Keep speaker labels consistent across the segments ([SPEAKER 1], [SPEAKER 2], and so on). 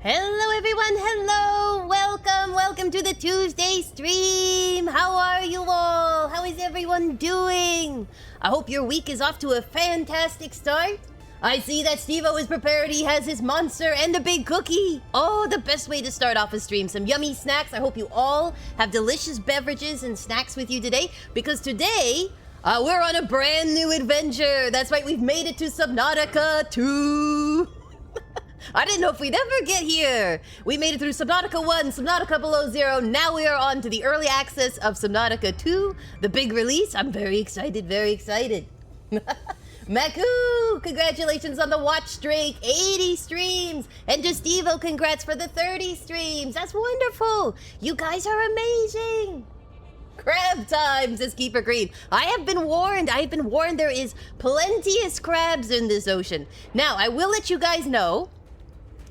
[SPEAKER 1] Hello everyone, hello! Welcome to the Tuesday stream! How are you all? How is everyone doing? I hope your week is off to a fantastic start. I see that Steve-O is prepared, he has his monster and a big cookie! Oh, the best way to start off a stream, some yummy snacks. I hope you all have delicious beverages and snacks with you today, because today, we're on a brand new adventure! That's right, we've made it to Subnautica 2! I didn't know if we'd ever get here. We made it through Subnautica 1, Subnautica Below Zero. Now we are on to the early access of Subnautica 2, the big release. I'm very excited, very excited. Maku, congratulations on the watch streak, 80 streams. And to Steve-O, congrats for the 30 streams. That's wonderful. You guys are amazing. Crab time, says Keeper Green. I have been warned there is plenteous crabs in this ocean. Now, I will let you guys know,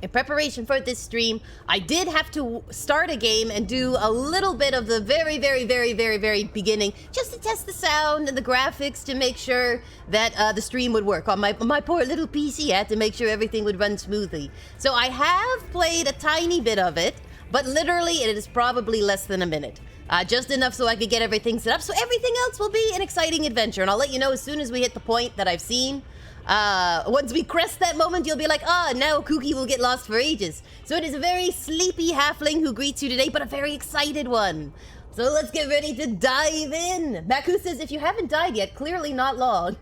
[SPEAKER 1] in preparation for this stream, I did have to start a game and do a little bit of the very beginning, just to test the sound and the graphics to make sure that the stream would work. On my poor little PC, I had to make sure everything would run smoothly. So I have played a tiny bit of it, but literally it is probably less than a minute. Just enough so I could get everything set up, so everything else will be an exciting adventure. And I'll let you know as soon as we hit the point that I've seen. Once we crest that moment, you'll be like, now Kooky will get lost for ages. So it is a very sleepy halfling who greets you today, but a very excited one. So let's get ready to dive in. Maku says, if you haven't died yet, clearly not long.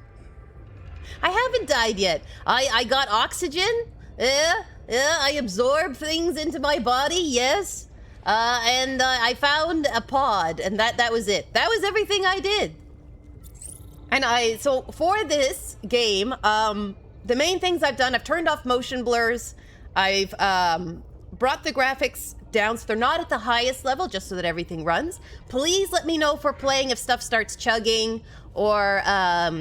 [SPEAKER 1] I haven't died yet. I got oxygen. Yeah, I absorb things into my body, yes. And I found a pod, and that was it. That was everything I did. And so for this game, the main things I've done, I've turned off motion blurs. I've brought the graphics down so they're not at the highest level, just so that everything runs. Please let me know if we're playing, if stuff starts chugging, or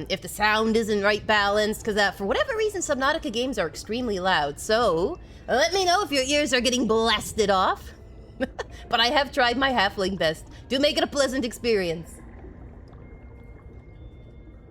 [SPEAKER 1] if the sound isn't right balanced, because for whatever reason, Subnautica games are extremely loud. So let me know if your ears are getting blasted off. But I have tried my halfling best. Do make it a pleasant experience.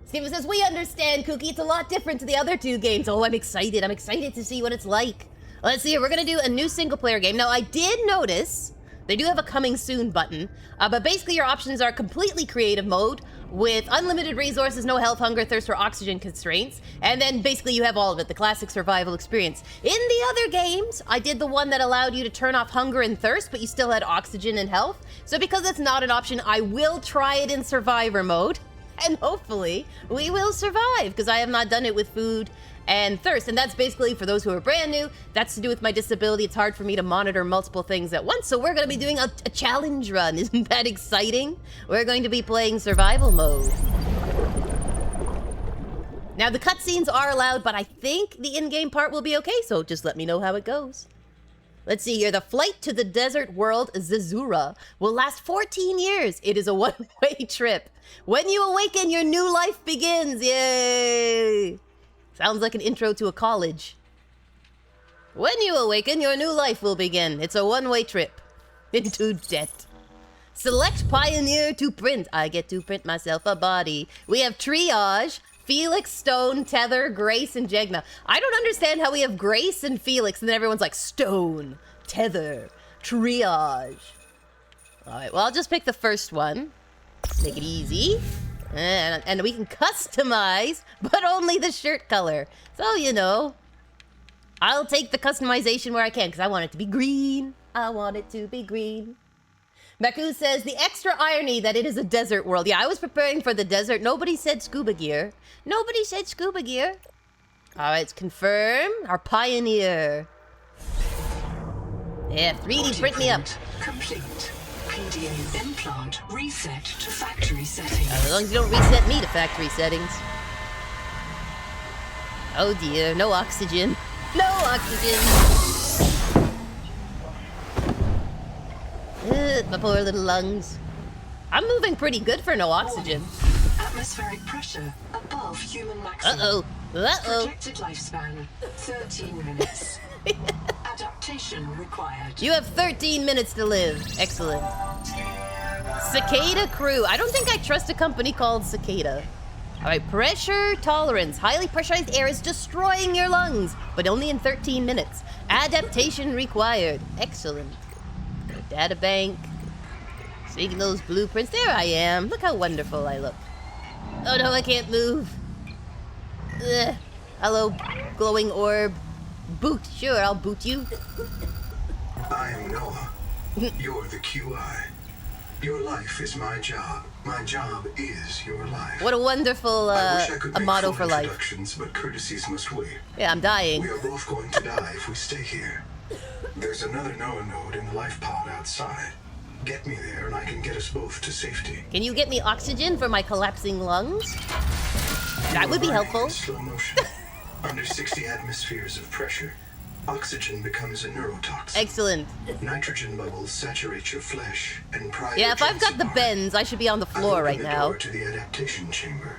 [SPEAKER 1] Steven says, we understand, Kooky. It's a lot different to the other two games. Oh, I'm excited. I'm excited to see what it's like. Let's see. We're going to do a new single-player game. Now, I did notice they do have a coming soon button. But basically, your options are completely creative mode with unlimited resources, no health, hunger, thirst, or oxygen constraints. And then basically you have all of it, the classic survival experience. In the other games, I did the one that allowed you to turn off hunger and thirst, but you still had oxygen and health. So because that's not an option, I will try it in survivor mode. And hopefully we will survive, because I have not done it with food and thirst. And that's basically, for those who are brand new, that's to do with my disability. It's hard for me to monitor multiple things at once. So we're going to be doing a challenge run. Isn't that exciting? We're going to be playing survival mode. Now, the cutscenes are allowed, but I think the in-game part will be okay. So just let me know how it goes. Let's see here. The flight to the desert world, Zazura, will last 14 years. It is a one-way trip. When you awaken, your new life begins. Yay! Sounds like an intro to a college. When you awaken, your new life will begin. It's a one-way trip into debt. Select Pioneer to print. I get to print myself a body. We have Triage, Felix, Stone, Tether, Grace, and Jegna. I don't understand how we have Grace and Felix, and then everyone's like, Stone, Tether, Triage. Alright, well, I'll just pick the first one. Make it easy. And we can customize, but only the shirt color. So, you know, I'll take the customization where I can, because I want it to be green. I want it to be green. Maku says, the extra irony that it is a desert world. Yeah, I was preparing for the desert. Nobody said scuba gear. Nobody said scuba gear. All right, let's confirm. Our Pioneer. Yeah, 3D print me up.
[SPEAKER 2] Complete. PDA implant reset to factory settings.
[SPEAKER 1] As long as you don't reset me to factory settings. Oh dear, no oxygen. No oxygen! Ugh, my poor little lungs. I'm moving pretty good for no oxygen.
[SPEAKER 2] Atmospheric pressure above human maximum. Projected lifespan 13 minutes. Adaptation required.
[SPEAKER 1] You have 13 minutes to live. Excellent. Cicada crew. I don't think I trust a company called Cicada. All right, pressure tolerance. Highly pressurized air is destroying your lungs, but only in 13 minutes. Adaptation required. Excellent. Data bank. Seeing those blueprints. There I am. Look how wonderful I look. Oh no, I can't move. Ugh. Hello, glowing orb. Boot. Sure, I'll boot you.
[SPEAKER 3] I am Noah. You're the QI. Your life is my job. My job is your life.
[SPEAKER 1] What a wonderful
[SPEAKER 3] I wish I could make
[SPEAKER 1] motto
[SPEAKER 3] full
[SPEAKER 1] for life.
[SPEAKER 3] introductions, but courtesies must wait.
[SPEAKER 1] Yeah, I'm dying.
[SPEAKER 3] We are both going to die if we stay here. There's another Noah node in the life pod outside. Get me there and I can get us both to safety.
[SPEAKER 1] Can you get me oxygen for my collapsing lungs? That would be
[SPEAKER 3] Running
[SPEAKER 1] helpful.
[SPEAKER 3] in slow motion. Under 60 atmospheres of pressure, oxygen becomes a neurotoxin.
[SPEAKER 1] Excellent.
[SPEAKER 3] Nitrogen bubbles saturate your flesh and pry
[SPEAKER 1] Yeah,
[SPEAKER 3] your
[SPEAKER 1] if I've
[SPEAKER 3] joints
[SPEAKER 1] got the
[SPEAKER 3] apart.
[SPEAKER 1] bends, I should be on the floor
[SPEAKER 3] I've
[SPEAKER 1] right
[SPEAKER 3] opened the
[SPEAKER 1] now.
[SPEAKER 3] door to the adaptation chamber.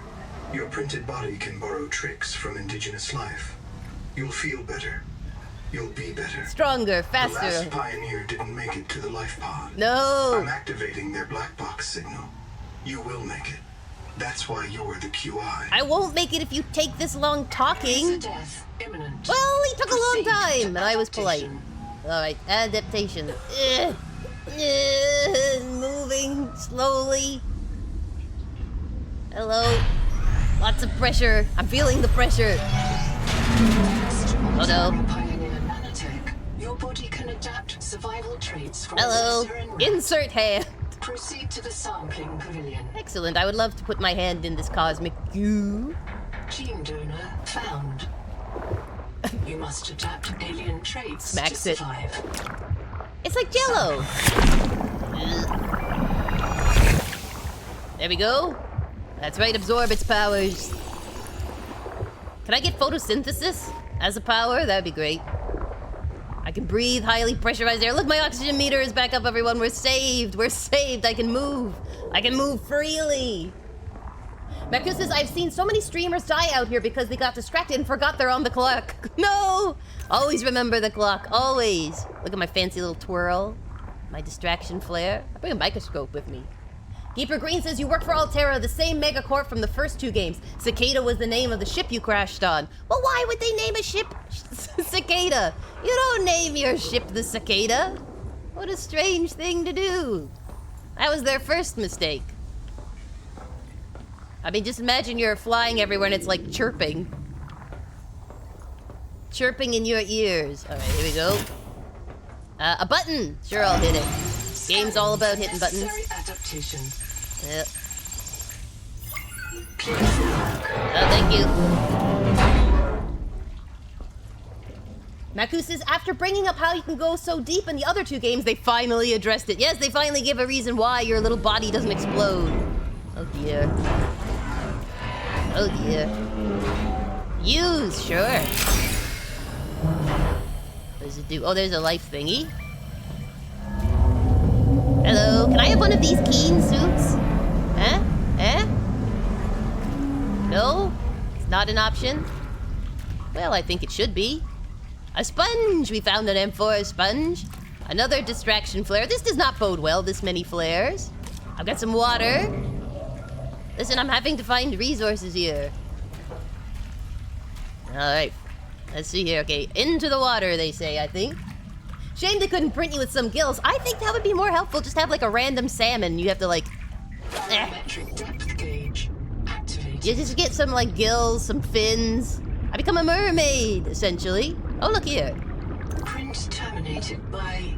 [SPEAKER 3] Your printed body can borrow tricks from indigenous life. You'll feel better. You'll be better.
[SPEAKER 1] Stronger,
[SPEAKER 3] The last
[SPEAKER 1] faster.
[SPEAKER 3] pioneer didn't make it to the life pod. I'm
[SPEAKER 1] No.
[SPEAKER 3] activating their black box signal. You will make it. That's why you're the QI.
[SPEAKER 1] I won't make it if you take this long
[SPEAKER 2] Is a
[SPEAKER 1] talking.
[SPEAKER 2] death imminent?
[SPEAKER 1] Well, he took a long
[SPEAKER 2] Proceed to
[SPEAKER 1] time, and I was polite.
[SPEAKER 2] adaptation.
[SPEAKER 1] Alright, adaptation. Moving slowly. Hello. Lots of pressure. I'm feeling the pressure. Oh no.
[SPEAKER 2] Pioneer nanotech. Your body can adapt survival traits from
[SPEAKER 1] Hello.
[SPEAKER 2] lesser and
[SPEAKER 1] Insert hand.
[SPEAKER 2] Proceed to the sampling pavilion.
[SPEAKER 1] Excellent. I would love to put my hand in this cosmic goo.
[SPEAKER 2] Gene donor found. You must adapt alien traits
[SPEAKER 1] Smacks
[SPEAKER 2] to
[SPEAKER 1] it.
[SPEAKER 2] survive.
[SPEAKER 1] It's like Jello. There we go. That's right. Absorb its powers. Can I get photosynthesis as a power? That'd be great. I can breathe highly pressurized air. Look, my oxygen meter is back up, everyone. We're saved. We're saved. I can move. I can move freely. Mecca says, I've seen so many streamers die out here because they got distracted and forgot they're on the clock. No! Always remember the clock. Always. Look at my fancy little twirl. My distraction flare. I bring a microscope with me. Keeper Green says, you work for Altera, the same megacorp from the first two games. Cicada was the name of the ship you crashed on. Well, why would they name a ship Cicada? You don't name your ship the Cicada. What a strange thing to do. That was their first mistake. I mean, just imagine you're flying everywhere and it's like chirping. Chirping in your ears. All right, here we go. A button. Sure, I'll hit it. Game's all about hitting buttons.
[SPEAKER 2] Necessary adaptation.
[SPEAKER 1] Yep.
[SPEAKER 2] Please work.
[SPEAKER 1] Oh, thank you. Maku says, after bringing up how you can go so deep in the other two games, they finally addressed it. Yes, they finally give a reason why your little body doesn't explode. Oh dear. Oh dear. Use, sure. What does it do? Oh, there's a life thingy. Hello, can I have one of these Keen suits? Huh? Eh? No? It's not an option? Well, I think it should be. A sponge! We found an M4 sponge. Another distraction flare. This does not bode well, this many flares. I've got some water. Listen, I'm having to find resources here. Alright. Let's see here. Okay, into the water, they say, I think. Shame they couldn't print you with some gills. I think that would be more helpful. Just have like a random salmon. You have to like...
[SPEAKER 2] Barometric depth gauge activated.
[SPEAKER 1] You just get some like gills, some fins. I become a mermaid, essentially. Oh, look here.
[SPEAKER 2] Print terminated by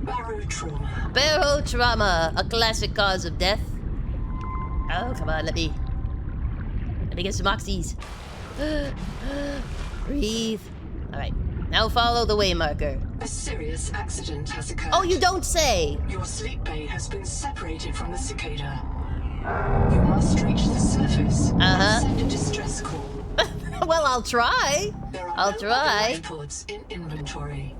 [SPEAKER 2] barotrauma.
[SPEAKER 1] Barotrauma, a classic cause of death. Oh, come on, let me get some oxys. Breathe. All right, now follow the way marker.
[SPEAKER 2] A serious accident has occurred.
[SPEAKER 1] Oh, you don't say.
[SPEAKER 2] Your sleep bay has been separated from the cicada. You must reach the surface and send a distress call.
[SPEAKER 1] Well, I'll try.
[SPEAKER 2] There are
[SPEAKER 1] I'll
[SPEAKER 2] no
[SPEAKER 1] try.
[SPEAKER 2] other life pods in inventory.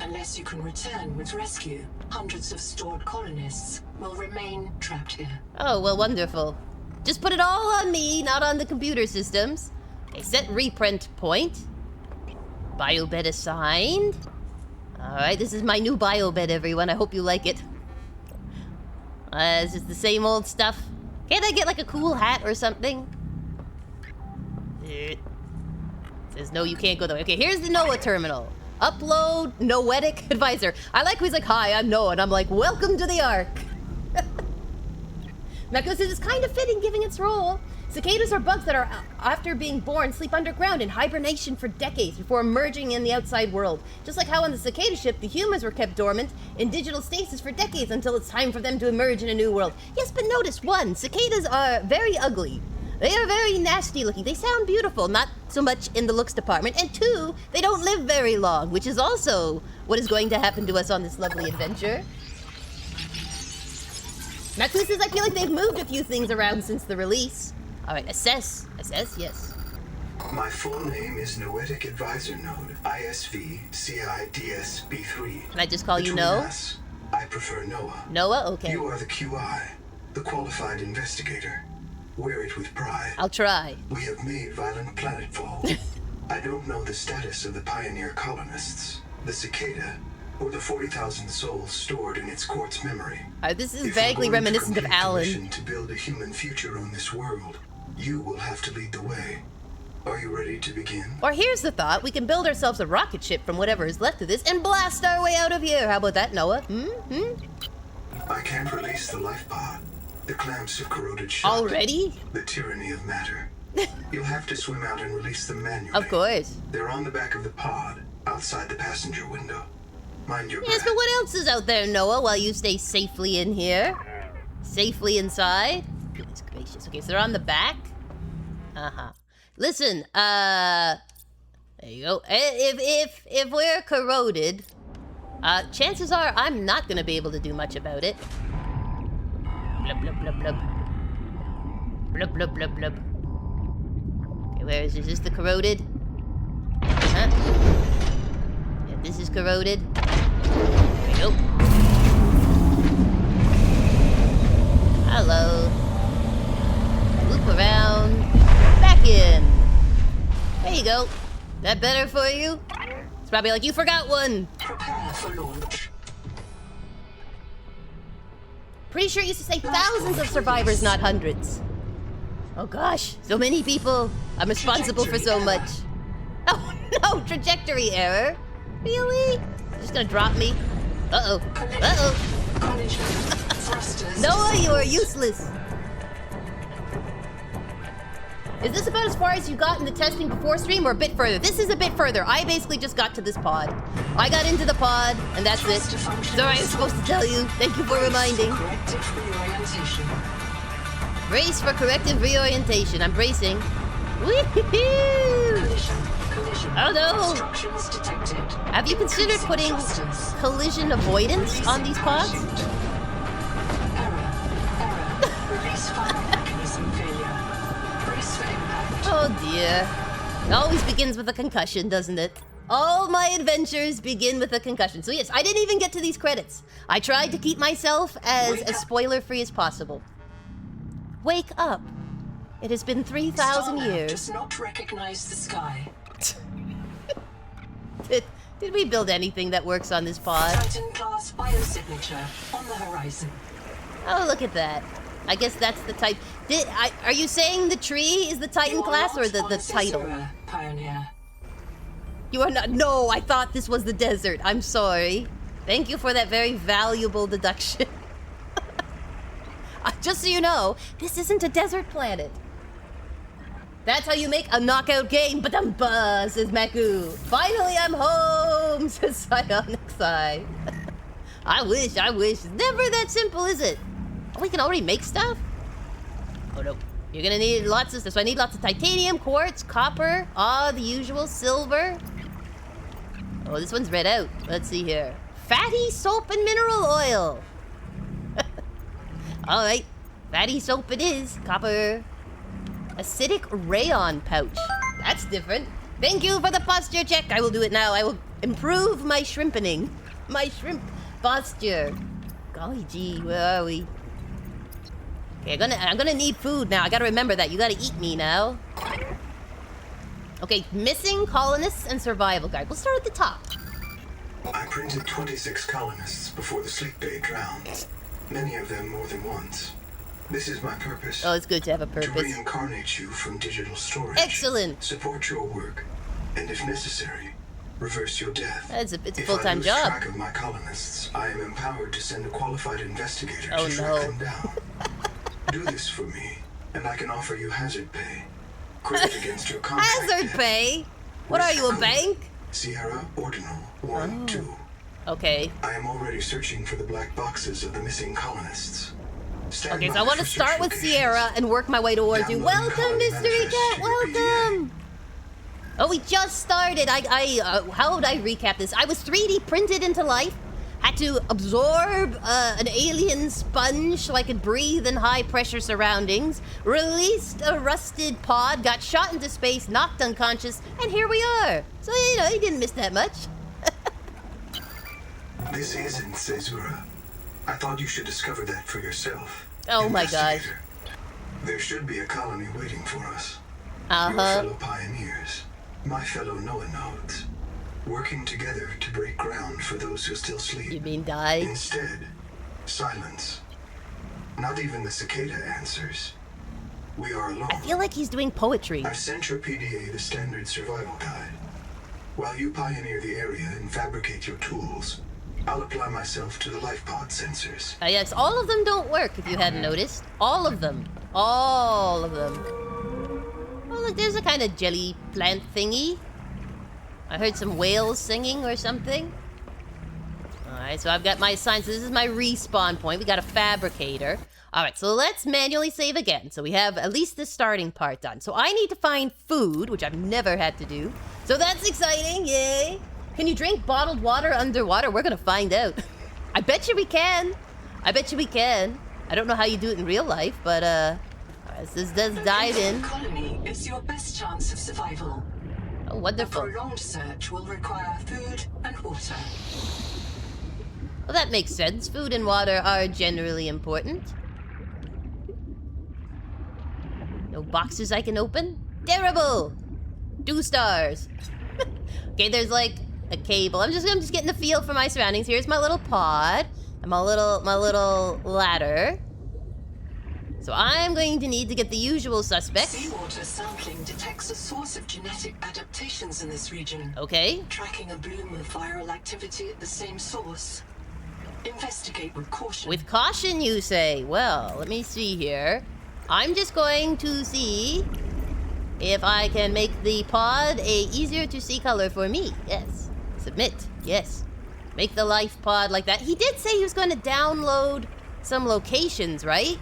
[SPEAKER 2] Unless you can return with rescue, hundreds of stored colonists will remain trapped here.
[SPEAKER 1] Oh, well, wonderful. Just put it all on me, not on the computer systems. Okay, set reprint point. Biobed assigned. Alright, this is my new biobed, everyone. I hope you like it. This is the same old stuff. Can't I get like a cool hat or something? Says no, you can't go there. Okay, here's the NOAA terminal. Upload Noetic Advisor. I like who's like, hi, I'm Noah, and I'm like, welcome to the Ark. Mako says it's kind of fitting given its role. Cicadas are bugs that are, after being born, sleep underground in hibernation for decades before emerging in the outside world. Just like how on the cicada ship, the humans were kept dormant in digital stasis for decades until it's time for them to emerge in a new world. Yes, but notice, one, cicadas are very ugly. They are very nasty looking. They sound beautiful, not so much in the looks department. And two, they don't live very long, which is also what is going to happen to us on this lovely adventure. Matsu says, I feel like they've moved a few things around since the release. All right, assess. Assess, yes.
[SPEAKER 3] My full name is Noetic Advisor Node, ISV CIDSB3.
[SPEAKER 1] Can I just call you
[SPEAKER 3] Between
[SPEAKER 1] Noah?
[SPEAKER 3] us, I prefer Noah.
[SPEAKER 1] Noah? Okay.
[SPEAKER 3] You are the QI, the qualified investigator. Wear it with pride.
[SPEAKER 1] I'll try.
[SPEAKER 3] We have made violent planetfall. I don't know the status of the pioneer colonists, the cicada, or the 40,000 souls stored in its quartz memory.
[SPEAKER 1] This is
[SPEAKER 3] If
[SPEAKER 1] vaguely
[SPEAKER 3] you're going to
[SPEAKER 1] reminiscent of
[SPEAKER 3] complete the
[SPEAKER 1] Alan.
[SPEAKER 3] mission to build a human future on this world, you will have to lead the way. Are you ready to begin?
[SPEAKER 1] Or here's the thought, we can build ourselves a rocket ship from whatever is left of this and blast our way out of here. How about that, Noah?
[SPEAKER 3] I can't release the life pod. The clamps have corroded shut.
[SPEAKER 1] Already?
[SPEAKER 3] The tyranny of matter. You'll have to swim out and release them manually.
[SPEAKER 1] Of course.
[SPEAKER 3] They're on the back of the pod, outside the passenger window. Mind your
[SPEAKER 1] Yes,
[SPEAKER 3] back.
[SPEAKER 1] but what else is out there, Noah, while you stay safely in here? Safely inside? Goodness gracious. Okay, so they're on the back? Uh-huh. Listen, there you go. If we're corroded, chances are I'm not gonna be able to do much about it. Blub, blub, blub, blub. Blub, blub, blub, blub. Okay, where is this? Is this the corroded? Huh? Yeah, this is corroded. There we go. Hello. Loop around. Back in. There you go. That better for you? It's probably like, you forgot one.
[SPEAKER 2] Prepare for launch.
[SPEAKER 1] Pretty sure it used to say thousands of survivors, not hundreds. Oh gosh, so many people. I'm responsible for so much. Oh no, trajectory error. Really? You're just gonna drop me? Uh-oh. Uh-oh.
[SPEAKER 2] Collision. Thrusters.
[SPEAKER 1] Noah, you are useless. Is this about as far as you got in the testing before stream or a bit further? This is a bit further. I basically just got to this pod. I got into the pod, and that's it. Sorry, I was supposed to tell you. Thank you for reminding.
[SPEAKER 2] Corrective reorientation.
[SPEAKER 1] Brace for corrective reorientation. I'm bracing. Woo-hoo-hoo!
[SPEAKER 2] Collision.
[SPEAKER 1] Oh no!
[SPEAKER 2] Obstructions detected.
[SPEAKER 1] Have you considered putting
[SPEAKER 2] Thrusters.
[SPEAKER 1] collision avoidance on these pods?
[SPEAKER 2] Error. Release fire mechanism failure. Brace for impact.
[SPEAKER 1] Oh dear. It always begins with a concussion, doesn't it? All my adventures begin with a concussion. So yes, I didn't even get to these credits. I tried to keep myself as spoiler-free as possible. Wake up. It has been 3,000
[SPEAKER 2] Starmap
[SPEAKER 1] years.
[SPEAKER 2] does not recognize the sky.
[SPEAKER 1] Did we build anything that works on this pod?
[SPEAKER 2] Titan class biosignature on the horizon.
[SPEAKER 1] Oh, look at that. I guess that's the type. Are you saying the tree is the Titan
[SPEAKER 2] You are
[SPEAKER 1] class or
[SPEAKER 2] not
[SPEAKER 1] the
[SPEAKER 2] on
[SPEAKER 1] title?
[SPEAKER 2] Sisera, Pioneer.
[SPEAKER 1] You are not. No, I thought this was the desert. I'm sorry. Thank you for that very valuable deduction. Just so you know, this isn't a desert planet. That's how you make a knockout game. Ba-dum-ba, says Maku. Finally, I'm home, says Psionic Sai. I wish. It's never that simple, is it? Oh, we can already make stuff? Oh, no. You're gonna need lots of stuff. So I need lots of titanium, quartz, copper, the usual, silver. Oh, this one's read out. Let's see here. Fatty soap and mineral oil. All right. Fatty soap it is. Copper. Acidic rayon pouch. That's different. Thank you for the posture check. I will do it now. I will improve my shrimpening. My shrimp posture. Golly gee, where are we? Okay, I'm gonna need food now. I gotta remember that. You gotta eat me now. Okay, missing colonists and survival guide. We'll start at the top.
[SPEAKER 3] I printed 26 colonists before the sleep bay drowned. Many of them more than once. This is my purpose.
[SPEAKER 1] Oh, it's good to have a
[SPEAKER 3] To
[SPEAKER 1] purpose.
[SPEAKER 3] reincarnate you from digital storage.
[SPEAKER 1] Excellent.
[SPEAKER 3] Support your work, and if necessary, reverse your death.
[SPEAKER 1] It's a
[SPEAKER 3] If
[SPEAKER 1] full-time
[SPEAKER 3] I lose
[SPEAKER 1] job.
[SPEAKER 3] track of my colonists, I am empowered to send a qualified investigator
[SPEAKER 1] Oh,
[SPEAKER 3] to track
[SPEAKER 1] no.
[SPEAKER 3] them down. Do this for me, and I can offer you hazard pay. Credit against your contract.
[SPEAKER 1] Hazard
[SPEAKER 3] debt.
[SPEAKER 1] pay? What are you, a
[SPEAKER 3] Risk
[SPEAKER 1] bank?
[SPEAKER 3] Sierra Ordinal 1, 2.
[SPEAKER 1] Okay.
[SPEAKER 3] I am already searching for the black boxes of the missing colonists. Stand
[SPEAKER 1] Okay, so
[SPEAKER 3] by
[SPEAKER 1] I want to
[SPEAKER 3] for
[SPEAKER 1] start
[SPEAKER 3] search
[SPEAKER 1] with
[SPEAKER 3] locations.
[SPEAKER 1] Sierra and work my way towards you.
[SPEAKER 3] Downloading
[SPEAKER 1] Welcome,
[SPEAKER 3] colony
[SPEAKER 1] Mystery
[SPEAKER 3] manifest
[SPEAKER 1] Cat.
[SPEAKER 3] to your
[SPEAKER 1] Welcome. Oh, we just started. How would I recap this? I was 3D printed into life. Had to absorb an alien sponge so I could breathe in high-pressure surroundings. Released a rusted pod, got shot into space, knocked unconscious, and here we are. So, you know, you didn't miss that much.
[SPEAKER 3] This isn't Caesura. I thought you should discover that for yourself.
[SPEAKER 1] Oh my gosh.
[SPEAKER 3] Investigator. There should be a colony waiting for us. Your
[SPEAKER 1] Uh-huh.
[SPEAKER 3] fellow pioneers, my fellow Nodes, working together to break ground for those who still sleep.
[SPEAKER 1] You mean die?
[SPEAKER 3] Instead, silence. Not even the cicada answers. We are alone.
[SPEAKER 1] I feel like he's doing poetry.
[SPEAKER 3] I've sent your PDA the standard survival guide. While you pioneer the area and fabricate your tools, I'll apply myself to the life pod sensors.
[SPEAKER 1] Yes, all of them don't work, if you hadn't noticed. All of them. All of them. Oh, look, there's a kind of jelly plant thingy. I heard some whales singing or something. Alright, so I've got my sign. So this is my respawn point. We got a fabricator. Alright, so let's manually save again. So we have at least the starting part done. So I need to find food, which I've never had to do. So that's exciting, yay! Can you drink bottled water underwater? We're gonna find out. I bet you we can. I bet you we can. I don't know how you do it in real life, but this does dive in.
[SPEAKER 2] The colony is your best chance of survival.
[SPEAKER 1] Oh,
[SPEAKER 2] A
[SPEAKER 1] wonderful.
[SPEAKER 2] prolonged search will require food and water.
[SPEAKER 1] Well, that makes sense. Food and water are generally important. No boxes I can open? Terrible! 2 stars. Okay, there's like a cable. I'm just getting a feel for my surroundings. Here's my little pod and my little ladder. So I'm going to need to get the usual suspects.
[SPEAKER 2] Seawater sampling detects a source of genetic adaptations in this region.
[SPEAKER 1] Okay.
[SPEAKER 2] Tracking a bloom of viral activity at the same source. Investigate with caution.
[SPEAKER 1] With caution, you say? Well, let me see here. I'm just going to see if I can make the pod a easier to see color for me. Yes. Submit. Yes. Make the life pod like that. He did say he was going to download some locations, right?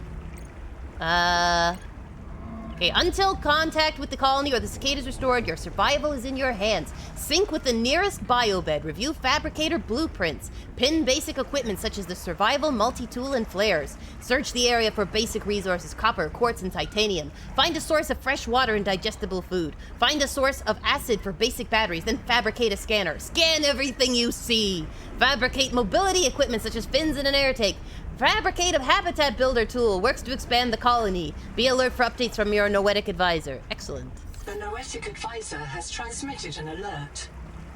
[SPEAKER 1] Okay, until contact with the colony or the cicada is restored, your survival is in your hands. Sync with the nearest biobed. Review fabricator blueprints. Pin basic equipment such as the survival multi-tool and flares. Search the area for basic resources, copper, quartz, and titanium. Find a source of fresh water and digestible food. Find a source of acid for basic batteries, then fabricate a scanner. Scan everything you see. Fabricate mobility equipment such as fins and an air tank. Fabricate a habitat builder tool. Works to expand the colony. Be alert for updates from your noetic advisor. Excellent.
[SPEAKER 2] The noetic advisor has transmitted an alert.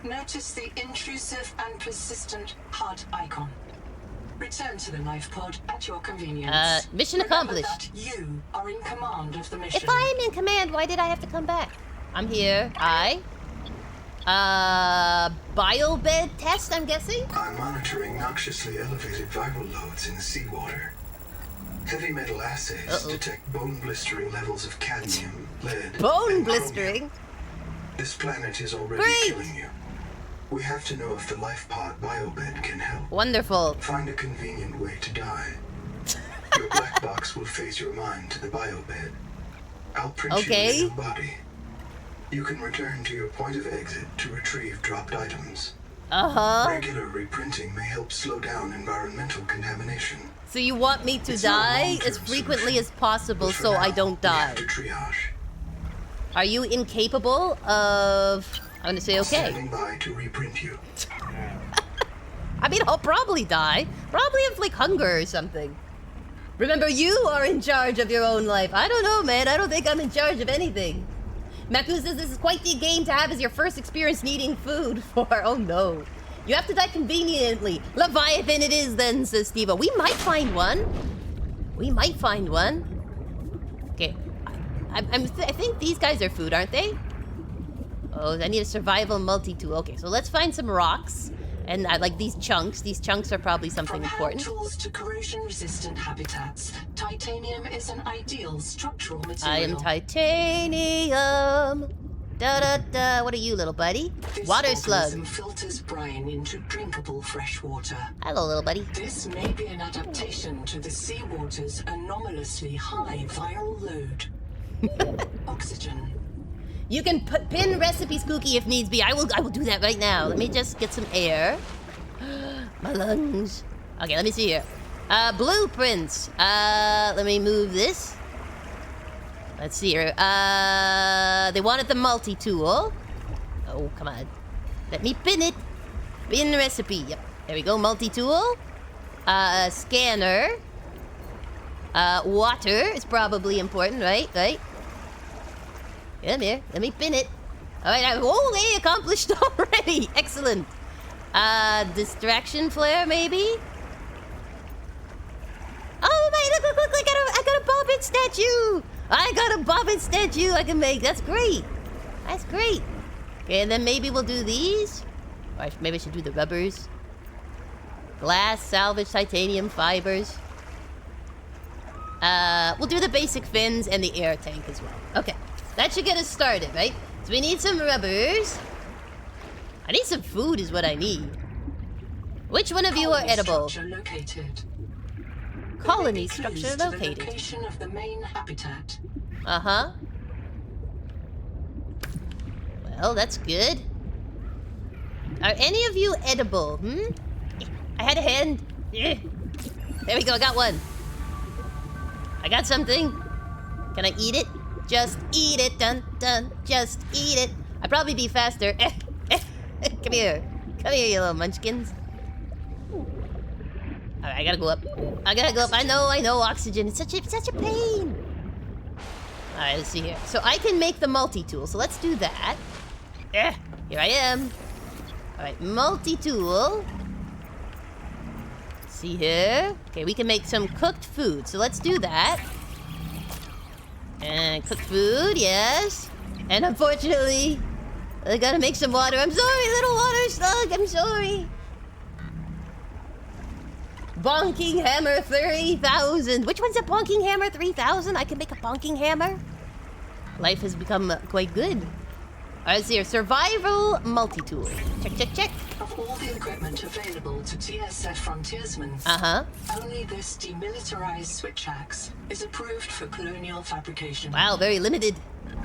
[SPEAKER 2] Notice the intrusive and persistent heart icon. Return to the life pod at your convenience.
[SPEAKER 1] Mission
[SPEAKER 2] Remember
[SPEAKER 1] accomplished.
[SPEAKER 2] that you are in command of the mission.
[SPEAKER 1] If I am in command, why did I have to come back? I'm here. Biobed test, I'm guessing?
[SPEAKER 3] I'm monitoring noxiously elevated viral loads in the seawater. Heavy metal assays detect bone blistering levels of cadmium, lead,
[SPEAKER 1] Bone
[SPEAKER 3] and
[SPEAKER 1] blistering?
[SPEAKER 3] chromium. This planet is already
[SPEAKER 1] Great!
[SPEAKER 3] killing you. We have to know if the life pod biobed can help.
[SPEAKER 1] Wonderful.
[SPEAKER 3] Find a convenient way to die. Your black box will phase your mind to the biobed. I'll print
[SPEAKER 1] Okay.
[SPEAKER 3] you a new body. You can return to your point of exit to retrieve dropped items.
[SPEAKER 1] Uh-huh.
[SPEAKER 3] Regular reprinting may help slow down environmental contamination.
[SPEAKER 1] So you want me to
[SPEAKER 3] It's not a
[SPEAKER 1] die
[SPEAKER 3] long-term
[SPEAKER 1] as frequently
[SPEAKER 3] solution,
[SPEAKER 1] as possible
[SPEAKER 3] but for
[SPEAKER 1] so I
[SPEAKER 3] now,
[SPEAKER 1] don't
[SPEAKER 3] we
[SPEAKER 1] die?
[SPEAKER 3] have to triage.
[SPEAKER 1] Are you incapable of... I'm gonna say okay.
[SPEAKER 3] Standing by to reprint you.
[SPEAKER 1] I mean, I'll probably die. Probably of, like, hunger or something. Remember, you are in charge of your own life. I don't know, man. I don't think I'm in charge of anything. Maku says this is quite the game to have as your first experience needing food for... Oh, no. You have to die conveniently. Leviathan it is, then, says Steve-O. We might find one. We might find one. Okay. I think these guys are food, aren't they? Oh, I need a survival multi-tool. Okay, so let's find some rocks. And I like these chunks. These chunks are probably something
[SPEAKER 2] From hand
[SPEAKER 1] important.
[SPEAKER 2] tools to corrosion-resistant habitats, titanium is an ideal structural material.
[SPEAKER 1] I am titanium. Da-da-da. What are you, little buddy?
[SPEAKER 2] This
[SPEAKER 1] Water slug.
[SPEAKER 2] organism filters brine into drinkable fresh water.
[SPEAKER 1] Hello, little buddy.
[SPEAKER 2] This may be an adaptation to the seawater's anomalously high viral load. Oxygen.
[SPEAKER 1] You can pin recipes, Kooky, if needs be. I will do that right now. Let me just get some air. My lungs. Okay, let me see here. Blueprints. Let me move this. Let's see here. They wanted the multi-tool. Oh, come on. Let me pin it. Pin recipe. Yep. There we go. Multi-tool. Scanner. Water is probably important, right? Right? Come here. Let me pin it. Alright, hey, accomplished already. Excellent. Distraction flare, maybe? Oh my, look, I got a bobbin statue. I got a bobbin statue I can make. That's great. That's great. Okay, and then maybe we'll do these. Or maybe I should do the rubbers. Glass, salvage, titanium, fibers. We'll do the basic fins and the air tank as well. Okay, that should get us started, right? So we need some rubbers. I need some food is what I need. Which one of you are edible? Colony structure located.
[SPEAKER 2] The location of the main habitat.
[SPEAKER 1] Uh-huh. Well, that's good. Are any of you edible? I had a hand. There we go, I got one. I got something. Can I eat it? Just eat it, dun dun. Just eat it. I'd probably be faster. Come here. Come here, you little munchkins. Alright, I gotta go up. I gotta go up. I know, oxygen. It's such a pain. Alright, let's see here. So I can make the multi-tool, so let's do that. Here I am. Alright, multi-tool. See here. Okay, we can make some cooked food, so let's do that. And cooked food, yes. And unfortunately, I gotta make some water. I'm sorry, little water slug. I'm sorry. Bonking hammer 30,000. Which one's a bonking hammer 3,000? I can make a bonking hammer. Life has become quite good. Alright, let's see here. Survival multi-tool. Check.
[SPEAKER 2] Of all the equipment available to TSF frontiersmen, only this demilitarized switch axe is approved for colonial fabrication.
[SPEAKER 1] Wow, very limited.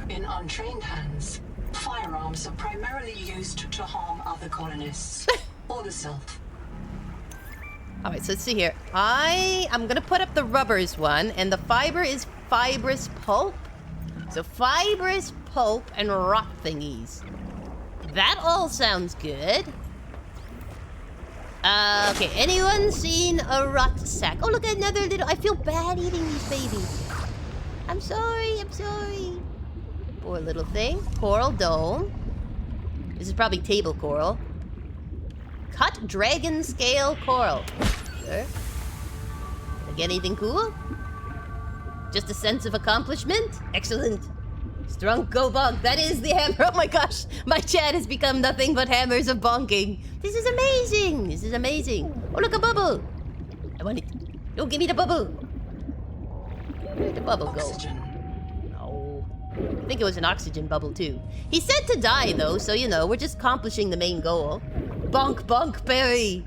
[SPEAKER 2] In untrained hands, firearms are primarily used to harm other colonists or the self.
[SPEAKER 1] Alright, so let's see here. I'm gonna put up the rubbers one, and the fiber is fibrous pulp. So fibrous pulp and rock thingies. That all sounds good. Okay, anyone seen a rot sack? Oh, look at another little... I feel bad eating these babies. I'm sorry. Poor little thing. Coral dome. This is probably table coral. Cut dragon scale coral. Sure. Did I get anything cool? Just a sense of accomplishment? Excellent. Strong go bonk. That is the hammer. Oh my gosh. My chat has become nothing but hammers of bonking. This is amazing. Oh, look, a bubble. I want it. No, give me the bubble. Where'd the bubble go?
[SPEAKER 2] Oxygen.
[SPEAKER 1] No. I think it was an oxygen bubble, too. He said to die, though, so, you know, we're just accomplishing the main goal. Bonk, bonk, berry.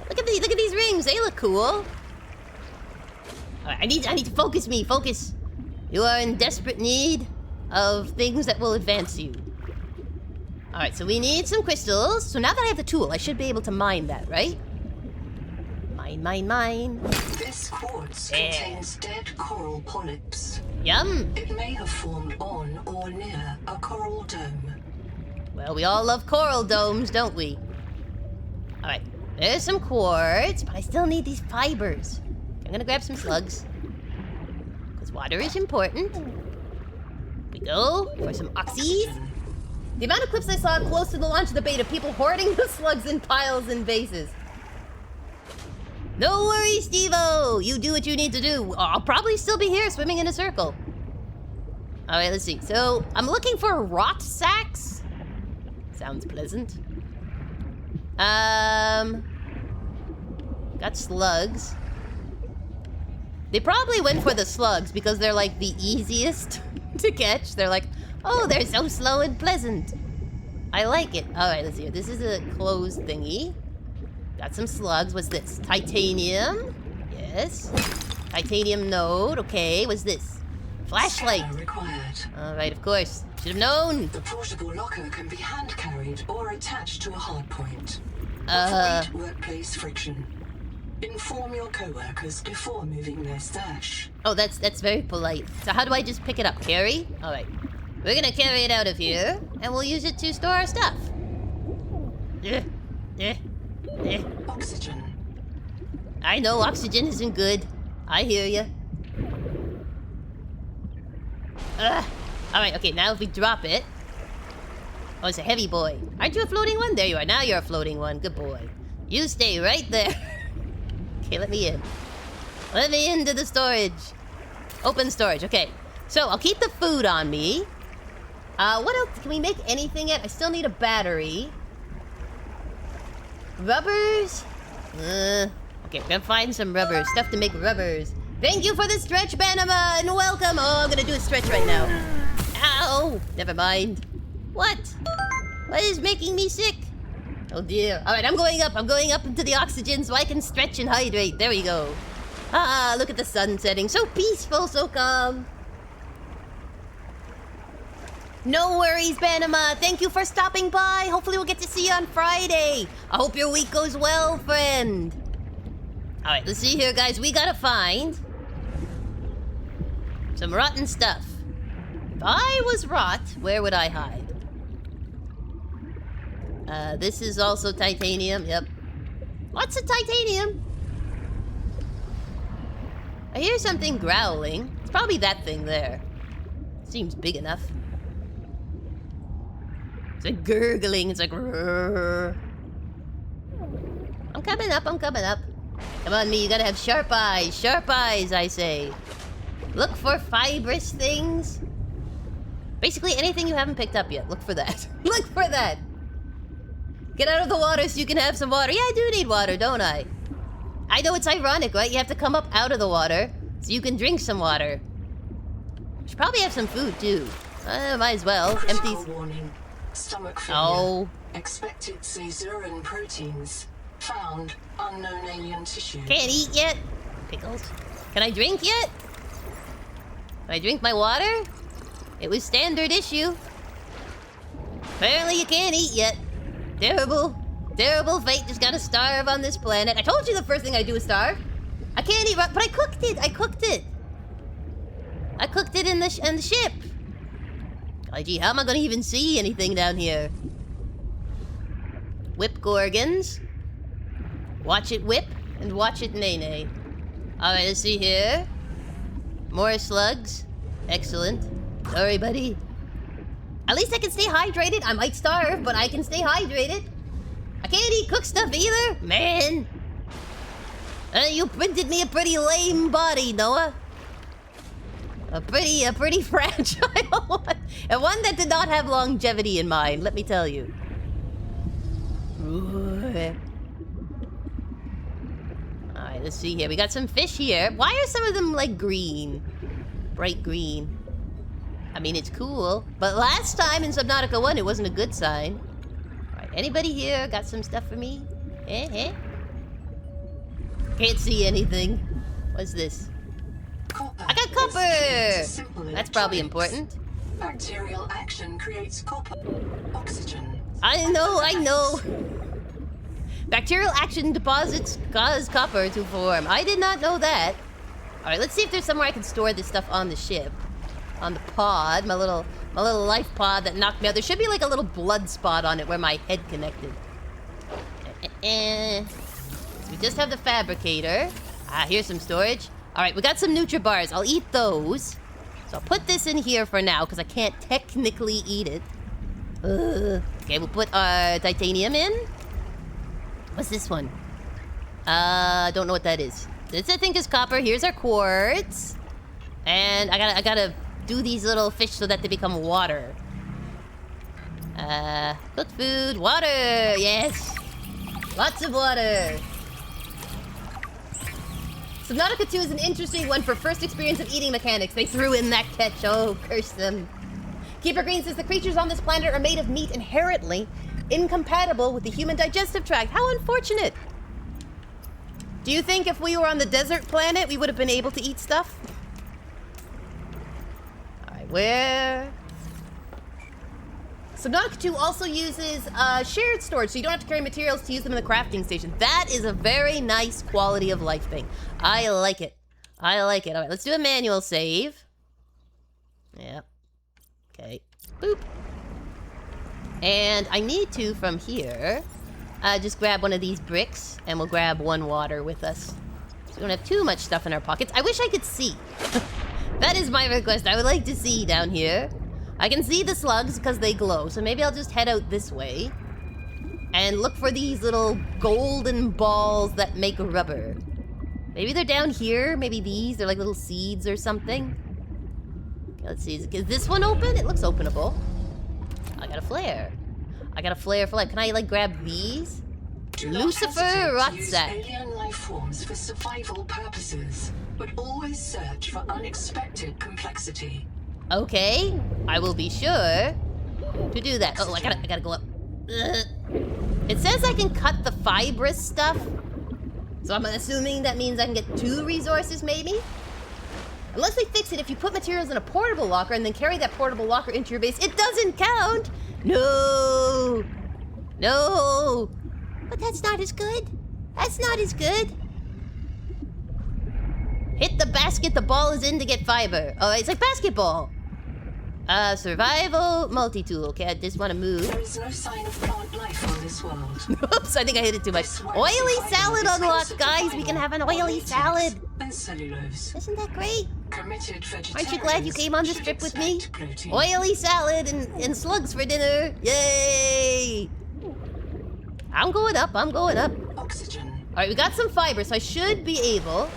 [SPEAKER 1] Look at these rings. They look cool. I need to focus me. Focus. You are in desperate need of things that will advance you. Alright, so we need some crystals. So now that I have the tool, I should be able to mine that, right? Mine.
[SPEAKER 2] This quartz contains dead coral polyps.
[SPEAKER 1] Yum.
[SPEAKER 2] It may have formed on or near a coral dome.
[SPEAKER 1] Well, we all love coral domes, don't we? Alright, there's some quartz, but I still need these fibers. I'm gonna grab some slugs. Because water is important. We go for some oxys. The amount of clips I saw close to the launch of the beta, people hoarding the slugs in piles and bases. No worries, Steve-O! You do what you need to do. I'll probably still be here swimming in a circle. Alright, let's see. So, I'm looking for rot sacks. Sounds pleasant. Got slugs. They probably went for the slugs because they're like the easiest to catch. They're like, oh, they're so slow and pleasant. I like it. Alright, let's see. This is a closed thingy. Got some slugs. What's this? Titanium. Yes. Titanium node. Okay, what's this? Flashlight. Alright, of course. Should have known.
[SPEAKER 2] The portable locker can be hand carried or attached to a hard point. Avoid workplace friction. Inform your co-workers before moving their stash.
[SPEAKER 1] Oh, that's very polite. So how do I just pick it up? Carry? Alright. We're gonna carry it out of here, and we'll use it to store our stuff.
[SPEAKER 2] Oxygen.
[SPEAKER 1] I know oxygen isn't good. I hear ya. Alright, okay, now if we drop it... Oh, it's a heavy boy. Aren't you a floating one? There you are. Now you're a floating one. Good boy. You stay right there. Okay, let me in. Let me into the storage. Open storage. Okay. So, I'll keep the food on me. What else? Can we make anything yet? I still need a battery. Rubbers? Okay, we're gonna find some rubbers. Stuff to make rubbers. Thank you for the stretch, Banama, and welcome. Oh, I'm gonna do a stretch right now. Ow! Never mind. What? What is making me sick? Oh dear. Alright, I'm going up. I'm going up into the oxygen so I can stretch and hydrate. There we go. Ah, look at the sun setting. So peaceful, so calm. No worries, Banama. Thank you for stopping by. Hopefully we'll get to see you on Friday. I hope your week goes well, friend. Alright, let's see here, guys. We gotta find some rotten stuff. If I was rot, where would I hide? This is also titanium. Yep. Lots of titanium. I hear something growling. It's probably that thing there. Seems big enough. It's like gurgling. It's like... Rrr. I'm coming up. I'm coming up. Come on, me. You gotta have sharp eyes. Sharp eyes, I say. Look for fibrous things. Basically, anything you haven't picked up yet. Look for that. Look for that. Get out of the water so you can have some water. Yeah, I do need water, don't I? I know it's ironic, right? You have to come up out of the water so you can drink some water. Should probably have some food, too. Might as well. Empty.
[SPEAKER 2] Warning. Stomach failure.
[SPEAKER 1] Oh.
[SPEAKER 2] Expected caesarean proteins. Found unknown alien tissue.
[SPEAKER 1] Can't eat yet. Pickles. Can I drink yet? Can I drink my water? It was standard issue. Apparently you can't eat yet. Terrible. Terrible fate. Just gotta starve on this planet. I told you the first thing I do is starve. I can't eat, but I cooked it. I cooked it. I cooked it in the ship. Oh, gee, how am I gonna even see anything down here? Whip Gorgons. Watch it whip and watch it nay-nay. Alright, let's see here. More slugs. Excellent. Sorry, buddy. At least I can stay hydrated. I might starve, but I can stay hydrated. I can't eat cooked stuff either. Man. You printed me a pretty lame body, Noah. A pretty fragile one. And one that did not have longevity in mind, let me tell you. Alright, let's see here. We got some fish here. Why are some of them like green? Bright green. I mean, it's cool. But last time in Subnautica 1, it wasn't a good sign. Alright, anybody here got some stuff for me? Eh? Can't see anything. What's this?
[SPEAKER 2] Copper.
[SPEAKER 1] I got copper! That's probably important.
[SPEAKER 2] Bacterial action creates copper. Oxygen.
[SPEAKER 1] I know. Bacterial action deposits cause copper to form. I did not know that. Alright, let's see if there's somewhere I can store this stuff on the ship. On the pod, my little life pod that knocked me out. There should be like a little blood spot on it where my head connected. So we just have the fabricator. Here's some storage. Alright, we got some Nutri-Bars. I'll eat those. So I'll put this in here for now, because I can't technically eat it. Okay, we'll put our titanium in. What's this one? Don't know what that is. This, I think, is copper. Here's our quartz. And I gotta do these little fish so that they become water. Cooked food, water, yes. Lots of water. Subnautica 2 is an interesting one for first experience of eating mechanics. They threw in that catch, oh, curse them. Keeper Green says the creatures on this planet are made of meat inherently incompatible with the human digestive tract. How unfortunate. Do you think if we were on the desert planet, we would have been able to eat stuff? Alright, where? Subnautica 2 also uses shared storage, so you don't have to carry materials to use them in the crafting station. That is a very nice quality of life thing. I like it. I like it. Alright, let's do a manual save. Yeah. Okay. Boop. And I need to, from here, just grab one of these bricks, and we'll grab one water with us. So we don't have too much stuff in our pockets. I wish I could see. That is my request. I would like to see down here. I can see the slugs because they glow, so maybe I'll just head out this way and look for these little golden balls that make rubber. Maybe they're down here. Maybe these. They're like little seeds or something. Okay, let's see. Is this one open? It looks openable. I got a flare. I got a flare for life. Can I, like, grab these? Lucifer Rotsack.
[SPEAKER 2] Alien life forms for survival purposes, but always search for unexpected complexity.
[SPEAKER 1] Okay, I will be sure to do that. Oh, I gotta go up. Ugh. It says I can cut the fibrous stuff, so I'm assuming that means I can get 2 resources, maybe? Unless they fix it, if you put materials in a portable locker and then carry that portable locker into your base, it doesn't count! No! No! But that's not as good. That's not as good. Hit the basket the ball is in to get fiber. Oh, it's like basketball. Survival, multi-tool. Okay, I just want to move.
[SPEAKER 2] There is no sign of plant life on this world.
[SPEAKER 1] Oops, I think I hit it too much. Oily salad unlocked, guys. We can have an oily salad.
[SPEAKER 2] And cellulose.
[SPEAKER 1] Isn't that great?
[SPEAKER 2] Committed
[SPEAKER 1] Aren't you glad you came on this trip with me?
[SPEAKER 2] Protein.
[SPEAKER 1] Oily salad and slugs for dinner. Yay! I'm going up. I'm going up.
[SPEAKER 2] Oxygen.
[SPEAKER 1] All right, we got some fiber, so I should be able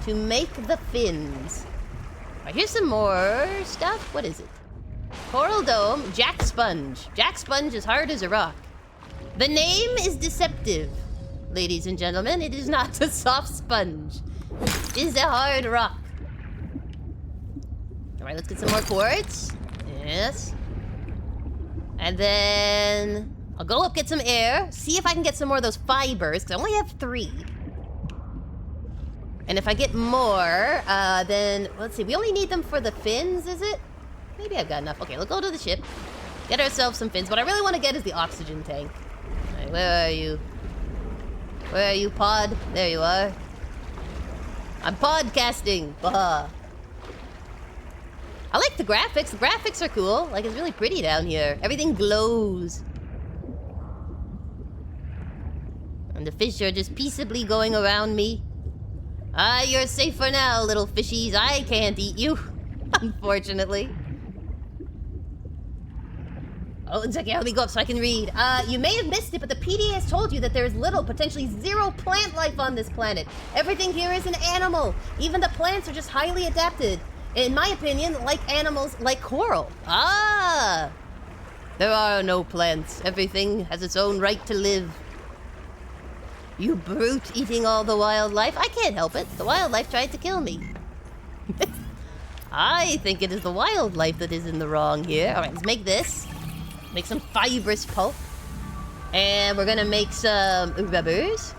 [SPEAKER 1] to make the fins. All right, here's some more stuff. What is it? Coral dome, jack sponge. Jack sponge is hard as a rock. The name is deceptive, ladies and gentlemen. It is not a soft sponge. It is a hard rock. All right, let's get some more quartz. Yes. And then I'll go up, get some air, see if I can get some more of those fibers, because I only have 3. And if I get more, then, let's see, we only need them for the fins, is it? Maybe I've got enough. Okay, let's go to the ship. Get ourselves some fins. What I really want to get is the oxygen tank. All right, where are you? Where are you, pod? There you are. I'm podcasting. Bah. I like the graphics. The graphics are cool. Like, it's really pretty down here. Everything glows. And the fish are just peaceably going around me. Ah, you're safe for now, little fishies. I can't eat you, unfortunately. Oh, it's okay, let me go up so I can read. You may have missed it, but the PD has told you that there is little, potentially 0 plant life on this planet. Everything here is an animal. Even the plants are just highly adapted. In my opinion, like animals, like coral. Ah! There are no plants. Everything has its own right to live. You brute eating all the wildlife. I can't help it. The wildlife tried to kill me. I think it is the wildlife that is in the wrong here. All right, let's make this. Make some fibrous pulp. And we're gonna make some rubbers.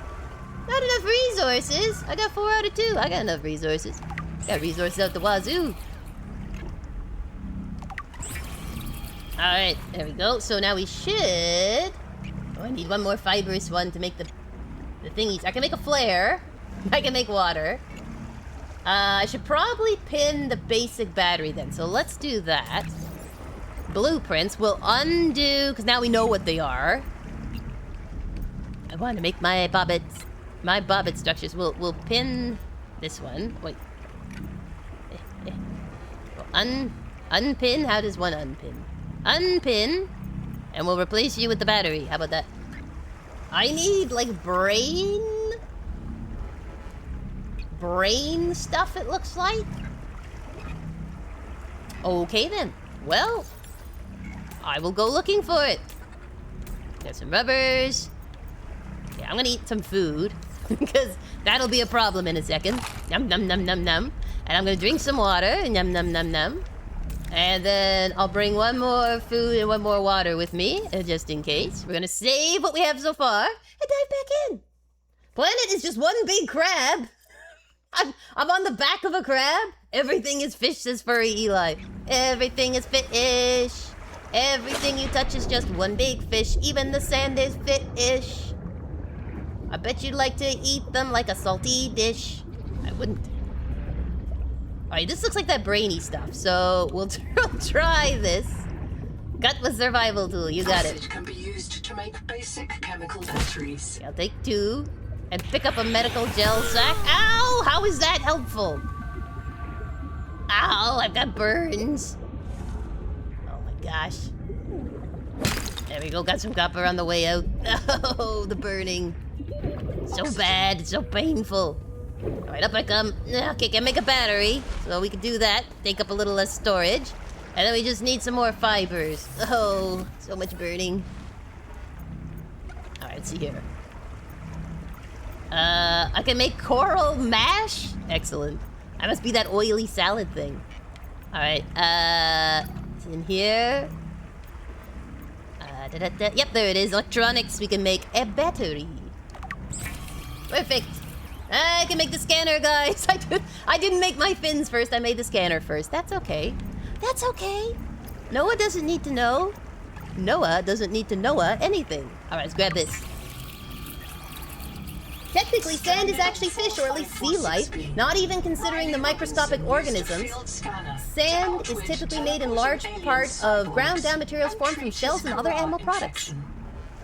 [SPEAKER 1] Not enough resources. I got 4 out of 2. I got enough resources. Got resources out the wazoo. Alright, there we go. So now we should... Oh, I need one more fibrous one to make the thingies. I can make a flare. I can make water. I should probably pin the basic battery then. So let's do that. Blueprints will undo, because now we know what they are. I want to make my bobbit structures. We'll pin this one. Wait. We'll unpin. How does one unpin? Unpin, and we'll replace you with the battery. How about that? I need like brain stuff. It looks like. Okay then. Well, I will go looking for it. Got some rubbers. Yeah, I'm gonna eat some food because that'll be a problem in a second. Num num num num num. And I'm gonna drink some water. Num num num num. And then I'll bring one more food and one more water with me, just in case. We're gonna save what we have so far and dive back in. Planet is just one big crab. I'm on the back of a crab. Everything is fish, says Furry Eli. Everything is fish. Everything you touch is just one big fish. Even the sand is fish. I bet you'd like to eat them like a salty dish. I wouldn't. Alright, this looks like that brainy stuff, so we'll try this. Gutless survival tool, you got it.
[SPEAKER 2] Acid can be used to make basic chemical batteries.
[SPEAKER 1] I'll take 2 and pick up a medical gel sack. Ow! How is that helpful? Ow, I've got burns. Oh my gosh. There we go, got some copper on the way out. Oh, the burning. So bad, so painful. Alright, up I come. Okay, can make a battery. So we can do that. Take up a little less storage. And then we just need some more fibers. Oh, so much burning. Alright, let's see here. I can make coral mash? Excellent. I must be that oily salad thing. Alright, it's in here. Yep, there it is. Electronics. We can make a battery. Perfect. I can make the scanner, guys. I didn't make my fins first. I made the scanner first. That's okay. That's okay. Noah doesn't need to know. Noah doesn't need to know anything. All right, let's grab this. Technically, sand is actually fish, or at least sea life, not even considering the microscopic organisms. Sand is typically made in large part of ground-down materials formed from shells and other animal products.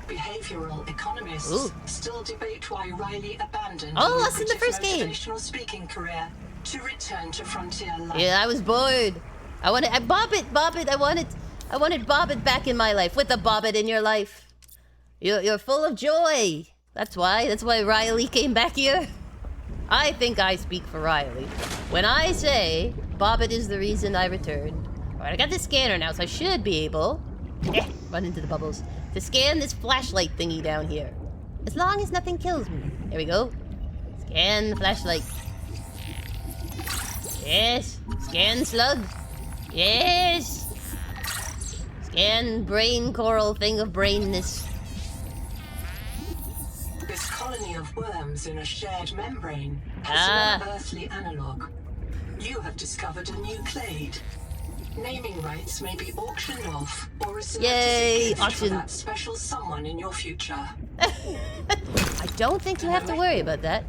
[SPEAKER 2] Behavioral economists still debate why Riley abandoned
[SPEAKER 1] us in the first game.
[SPEAKER 2] motivational speaking career to return to frontier life.
[SPEAKER 1] Yeah, I was bored. I Bobbit. I wanted Bobbit back in my life. With the Bobbit in your life, you're full of joy. That's why Riley came back here. I think I speak for Riley when I say Bobbit is the reason I returned. All right, I got this scanner now, so I should be able. Run into the bubbles. To scan this flashlight thingy down here. As long as nothing kills me. There we go. Scan the flashlight. Yes. Scan slug. Yes. Scan brain coral thing of brainness.
[SPEAKER 2] This colony of worms in a shared membrane has no earthly analog. You have discovered a new clade. Naming rights may be auctioned off or reserved
[SPEAKER 1] Yay,
[SPEAKER 2] as a gift
[SPEAKER 1] auction.
[SPEAKER 2] for that special someone in your future.
[SPEAKER 1] I don't think you have to worry about that.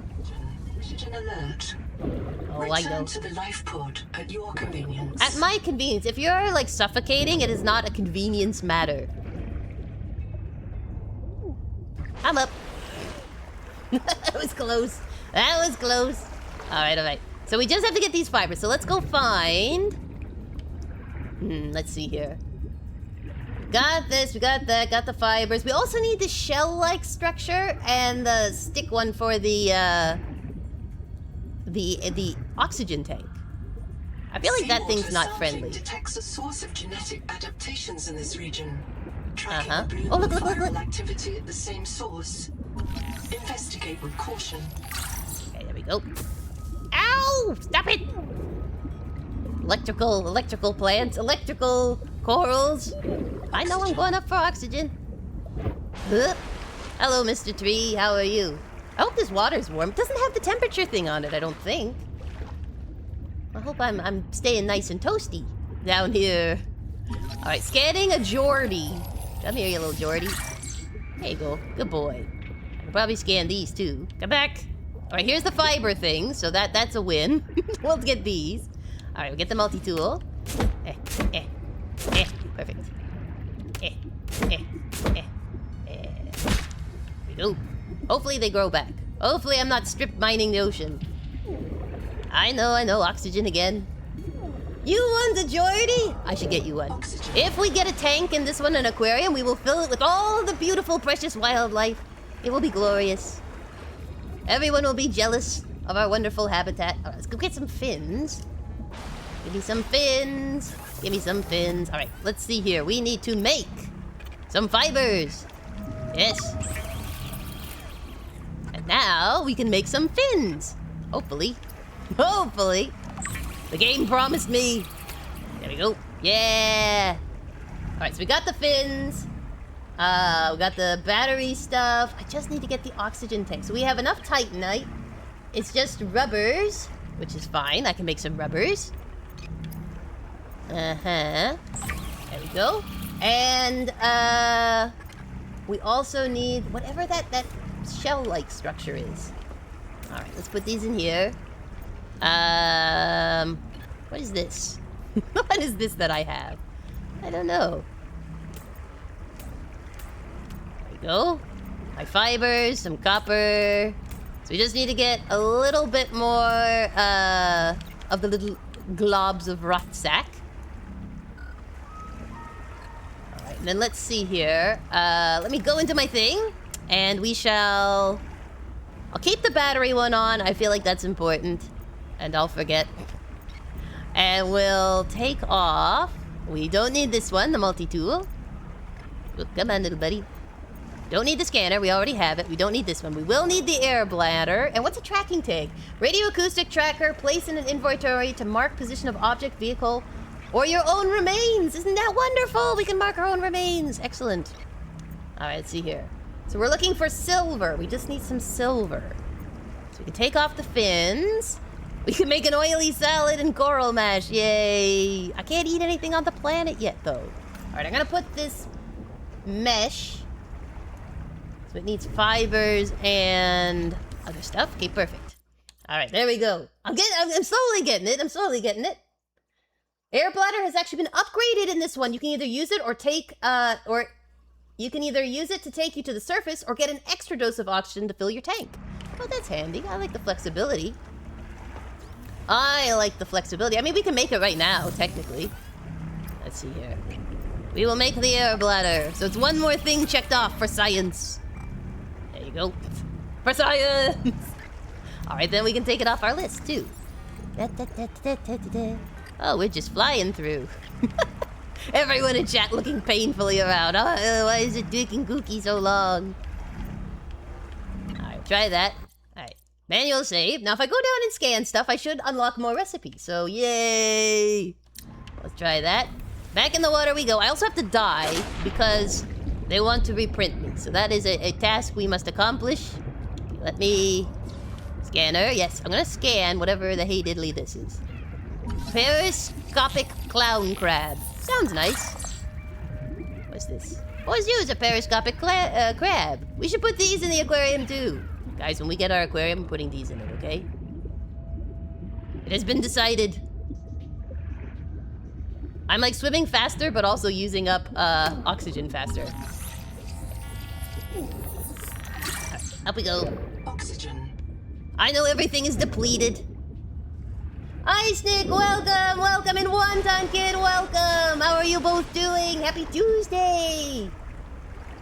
[SPEAKER 2] Is it an alert?
[SPEAKER 1] Oh, I know.
[SPEAKER 2] Return to the life pod at your convenience.
[SPEAKER 1] At my convenience. If you're like suffocating, it is not a convenience matter. I'm up. That was close. That was close. Alright, alright. So we just have to get these fibers. So let's go find... let's see here. Got this, we got that, got the fibers. We also need the shell-like structure and the stick one for the oxygen tank. I feel like that thing's not friendly.
[SPEAKER 2] Detects a source of genetic adaptations in this region. Tracking the blue
[SPEAKER 1] Oh, look.
[SPEAKER 2] viral activity at the same source. Investigate with caution.
[SPEAKER 1] Okay, there we go. Ow! Stop it! Electrical plants, electrical corals. I know I'm going up for oxygen. Hello, Mr. Tree. How are you? I hope this water's warm. It doesn't have the temperature thing on it, I don't think. I hope I'm staying nice and toasty down here. All right, scanning a Geordie. Come here, you little Geordie. There you go. Good boy. I can probably scan these too. Come back. All right, here's the fiber thing, so that's a win. We'll get these. All right, we'll get the multi-tool. Perfect. There we go. Hopefully they grow back. Hopefully I'm not strip mining the ocean. I know, oxygen again. You want the Geordie? I should get you one.
[SPEAKER 2] Oxygen.
[SPEAKER 1] If we get a tank in this one, an aquarium, we will fill it with all the beautiful, precious wildlife. It will be glorious. Everyone will be jealous of our wonderful habitat. All right, let's go get some fins. Give me some fins. Give me some fins. All right, let's see here. We need to make some fibers. Yes. And now we can make some fins. Hopefully. Hopefully. The game promised me. There we go. Yeah. All right, so we got the fins. We got the battery stuff. I just need to get the oxygen tank. So we have enough titanite. It's just rubbers, which is fine. I can make some rubbers. There we go. And we also need whatever that shell-like structure is. All right, let's put these in here. What is this? What is this that I have? I don't know. There we go. My fibers, some copper. So we just need to get a little bit more of the little globs of rot sack. All right, and then let's see here. Let me go into my thing, and we shall... I'll keep the battery one on. I feel like that's important, and I'll forget. And we'll take off. We don't need this one, the multi-tool. Oh, come on, little buddy. Don't need the scanner. We already have it. We don't need this one. We will need the air bladder. And what's a tracking tag? Radio acoustic tracker. Place in an inventory to mark position of object, vehicle, or your own remains. Isn't that wonderful? We can mark our own remains. Excellent. All right, let's see here. So we're looking for silver. We just need some silver. So we can take off the fins. We can make an oily salad and coral mash. Yay. I can't eat anything on the planet yet, though. All right, I'm going to put this mesh. So it needs fibers and other stuff. Okay, perfect. All right, there we go. I'm slowly getting it. I'm slowly getting it. Air bladder has actually been upgraded in this one. You can either use it or you can either use it to take you to the surface or get an extra dose of oxygen to fill your tank. Oh, that's handy. I like the flexibility. I like the flexibility. I mean, we can make it right now, technically. Let's see here. We will make the air bladder. So it's one more thing checked off for science. There you go. For science! Alright, then we can take it off our list, too. Oh, we're just flying through. Everyone in chat looking painfully around. Oh, why is it taking Kooky so long? Alright, try that. Alright, manual save. Now, if I go down and scan stuff, I should unlock more recipes. So, yay! Let's try that. Back in the water we go. I also have to die because they want to reprint me. So that is a task we must accomplish. Let me... Scanner. Yes, I'm gonna scan whatever the hey diddly this is. Periscopic clown crab. Sounds nice. What's this? Always use a periscopic crab. We should put these in the aquarium too. Guys, when we get our aquarium, I'm putting these in it, okay? It has been decided. I'm like swimming faster, but also using up oxygen faster. Up we go.
[SPEAKER 2] Oxygen.
[SPEAKER 1] I know everything is depleted. Ice Nick, welcome, welcome, and Wonton Kid, welcome. How are you both doing? Happy Tuesday.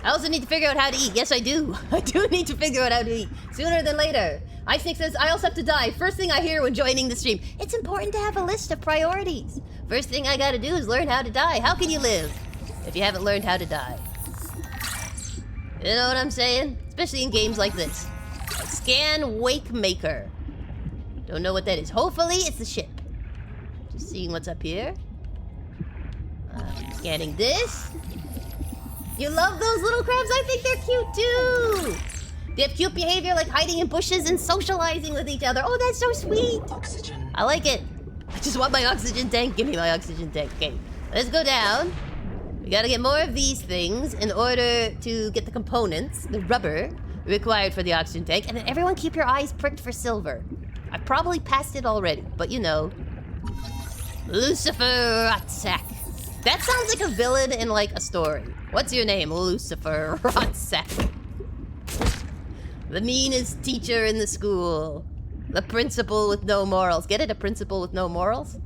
[SPEAKER 1] I also need to figure out how to eat. Yes, I do. I do need to figure out how to eat sooner than later. Ice Nick says, I also have to die. First thing I hear when joining the stream. It's important to have a list of priorities. First thing I gotta do is learn how to die. How can you live if you haven't learned how to die? You know what I'm saying? Especially in games like this. Scan Wake Maker. Don't know what that is. Hopefully it's the ship. Just seeing what's up here. Scanning this. You love those little crabs? I think they're cute too. They have cute behavior like hiding in bushes and socializing with each other. Oh, that's so sweet.
[SPEAKER 2] Oxygen.
[SPEAKER 1] I like it. I just want my oxygen tank. Give me my oxygen tank. Okay, let's go down. We gotta get more of these things in order to get the components, the rubber, required for the oxygen tank. And then everyone keep your eyes pricked for silver. I probably passed it already, but you know. Lucifer Rotsack. That sounds like a villain in like a story. What's your name? Lucifer Rotsack. The meanest teacher in the school. The principal with no morals. Get it? A principal with no morals?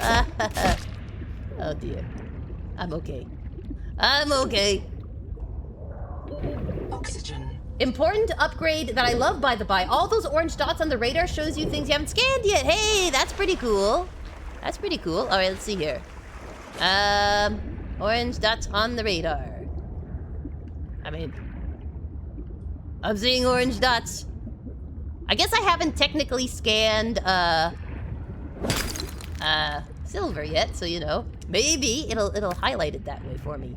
[SPEAKER 1] Oh dear. I'm okay. I'm okay.
[SPEAKER 2] Oxygen.
[SPEAKER 1] Important upgrade that I love, by the by. All those orange dots on the radar shows you things you haven't scanned yet. Hey, that's pretty cool. That's pretty cool. All right, let's see here. Orange dots on the radar. I mean, I'm seeing orange dots. I guess I haven't technically scanned, silver yet, so you know. Maybe it'll highlight it that way for me.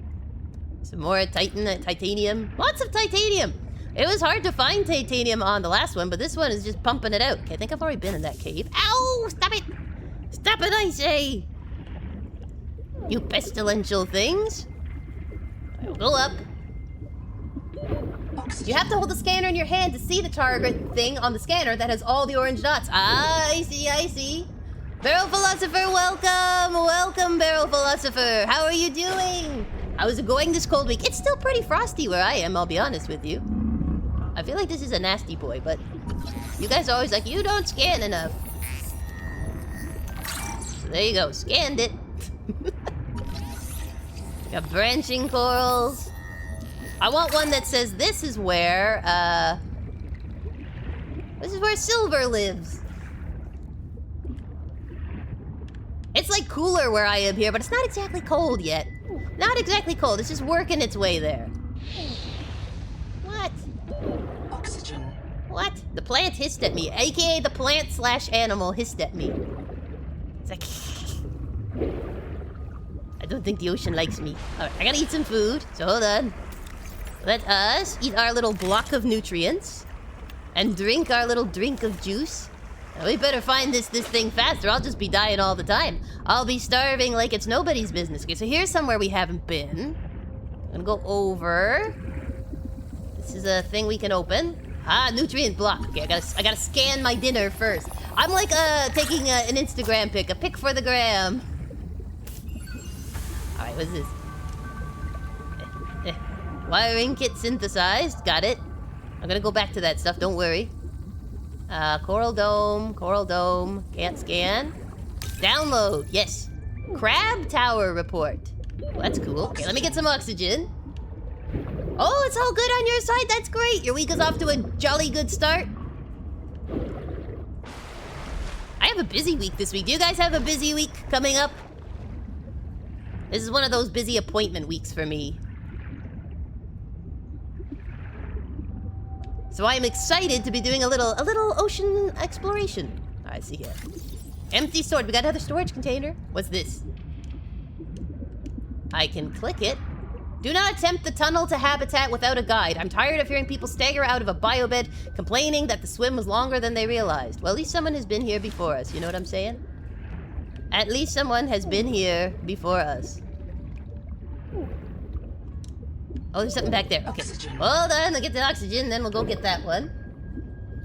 [SPEAKER 1] Some more titanium. Lots of titanium! It was hard to find titanium on the last one, but this one is just pumping it out. Okay, I think I've already been in that cave. Ow! Stop it! Stop it, I say! You pestilential things. I'll go up. You have to hold the scanner in your hand to see the target thing on the scanner that has all the orange dots. Ah, I see, I see. Barrel Philosopher, welcome! Welcome, Barrel Philosopher! How are you doing? How's it going this cold week? It's still pretty frosty where I am, I'll be honest with you. I feel like this is a nasty boy, but you guys are always like, you don't scan enough. So there you go, scanned it. Got branching corals. I want one that says this is where silver lives. It's like cooler where I am here, but it's not exactly cold yet. Not exactly cold, it's just working its way there. What?
[SPEAKER 2] Oxygen.
[SPEAKER 1] What? The plant hissed at me, aka the plant/animal hissed at me. It's like, I don't think the ocean likes me. Alright, I gotta eat some food, so hold on. Let us eat our little block of nutrients and drink our little drink of juice. Now, we better find this thing faster. I'll just be dying all the time. I'll be starving like it's nobody's business. Okay, so here's somewhere we haven't been. I'm gonna go over. This is a thing we can open. Ah, nutrient block. Okay, I gotta scan my dinner first. I'm like taking an Instagram pic, a pic for the gram. All right, what's this? Wiring kit synthesized. Got it. I'm gonna go back to that stuff. Don't worry. Coral dome. Can't scan. Download. Yes. Crab tower report. Well, that's cool. Okay, let me get some oxygen. Oh, it's all good on your side. That's great. Your week is off to a jolly good start. I have a busy week this week. Do you guys have a busy week coming up? This is one of those busy appointment weeks for me. So I am excited to be doing a little ocean exploration. All right, see here. Empty storage. We got another storage container. What's this? I can click it. Do not attempt the tunnel to habitat without a guide. I'm tired of hearing people stagger out of a biobed complaining that the swim was longer than they realized. Well, at least someone has been here before us. You know what I'm saying? At least someone has been here before us. Oh, there's something back there. Okay. Hold on, I'll get the oxygen, then we'll go get that one.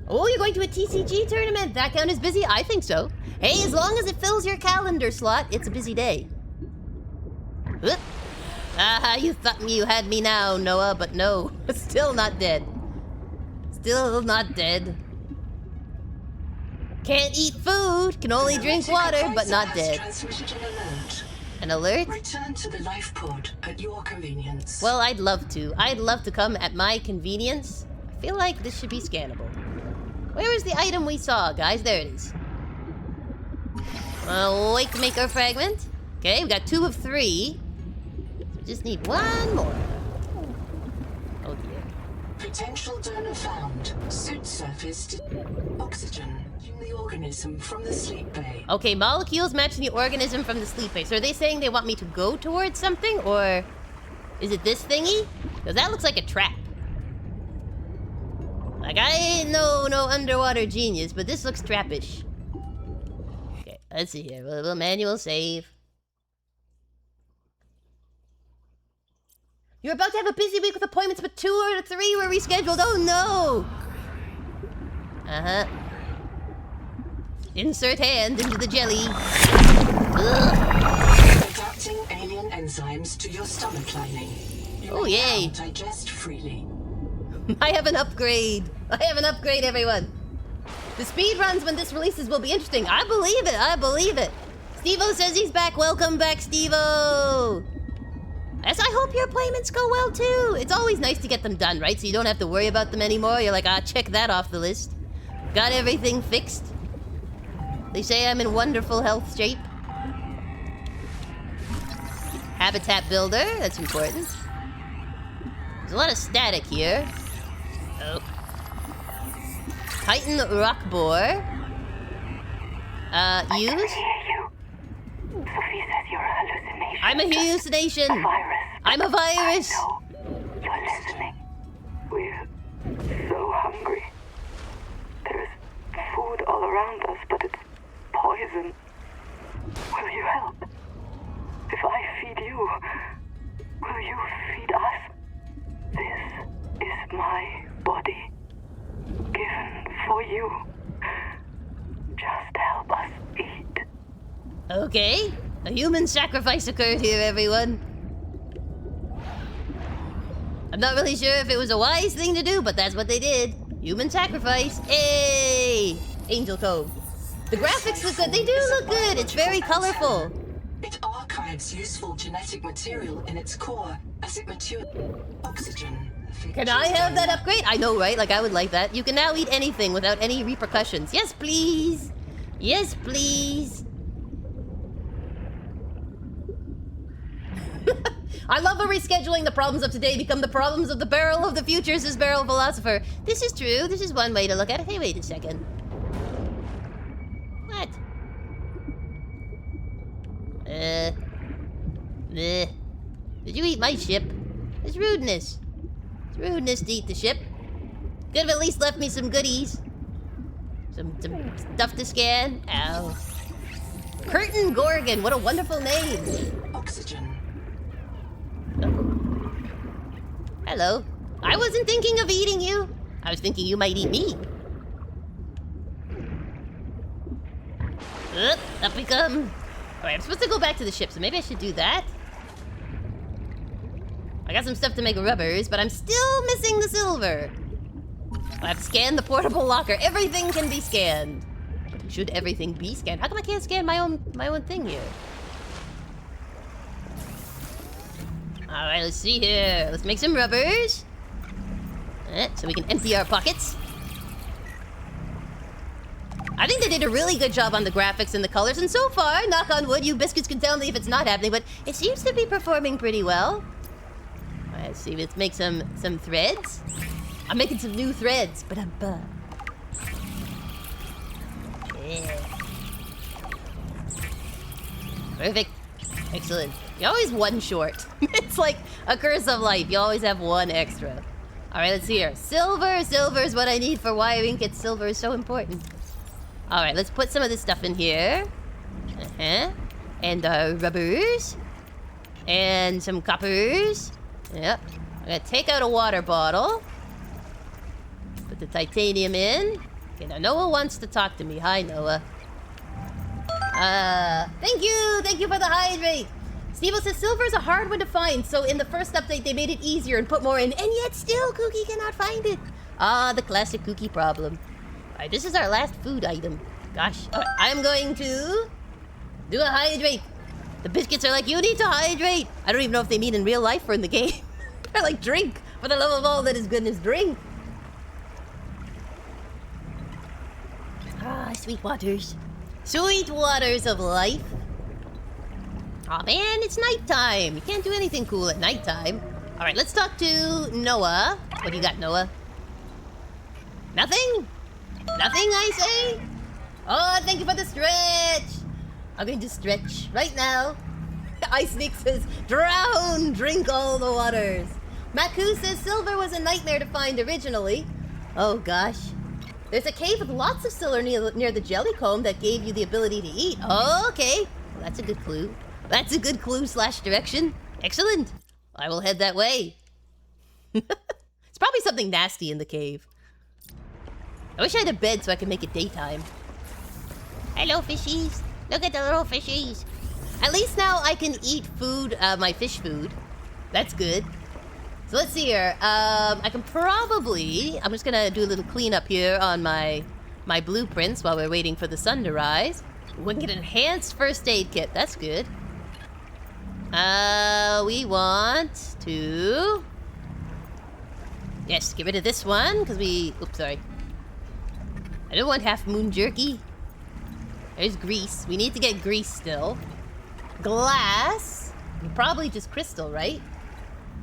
[SPEAKER 1] Oh, you're going to a TCG tournament. That count as busy? I think so. Hey, as long as it fills your calendar slot, it's a busy day. Ah, you thought you had me now, Noah, but no. Still not dead. Still not dead. Can't eat food, can only drink water, but not dead. An alert?
[SPEAKER 2] Return to the life pod at your convenience.
[SPEAKER 1] Well, I'd love to. I'd love to come at my convenience. I feel like this should be scannable. Where is the item we saw, guys? There it is. Wake maker fragment. Okay, we got 2 of 3. So we just need 1 more. Oh dear.
[SPEAKER 2] Potential donor found. Suit surface. Oxygen. The organism from the sleep bay.
[SPEAKER 1] Okay, molecules matching the organism from the sleep bay. So are they saying they want me to go towards something, or is it this thingy? Because that looks like a trap. Like, I ain't no underwater genius, but this looks trappish. Okay, let's see here. We'll manual save. You're about to have a busy week with appointments, but 2 out of 3 were rescheduled. Oh no! Uh-huh. Insert hand into the jelly.
[SPEAKER 2] Adapting alien enzymes to your stomach lining.
[SPEAKER 1] Oh, yay.
[SPEAKER 2] Digest freely.
[SPEAKER 1] I have an upgrade. I have an upgrade, everyone. The speed runs when this releases will be interesting. I believe it. I believe it. Steve-O says he's back. Welcome back, Steve-O. Yes, I hope your appointments go well, too. It's always nice to get them done, right? So you don't have to worry about them anymore. You're like, check that off the list. Got everything fixed. They say I'm in wonderful health shape. habitat builder. That's important. There's a lot of static here. Oh. Titan rock boar. Use?
[SPEAKER 4] Sophie says you're a hallucination.
[SPEAKER 1] I'm a hallucination.
[SPEAKER 4] A virus.
[SPEAKER 1] I'm a virus.
[SPEAKER 4] No, you're listening. We're so hungry. There's food all around us, but it's poison. Will you help? If I feed you, will you feed us? This is my body, given for you. Just help us eat.
[SPEAKER 1] Okay. A human sacrifice occurred here, everyone. I'm not really sure if it was a wise thing to do, but that's what they did. Human sacrifice. Hey! Angel Cove. The graphics look good. They do look good. It's very colorful.
[SPEAKER 2] It archives useful genetic material in its core as it matures. Oxygen.
[SPEAKER 1] Can I have that upgrade? I know, right? Like, I would like that. You can now eat anything without any repercussions. Yes, please. Yes, please. I love how rescheduling the problems of today become the problems of the barrel of the future, says Barrel Philosopher. This is true. This is one way to look at it. Hey, wait a second. What? Did you eat my ship? It's rudeness. It's rudeness to eat the ship. Could have at least left me some goodies. Some stuff to scan. Ow. Curtin Gorgon, what a wonderful name.
[SPEAKER 2] Oxygen.
[SPEAKER 1] Hello. I wasn't thinking of eating you. I was thinking you might eat me. Up we come. Alright, I'm supposed to go back to the ship, so maybe I should do that. I got some stuff to make rubbers, but I'm still missing the silver. I have to scan the portable locker. Everything can be scanned. Should everything be scanned? How come I can't scan my own thing here? Alright, let's see here. Let's make some rubbers. So we can empty our pockets. I think they did a really good job on the graphics and the colors, and so far, knock on wood, you biscuits can tell me if it's not happening, but it seems to be performing pretty well. Alright, let's see, let's make some threads. I'm making some new threads, but I'm yeah. Perfect. Excellent. You're always one short. It's like a curse of life. You always have one extra. Alright, let's see here. Silver. Silver is what I need for wiring kits. Silver is so important. Alright, let's put some of this stuff in here. And rubbers. And some coppers. Yep. I'm gonna take out a water bottle. Put the titanium in. Okay, now Noah wants to talk to me. Hi, Noah. Thank you for the hydrate. Steve says silver is a hard one to find, so in the first update they made it easier and put more in, and yet still Kooky cannot find it. Ah, the classic Kooky problem. Alright, this is our last food item. Gosh, I'm going to do a hydrate. The biscuits are like, you need to hydrate. I don't even know if they mean in real life or in the game. They're like, drink. For the love of all that is goodness, drink. Ah, sweet waters. Sweet waters of life. Aw, oh, man, it's nighttime. You can't do anything cool at nighttime. All right, let's talk to Noah. What do you got, Noah? Nothing? Nothing, I say? Oh, thank you for the stretch. I'm going to stretch right now. Ice Sneak says, drown, drink all the waters. Maku says, silver was a nightmare to find originally. Oh, gosh. There's a cave with lots of silver near the jellycomb that gave you the ability to eat. Oh, okay. Well, that's a good clue. That's a good clue / direction. Excellent. I will head that way. It's probably something nasty in the cave. I wish I had a bed so I could make it daytime. Hello, fishies. Look at the little fishies. At least now I can eat food, my fish food. That's good. So let's see here. I can probably... I'm just gonna do a little cleanup here on my blueprints while we're waiting for the sun to rise. We can get an enhanced first aid kit. That's good. We want to... Yes, get rid of this one, because we... Oops, sorry. I don't want half moon jerky. There's grease. We need to get grease still. Glass. Probably just crystal, right?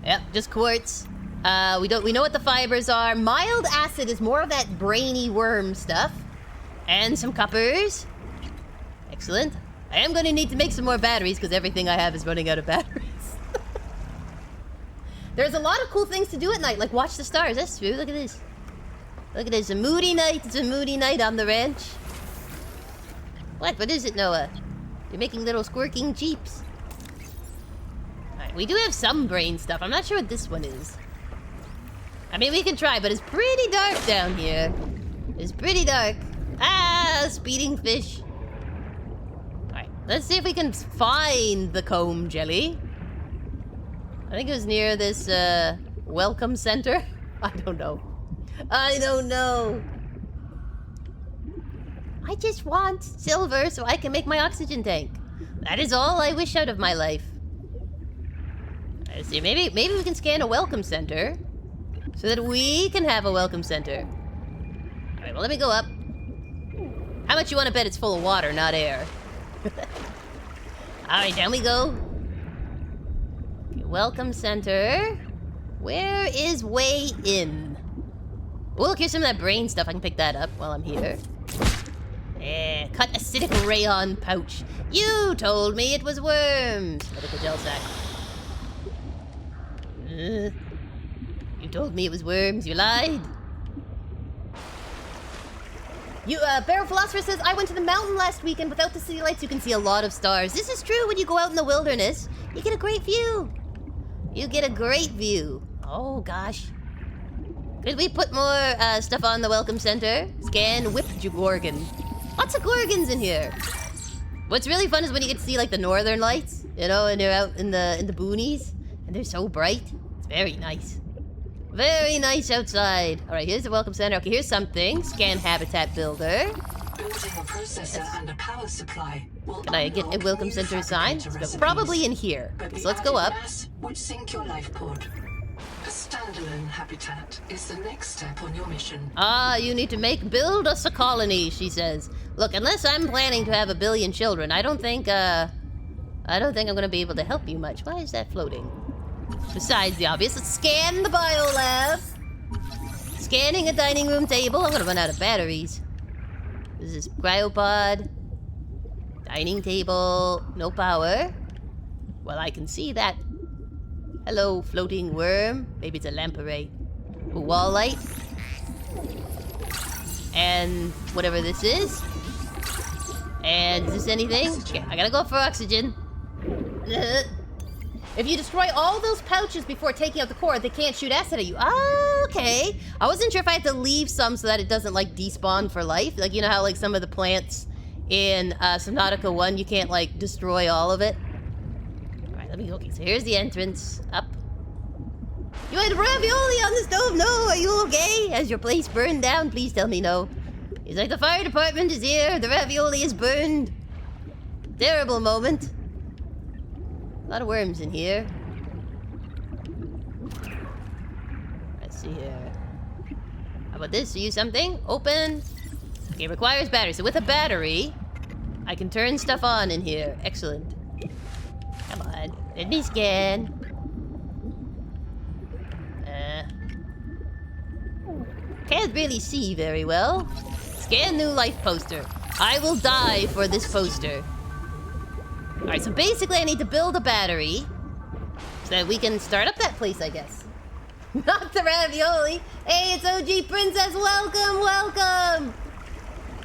[SPEAKER 1] Yep, just quartz. We know what the fibers are. Mild acid is more of that brainy worm stuff. And some coppers. Excellent. I am going to need to make some more batteries because everything I have is running out of batteries. There's a lot of cool things to do at night, like watch the stars. That's true. Look at this. Look at this. A moody night. It's a moody night on the ranch. What is it, Noah? You're making little squirking jeeps. Alright, we do have some brain stuff. I'm not sure what this one is. I mean, we can try, but it's pretty dark down here. It's pretty dark. Ah, speeding fish. Alright, let's see if we can find the comb jelly. I think it was near this, welcome center. I don't know. I don't know. I just want silver so I can make my oxygen tank. That is all I wish out of my life. Let's see, maybe we can scan a welcome center so that we can have a welcome center. Alright, well, let me go up. How much you want to bet it's full of water, not air? Alright, down we go. Okay, welcome center. Where is way in? Oh, look, here's some of that brain stuff. I can pick that up while I'm here. Yeah, cut acidic rayon pouch. You told me it was worms. Medical gel sack. You told me it was worms. You lied. Barrel Philosopher says, I went to the mountain last weekend. Without the city lights, you can see a lot of stars. This is true. When you go out in the wilderness, you get a great view. You get a great view. Oh, gosh. Could we put more stuff on the welcome center? Scan whipped gorgon. Lots of gorgons in here. What's really fun is when you get to see like the northern lights, you know, and they're out in the boonies, and they're so bright. It's very nice. Very nice outside. All right, here's the welcome center. Okay, here's something. Scan habitat builder.
[SPEAKER 2] Building a processor and a power supply.
[SPEAKER 1] Can I get a welcome center sign? Probably in here. So let's go up.
[SPEAKER 2] Would sink your life pod. A standalone habitat is the next step on your mission.
[SPEAKER 1] Ah, you need to build us a colony, she says. Look, unless I'm planning to have 1 billion children, I don't think I'm gonna be able to help you much. Why is that floating? Besides the obvious, let's scan the biolab. Scanning a dining room table. I'm gonna run out of batteries. This is cryopod. Dining table. No power. Well, I can see that. Hello, floating worm. Maybe it's a lamprey. A wall light. And whatever this is. And is this anything? Okay, I gotta go for oxygen. If you destroy all those pouches before taking out the core, they can't shoot acid at you. Ah, okay. I wasn't sure if I had to leave some so that it doesn't, like, despawn for life. Like, you know how, like, some of the plants in Subnautica 1, you can't, like, destroy all of it? Alright, let me go. Okay, so here's the entrance. Up. You had ravioli on the stove? No, are you okay? Has your place burned down? Please tell me no. He's like, the fire department is here. The ravioli is burned. Terrible moment. A lot of worms in here. Let's see here. How about this? Use something? Open. Okay, requires battery. So with a battery, I can turn stuff on in here. Excellent. Come on. Let me scan. Can't really see very well. Scan new life poster. I will die for this poster. Alright, so basically I need to build a battery so that we can start up that place, I guess. Not the ravioli. Hey, it's OG Princess. Welcome, welcome.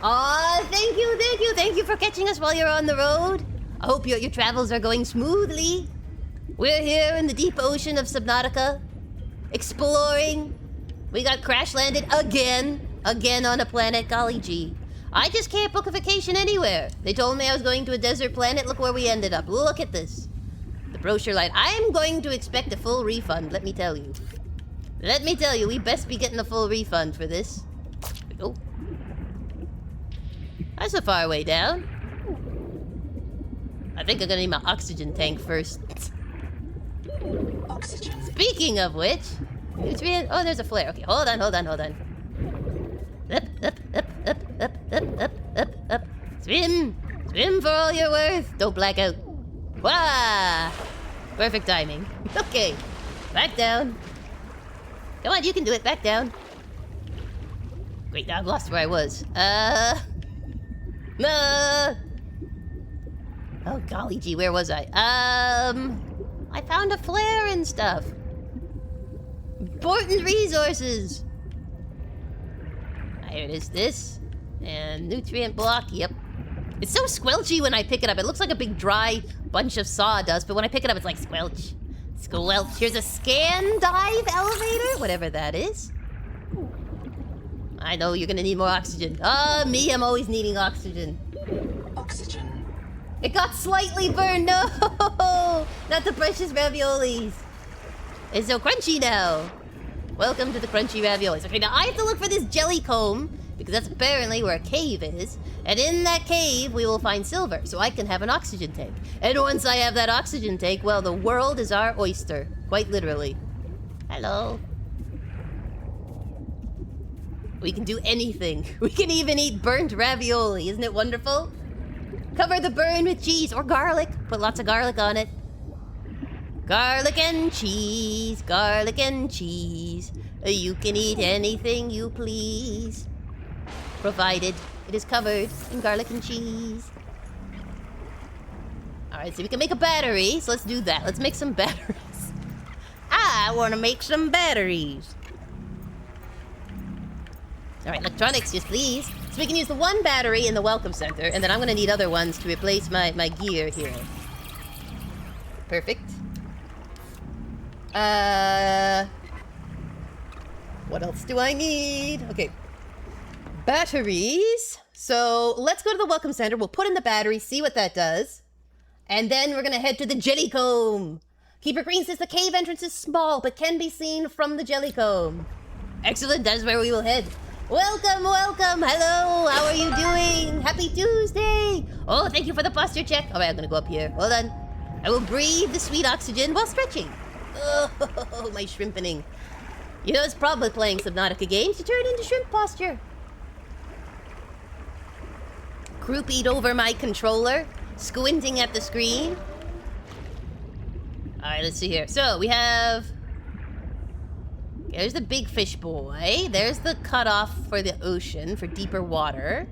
[SPEAKER 1] Aw, thank you for catching us while you're on the road. I hope your travels are going smoothly. We're here in the deep ocean of Subnautica, exploring. We got crash landed again on a planet. Golly gee. I just can't book a vacation anywhere. They told me I was going to a desert planet. Look where we ended up. Look at this. The brochure line. I'm going to expect a full refund, let me tell you. Let me tell you, we best be getting a full refund for this. Here we go. That's a far way down. I think I'm gonna need my oxygen tank first.
[SPEAKER 2] Oxygen.
[SPEAKER 1] Speaking of which, oh, there's a flare. Okay, hold on. Up. Swim for all you're worth. Don't black out. Wah! Perfect timing. Okay. Back down. Come on, you can do it. Back down. Great, now I've lost where I was. No. Oh, golly gee, where was I? I found a flare and stuff. Important resources. Here it is, this. And nutrient block, yep. It's so squelchy when I pick it up. It looks like a big dry bunch of sawdust, but when I pick it up, it's like squelch. Squelch. Here's a scan dive elevator, whatever that is. I know you're gonna need more oxygen. Me, I'm always needing oxygen.
[SPEAKER 2] Oxygen.
[SPEAKER 1] It got slightly burned. No! Not the precious raviolis. It's so crunchy now. Welcome to the crunchy raviolis. Okay, now I have to look for this jelly comb, because that's apparently where a cave is. And in that cave, we will find silver, so I can have an oxygen tank. And once I have that oxygen tank, well, the world is our oyster. Quite literally. Hello. We can do anything. We can even eat burnt ravioli. Isn't it wonderful? Cover the burn with cheese or garlic. Put lots of garlic on it. Garlic and cheese, garlic and cheese. You can eat anything you please, provided it is covered in garlic and cheese. Alright, so we can make a battery, so let's do that. Let's make some batteries. I want to make some batteries. Alright, electronics, yes please. So we can use the one battery in the welcome center, and then I'm going to need other ones to replace my gear here. Perfect. What else do I need? Okay. Batteries. So let's go to the welcome center. We'll put in the battery, see what that does. And then we're gonna head to the jellycomb. Keeper Green says the cave entrance is small, but can be seen from the jellycomb. Excellent, that is where we will head. Welcome, welcome, hello, how are you doing? Happy Tuesday. Oh, thank you for the posture check. All right, I'm gonna go up here, hold on. I will breathe the sweet oxygen while stretching. Oh, my shrimpening. You know, it's probably playing Subnautica games to turn into shrimp posture. Croupied over my controller, squinting at the screen. Alright, let's see here. So, we have... There's the big fish boy. There's the cutoff for the ocean, for deeper water.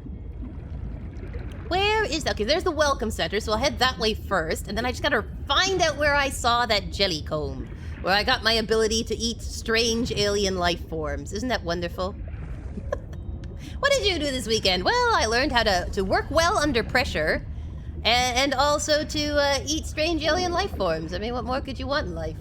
[SPEAKER 1] Where is that? Okay, there's the welcome center, so I'll head that way first, and then I just gotta find out where I saw that jellycomb, where I got my ability to eat strange alien life forms. Isn't that wonderful? What did you do this weekend? Well, I learned how to work well under pressure, and also to eat strange alien life forms. I mean, what more could you want in life?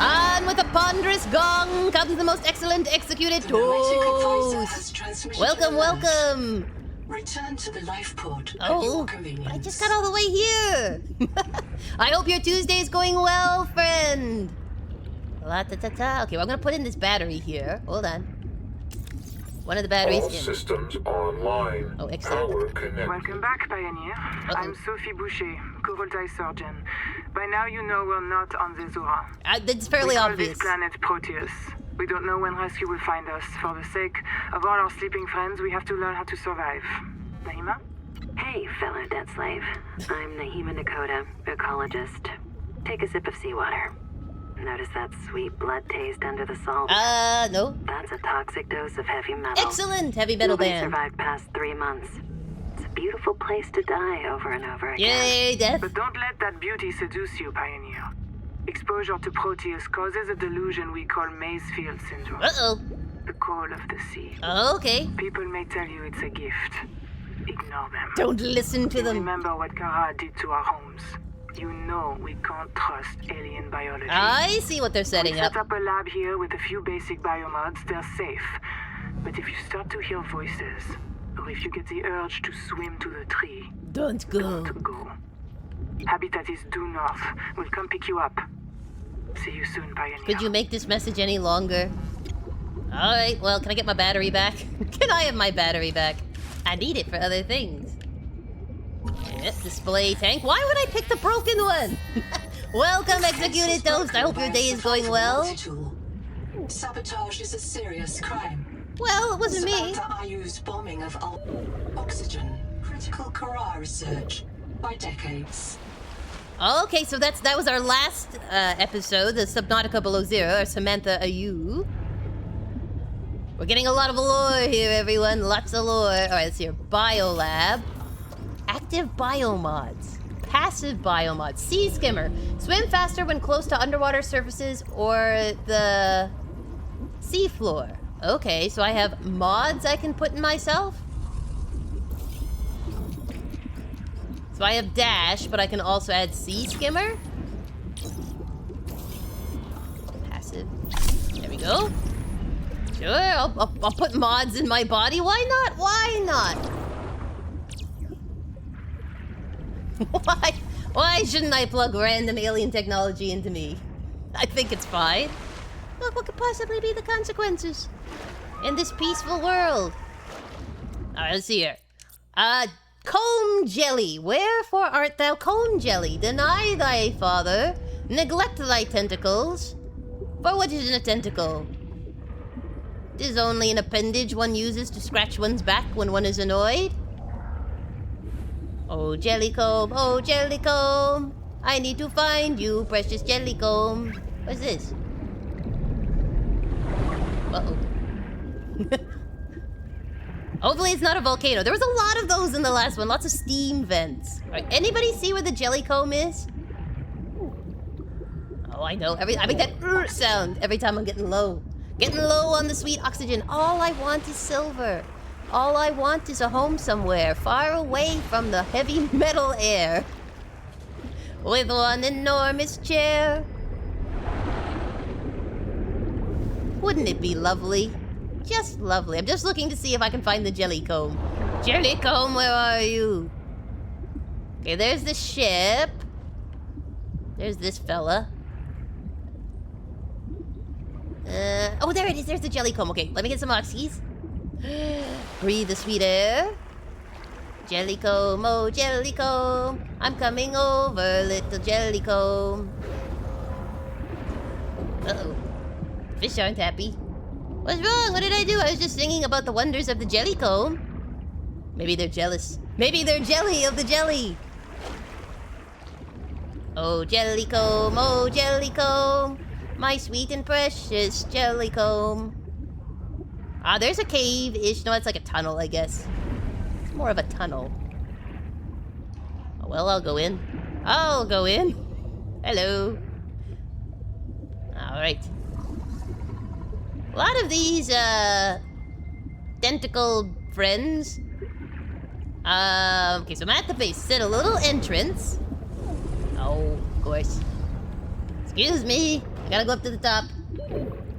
[SPEAKER 1] On with a ponderous gong comes the most excellent executed toast. Welcome, welcome.
[SPEAKER 2] Return to the life pod at
[SPEAKER 1] Oh,
[SPEAKER 2] your convenience.
[SPEAKER 1] I just got all the way here. I hope your Tuesday is going well, friend. La-ta-ta-ta. Okay, well, I'm gonna put in this battery here. Hold on. One of the batteries
[SPEAKER 5] All
[SPEAKER 1] in.
[SPEAKER 5] systems online.
[SPEAKER 1] Oh, excellent.
[SPEAKER 5] Power connected.
[SPEAKER 6] Welcome back, Pioneer. I'm Sophie Boucher, co-voltai surgeon. By now you know we're not on the Zora.
[SPEAKER 1] That's fairly
[SPEAKER 6] we call
[SPEAKER 1] obvious.
[SPEAKER 6] this planet Proteus. We don't know when rescue will find us. For the sake of all our sleeping friends, we have to learn how to survive. Nahima?
[SPEAKER 4] Hey, fellow dead slave. I'm Nahima Nakota, ecologist. Take a sip of seawater. Notice that sweet blood taste under the salt?
[SPEAKER 1] No.
[SPEAKER 4] That's a toxic dose of heavy metal.
[SPEAKER 1] Excellent, heavy metal
[SPEAKER 4] Nobody
[SPEAKER 1] band.
[SPEAKER 4] survived past 3 months. It's a beautiful place to die over and over again.
[SPEAKER 1] Yay, death.
[SPEAKER 6] But don't let that beauty seduce you, Pioneer. Exposure to Proteus causes a delusion we call Mazefield syndrome.
[SPEAKER 1] Uh-oh.
[SPEAKER 6] The call of the sea.
[SPEAKER 1] Okay.
[SPEAKER 6] People may tell you it's a gift. Ignore them.
[SPEAKER 1] Don't listen to them.
[SPEAKER 6] Remember what Kara did to our homes. You know we can't trust alien biology.
[SPEAKER 1] I see what they're setting
[SPEAKER 6] we
[SPEAKER 1] up.
[SPEAKER 6] set up a lab here with a few basic biomods. They're safe. But if you start to hear voices, or if you get the urge to swim to the tree,
[SPEAKER 1] Don't go.
[SPEAKER 6] don't go. Habitat is due north. We'll come pick you up. See you soon, Pioneer.
[SPEAKER 1] Could you make this message any longer? Alright, well, can I get my battery back? Can I have my battery back? I need it for other things. Yep, display tank. Why would I pick the broken one? Welcome, Executed Toast. I hope your day is going well.
[SPEAKER 2] Sabotage is a serious crime.
[SPEAKER 1] Well, it wasn't me.
[SPEAKER 2] Samantha IU's bombing of oxygen. Critical Kara research by decades.
[SPEAKER 1] Okay, so that was our last episode, the Subnautica Below Zero, or Samantha Ayu. We're getting a lot of lore here, everyone. Lots of lore. All right, let's see here. Biolab. Active biomods. Passive biomods. Sea skimmer. Swim faster when close to underwater surfaces or the seafloor. Okay, so I have mods I can put in myself. So I have dash, but I can also add sea skimmer. Passive. There we go. Sure, I'll put mods in my body. Why not? Why not? Why shouldn't I plug random alien technology into me? I think it's fine. Look, what could possibly be the consequences in this peaceful world? All right, let's see here. Comb jelly. Wherefore art thou comb jelly? Deny thy father. Neglect thy tentacles. For what is in a tentacle? 'Tis only an appendage one uses to scratch one's back when one is annoyed. Oh, jellycomb, oh, jellycomb. I need to find you, precious jellycomb. What's this? Uh-oh. Hopefully it's not a volcano. There was a lot of those in the last one. Lots of steam vents. All right, anybody see where the jellycomb is? Oh, I know. I make that sound every time I'm getting low. Getting low on the sweet oxygen. All I want is silver. All I want is a home somewhere, far away from the heavy metal air. With one enormous chair. Wouldn't it be lovely? Just lovely. I'm just looking to see if I can find the jellycomb. Jellycomb, where are you? Okay, there's the ship. There's this fella. Oh, there it is. There's the jellycomb. Okay, let me get some oxys. Breathe the sweet air. Jellycomb, oh jellycomb. I'm coming over, little jellycomb. Uh-oh. Fish aren't happy. What's wrong? What did I do? I was just singing about the wonders of the jellycomb. Maybe they're jealous. Maybe they're jelly of the jelly. Oh jellycomb, oh jellycomb. My sweet and precious jellycomb. Ah, there's a cave-ish. No, it's like a tunnel, I guess. It's more of a tunnel. Oh, well, I'll go in. I'll go in. Hello. Alright. A lot of these, tentacle friends. Okay, so I'm at the base. Set a little entrance. Oh, of course. Excuse me. I gotta go up to the top.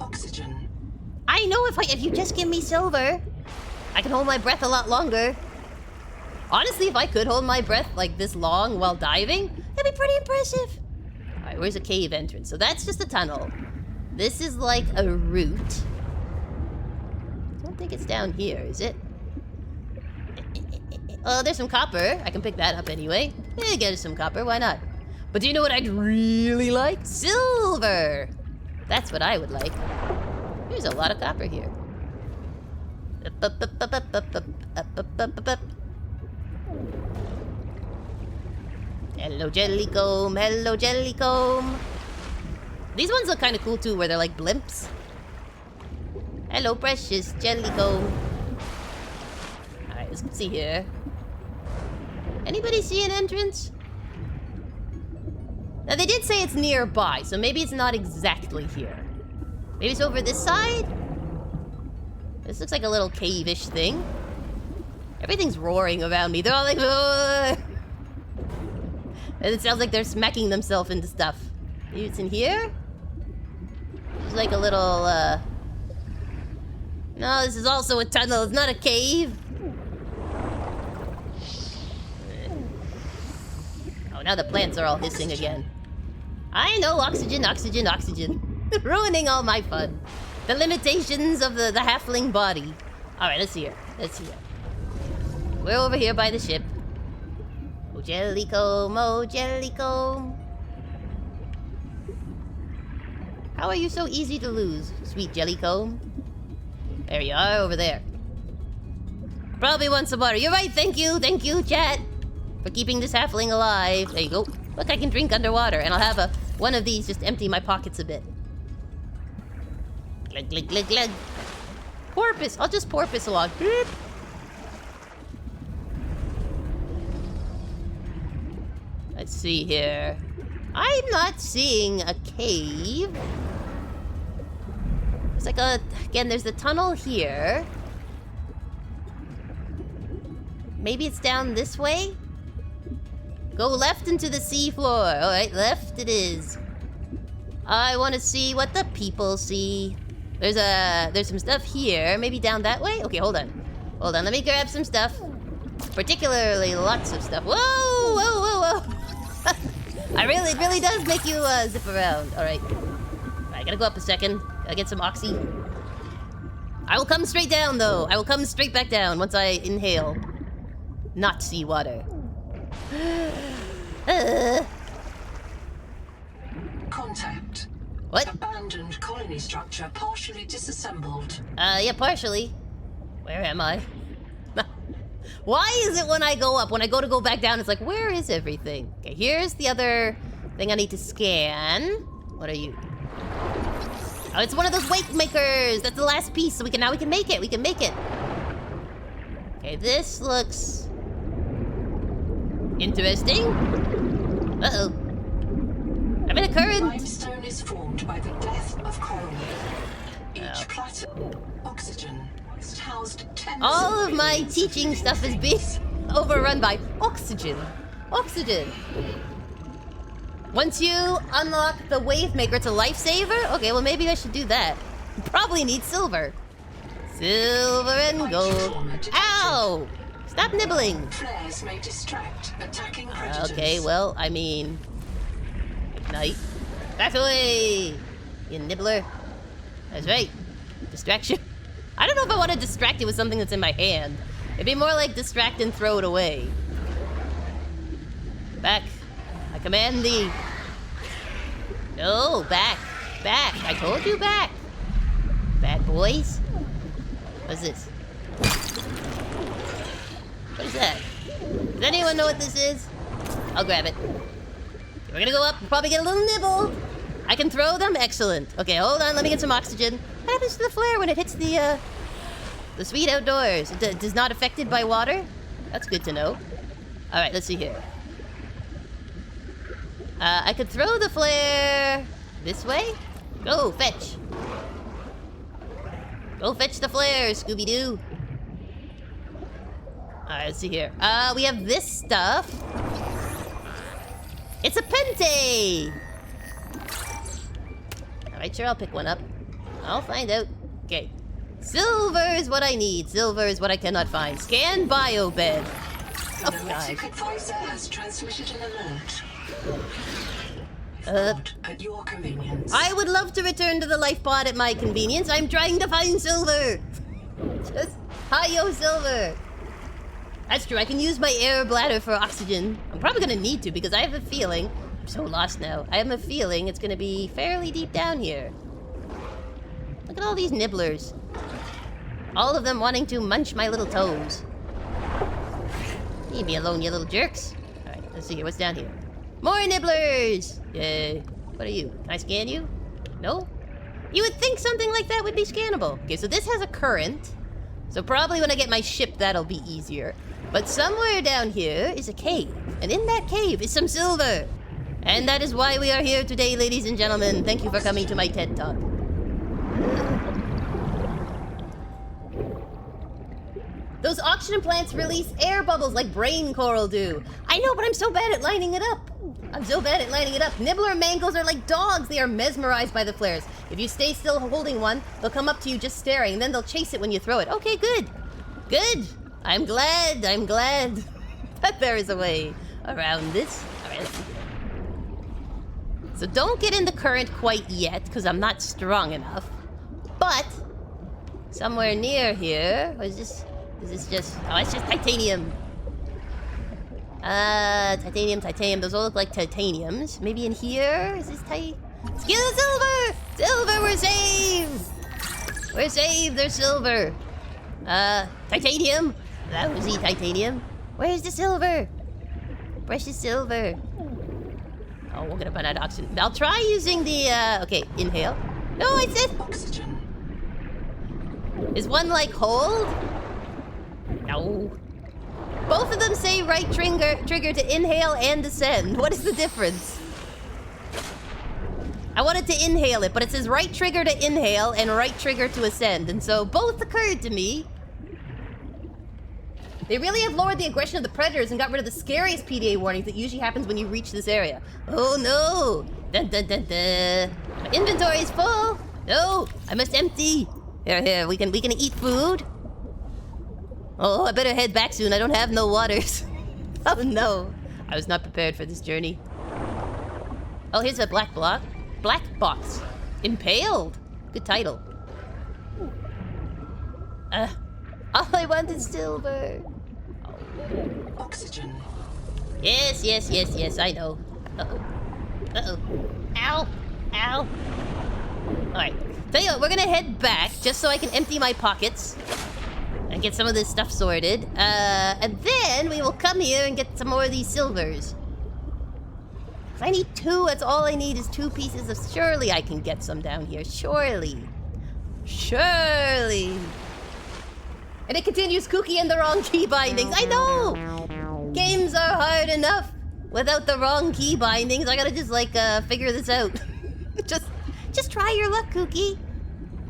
[SPEAKER 2] Oxygen.
[SPEAKER 1] I know if you just give me silver, I can hold my breath a lot longer. Honestly, if I could hold my breath like this long while diving, that'd be pretty impressive. Alright, where's a cave entrance? So that's just a tunnel. This is like a route. I don't think it's down here, is it? Oh, there's some copper. I can pick that up anyway. Yeah, get us some copper, why not? But do you know what I'd really like? Silver! That's what I would like. There's a lot of copper here. Hello, jellycomb. Hello, jellycomb. These ones look kind of cool too, where they're like blimps. Hello, precious jellycomb. Alright, let's see here. Anybody see an entrance? Now, they did say it's nearby, so maybe it's not exactly here. Maybe it's over this side? This looks like a little cave-ish thing. Everything's roaring around me. They're all like, "Ugh." And it sounds like they're smacking themselves into stuff. Maybe it's in here? It's like a little, No, this is also a tunnel. It's not a cave. Oh, now the plants are all hissing again. I know, oxygen, oxygen, oxygen. Ruining all my fun. The limitations of the halfling body. Alright, let's see here. Let's see here. We're over here by the ship. Oh, jellycomb, oh, jellycomb. How are you so easy to lose, sweet jellycomb? There you are, over there. Probably want some water. You're right, thank you, chat. For keeping this halfling alive. There you go. Look, I can drink underwater, and I'll have one of these just empty my pockets a bit. Glug, glug, glug, glug. Porpoise. I'll just porpoise along. Let's see here. I'm not seeing a cave. It's like again, there's the tunnel here. Maybe it's down this way? Go left into the seafloor. Alright, left it is. I want to see what the people see. There's some stuff here. Maybe down that way? Okay, hold on. Hold on, let me grab some stuff. Particularly lots of stuff. Whoa, whoa, whoa, whoa. It really does make you zip around. Alright. I gotta go up a second. Gotta get some oxy. I will come straight down, though. I will come straight back down once I inhale. Not seawater.
[SPEAKER 2] Contact.
[SPEAKER 1] What?
[SPEAKER 2] Abandoned colony structure partially disassembled.
[SPEAKER 1] Yeah, partially. Where am I? Why is it when I go up, when I go back down, it's like, where is everything? Okay, here's the other thing I need to scan. What are you? Oh, it's one of those wake makers. That's the last piece, so we can make it. We can make it. Okay, this looks interesting. Uh-oh. I'm in a current.
[SPEAKER 2] Limestone is formed by the death of coral. Each plateau, oxygen, is housed 10.
[SPEAKER 1] All of my teaching stuff is being overrun by oxygen. Oxygen. Once you unlock the wave maker, it's a lifesaver? Okay, well maybe I should do that. Probably need silver. Silver and gold. Ow! Stop nibbling.
[SPEAKER 2] Flares may distract attacking predators.
[SPEAKER 1] Okay, well, I mean... Ignite. Back away! You nibbler. That's right. Distraction. I don't know if I want to distract it with something that's in my hand. It'd be more like distract and throw it away. Back. I command thee. No, back. Back. I told you back. Bad boys. What's this? What is that? Does anyone know what this is? I'll grab it. We're gonna go up. We'll probably get a little nibble. I can throw them? Excellent. Okay, hold on. Let me get some oxygen. What happens to the flare when it hits the sweet outdoors? It is not affected by water? That's good to know. Alright, let's see here. I could throw the flare this way? Go, fetch. Go fetch the flare, Scooby-Doo. Alright, let's see here. We have this stuff. It's a pente! Alright, sure, I'll pick one up. I'll find out. Okay. Silver is what I need. Silver is what I cannot find. Scan biobed. Oh, God.
[SPEAKER 2] Advisor has transmitted an alert. At your convenience.
[SPEAKER 1] I would love to return to the life pod at my convenience. I'm trying to find silver. Just hi-yo silver. That's true. I can use my air bladder for oxygen. I'm probably gonna need to because I have a feeling. I'm so lost now. I have a feeling it's gonna be fairly deep down here. Look at all these nibblers. All of them wanting to munch my little toes. Leave me alone, you little jerks. Alright, let's see here. What's down here? More nibblers! Yay. What are you? Can I scan you? No? You would think something like that would be scannable. Okay, so this has a current. So probably when I get my ship, that'll be easier. But somewhere down here is a cave. And in that cave is some silver. And that is why we are here today, ladies and gentlemen. Thank you for coming to my TED Talk. Those oxygen plants release air bubbles like brain coral do. I know, but I'm so bad at lining it up. I'm so bad at lining it up. Nibbler mangles are like dogs. They are mesmerized by the flares. If you stay still holding one, they'll come up to you just staring, and then they'll chase it when you throw it. Okay, good. Good. I'm glad that there is a way around this. All right, let's see. So don't get in the current quite yet, because I'm not strong enough. But somewhere near here, or is this just, oh, it's just titanium. Titanium. Those all look like titaniums. Maybe in here? Is this Skill silver! Silver, we're saved! We're saved, there's silver. Titanium. That was the titanium. Where's the silver? Precious silver. Oh, we're gonna run out of oxygen. I'll try using the, okay, inhale. No, I said...
[SPEAKER 2] Oxygen.
[SPEAKER 1] Is one, like, hold? No. Both of them say right trigger to inhale and descend. What is the difference? I wanted to inhale it, but it says right trigger to inhale and right trigger to ascend. And so both occurred to me. They really have lowered the aggression of the predators and got rid of the scariest PDA warnings that usually happens when you reach this area. Oh no! Dun dun dun dun! My inventory is full! No! I must empty! Here, we can eat food. Oh, I better head back soon. I don't have no waters. Oh no. I was not prepared for this journey. Oh, here's a black block. Black box. Impaled. Good title. All I want is silver.
[SPEAKER 2] Oxygen.
[SPEAKER 1] Yes, I know. Uh-oh. Ow. Alright. Tell you what, we're gonna head back just so I can empty my pockets and get some of this stuff sorted. And then we will come here and get some more of these silvers. I need 2, that's all I need is 2 pieces of... Surely I can get some down here, surely. And it continues, Kooky and the wrong key bindings. I know! Games are hard enough without the wrong key bindings. I gotta just, like, figure this out. just try your luck, Kooky.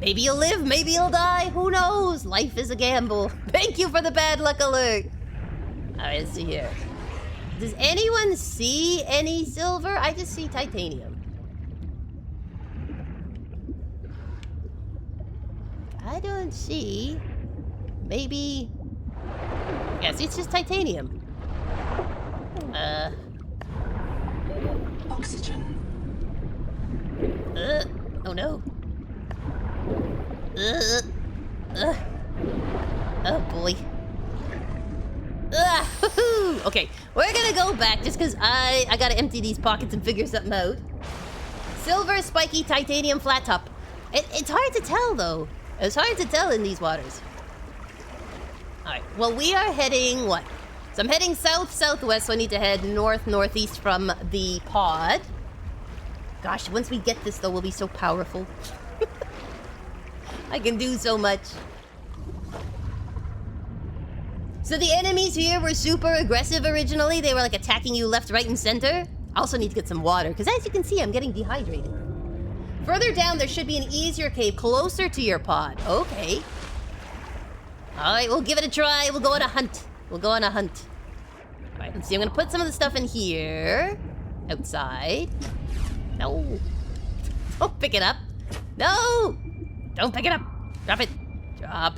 [SPEAKER 1] Maybe you'll live, maybe you'll die. Who knows? Life is a gamble. Thank you for the bad luck alert. Alright, let's see here. Does anyone see any silver? I just see titanium. I don't see... Maybe... Yes, it's just titanium.
[SPEAKER 2] Oxygen.
[SPEAKER 1] Oh no. Oh boy. Okay, we're gonna go back just because I gotta empty these pockets and figure something out. Silver, spiky, titanium, flat top. It's hard to tell though. It's hard to tell in these waters. Alright, well we are heading what? So I'm heading south-southwest, so I need to head north-northeast from the pod. Gosh, once we get this though, we'll be so powerful. I can do so much. So the enemies here were super aggressive originally. They were like attacking you left, right, and center. I also need to get some water, because as you can see, I'm getting dehydrated. Further down, there should be an easier cave closer to your pod. Okay. Alright, we'll give it a try. We'll go on a hunt. Alright, let's see. I'm gonna put some of the stuff in here. Outside. No. Don't pick it up. No! Don't pick it up. Drop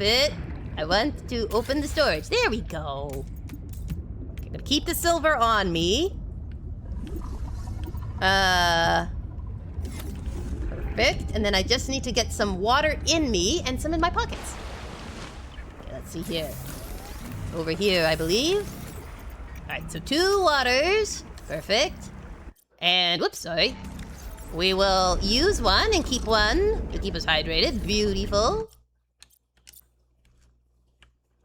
[SPEAKER 1] it. I want to open the storage. There we go. I'm gonna keep the silver on me. Perfect. And then I just need to get some water in me and some in my pockets. Okay, let's see here. Over here, I believe. Alright, so 2 waters. Perfect. And, whoops, sorry. We will use one and keep one to keep us hydrated. Beautiful.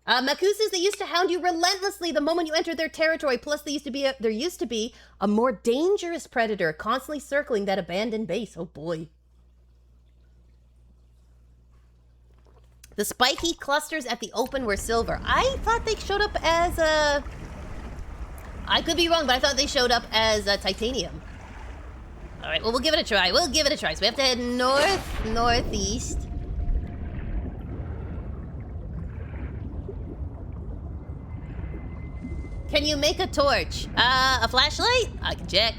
[SPEAKER 1] Maku says they used to hound you relentlessly the moment you entered their territory. Plus, there used to be a more dangerous predator constantly circling that abandoned base. Oh boy. The spiky clusters at the open were silver. I thought they showed up as I could be wrong, but I thought they showed up as titanium. All right, well, we'll give it a try. So we have to head northeast. Can you make a torch? A flashlight? I can check.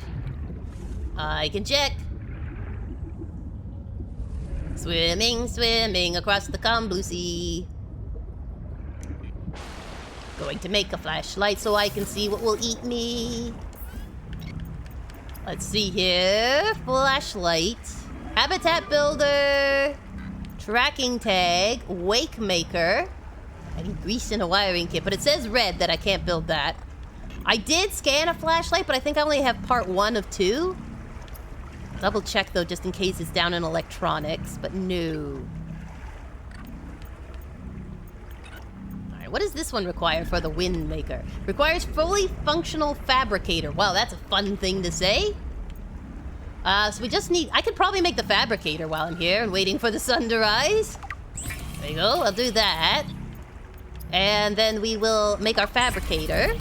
[SPEAKER 1] Swimming across the calm blue sea. Going to make a flashlight so I can see what will eat me. Let's see here. Flashlight. Habitat builder. Tracking tag. Wake maker. I need grease in a wiring kit, but it says red that I can't build that. I did scan a flashlight, but I think I only have part 1 of 2. Double check though, just in case it's down in electronics, but no. Alright, what does this one require for the wind maker? Requires fully functional fabricator. Wow, that's a fun thing to say. So we just need... I could probably make the fabricator while I'm here and waiting for the sun to rise. There you go. I'll do that. And then we will make our fabricator.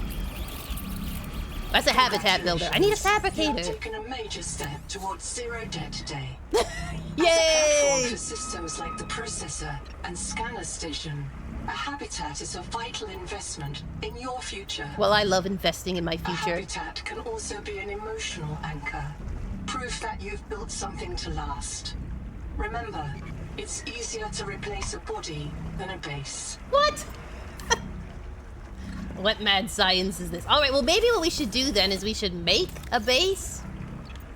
[SPEAKER 1] That's a habitat builder. I need a fabricator.
[SPEAKER 2] You've taken a major step towards zero debt today.
[SPEAKER 1] Yay!
[SPEAKER 2] As a platform for systems like the processor and scanner station, a habitat is a vital investment in your future.
[SPEAKER 1] Well, I love investing in my
[SPEAKER 2] A
[SPEAKER 1] future.
[SPEAKER 2] habitat can also be an emotional anchor. Proof that you've built something to last. Remember, it's easier to replace a body than a base.
[SPEAKER 1] What? What mad science is this? Alright, well maybe what we should do then is we should make a base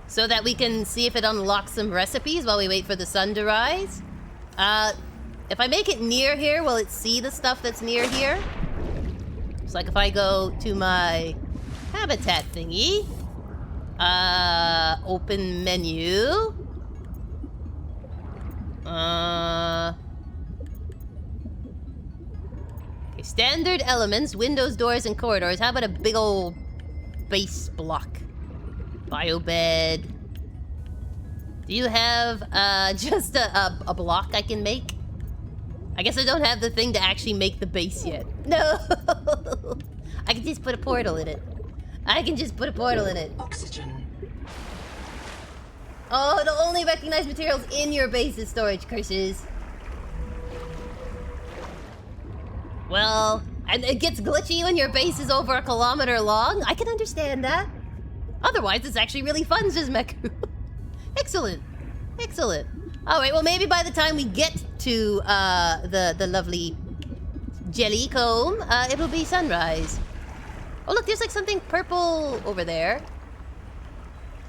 [SPEAKER 1] so that we can see if it unlocks some recipes while we wait for the sun to rise. If I make it near here, will it see the stuff that's near here? It's like if I go to my habitat thingy, open menu, okay, standard elements, windows, doors, and corridors. How about a big old base block? Biobed. Do you have just a block I can make? I guess I don't have the thing to actually make the base yet. No! I can just put a portal in it. I can just put a portal in it.
[SPEAKER 2] Oxygen.
[SPEAKER 1] Oh, it'll only recognize materials in your base's storage, curses. Well, and it gets glitchy when your base is over 1 kilometer long. I can understand that. Otherwise, it's actually really fun, Zizmeku. Excellent. Excellent. Alright, well maybe by the time we get to the lovely jelly comb, it'll be sunrise. Oh look, there's like something purple over there.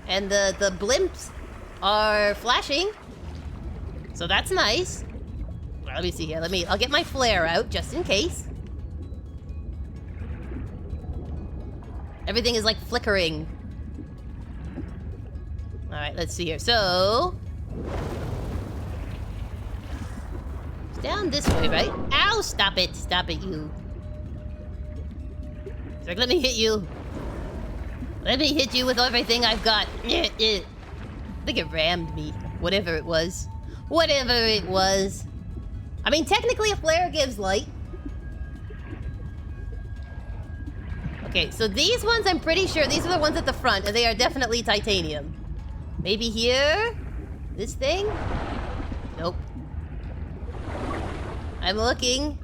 [SPEAKER 1] And the blimps are flashing. So that's nice. Well, let me see here. I'll get my flare out just in case. Everything is like flickering. Alright, let's see here. So down this way, right? Ow! Stop it! Stop it, you. It's like, let me hit you. Let me hit you with everything I've got. I think it rammed me. Whatever it was. Whatever it was. I mean, technically a flare gives light. Okay, so these ones, I'm pretty sure, these are the ones at the front, and they are definitely titanium. Maybe here? This thing? Nope. I'm looking.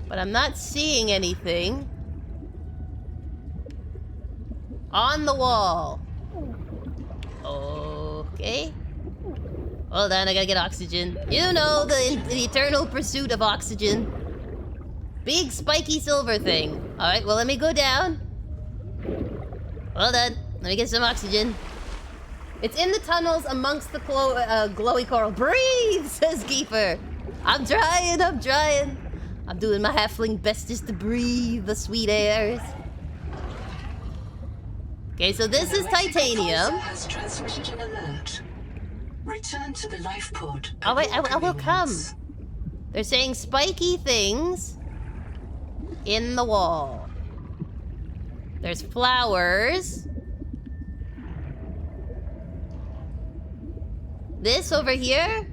[SPEAKER 1] But I'm not seeing anything. On the wall. Okay. Hold on, I gotta get oxygen. You know, the eternal pursuit of oxygen. Big spiky silver thing. Alright, well let me go down. Hold on, let me get some oxygen. It's in the tunnels amongst the glowy coral. Breathe, says Kiefer. I'm trying, I'm trying. I'm doing my halfling bestest to breathe the sweet airs. Okay, so this is titanium.
[SPEAKER 2] Has transmitted an alert. Return to the life pod.
[SPEAKER 1] Oh wait, I will come. They're saying spiky things in the wall. There's flowers. This over here.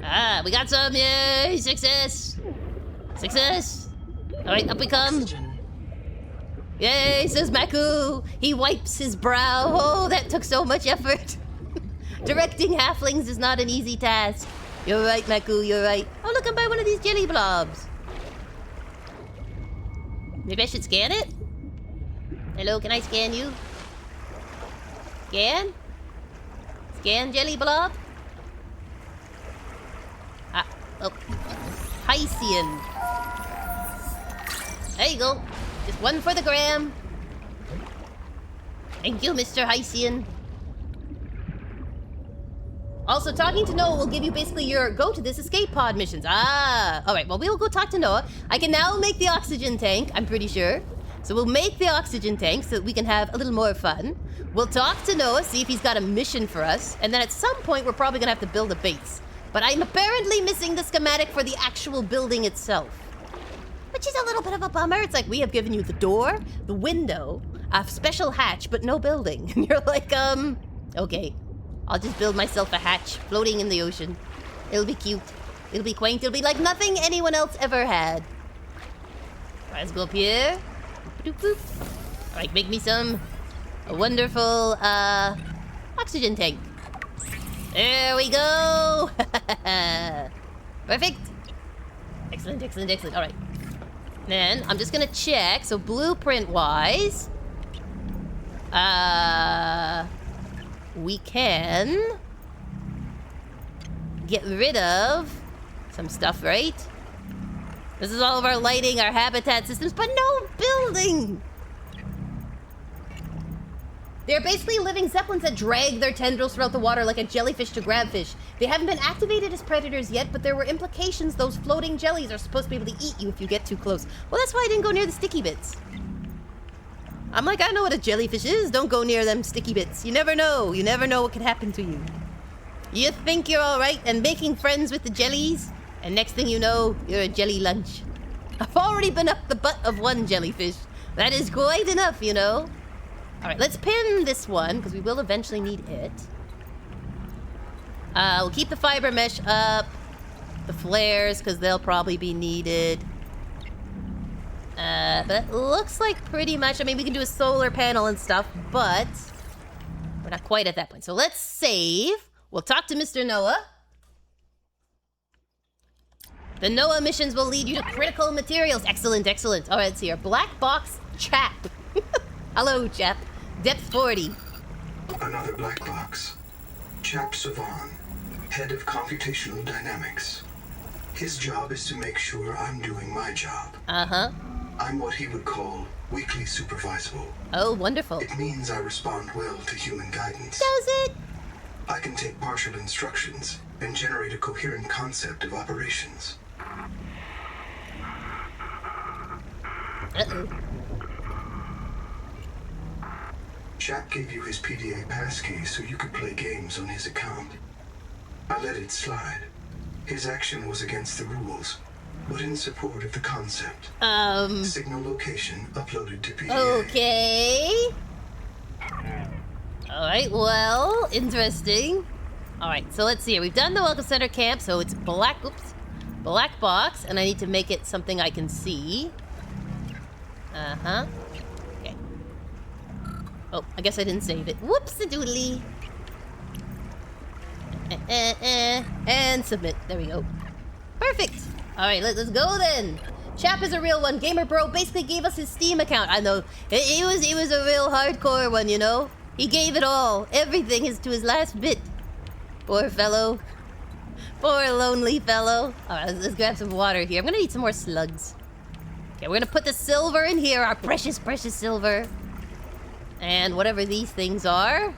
[SPEAKER 1] Ah, we got some. Yay! Success! Success! Alright, up we come. Yay, says Maku. He wipes his brow. Oh, that took so much effort. Directing halflings is not an easy task. You're right, Maku, you're right. Oh, look, I'm by one of these jelly blobs. Maybe I should scan it? Hello, can I scan you? Scan? Scan, jelly blob? Ah, oh. Hycian. There you go. Just one for the gram. Thank you, Mr. Hycian. Also, talking to Noah will give you basically your go to this escape pod missions. Ah, all right. Well, we'll go talk to Noah. I can now make the oxygen tank, I'm pretty sure. So we'll make the oxygen tank so that we can have a little more fun. We'll talk to Noah, see if he's got a mission for us. And then at some point, we're probably gonna have to build a base. But I'm apparently missing the schematic for the actual building itself. Which is a little bit of a bummer. It's like, we have given you the door, the window, a special hatch, but no building. And you're like, okay. I'll just build myself a hatch floating in the ocean. It'll be cute. It'll be quaint. It'll be like nothing anyone else ever had. Let's go up here. Boop, boop. Alright, make me a wonderful, oxygen tank. There we go! Perfect! Excellent, excellent, excellent. Alright. Then, I'm just gonna check. So, blueprint-wise... we can... get rid of some stuff, right? This is all of our lighting, our habitat systems, but no building! They're basically living zeppelins that drag their tendrils throughout the water like a jellyfish to grab fish. They haven't been activated as predators yet, but there were implications those floating jellies are supposed to be able to eat you if you get too close. Well, that's why I didn't go near the sticky bits. I'm like, I know what a jellyfish is. Don't go near them sticky bits. You never know. You never know what could happen to you. You think you're alright and making friends with the jellies, and next thing you know, you're a jelly lunch. I've already been up the butt of one jellyfish. That is quite enough, you know. Alright, let's pin this one, because we will eventually need it. We'll keep the fiber mesh up. The flares, because they'll probably be needed. But it looks like pretty much... I mean, we can do a solar panel and stuff, but... we're not quite at that point. So let's save. We'll talk to Mr. Noah. The Noah missions will lead you to critical materials. Excellent, excellent. Alright, let's see. Our black box chap. Hello, chap. Depth 40.
[SPEAKER 3] Another black box. Chap Savan, head of computational dynamics. His job is to make sure I'm doing my job.
[SPEAKER 1] Uh-huh.
[SPEAKER 3] I'm what he would call weakly supervisable.
[SPEAKER 1] Oh, wonderful.
[SPEAKER 3] It means I respond well to human guidance.
[SPEAKER 1] Does it?
[SPEAKER 3] I can take partial instructions and generate a coherent concept of operations.
[SPEAKER 1] Uh-oh.
[SPEAKER 3] Chap gave you his PDA passkey so you could play games on his account. I let it slide. His action was against the rules, but in support of the concept. Signal location uploaded to PDA.
[SPEAKER 1] Okay. Alright, well, interesting. Alright, so let's see here. We've done the Welcome Center camp, so it's black box, and I need to make it something I can see. Uh-huh. Okay. Oh, I guess I didn't save it. Whoops-a-doodly. And submit. There we go. Perfect. Alright, let's go then. Chap is a real one. Gamer Bro basically gave us his Steam account. I know. He was a real hardcore one, you know? He gave it all. Everything is to his last bit. Poor fellow. Poor lonely fellow. Alright, let's grab some water here. I'm gonna need some more slugs. Okay, we're gonna put the silver in here. Our precious, precious silver. And whatever these things are.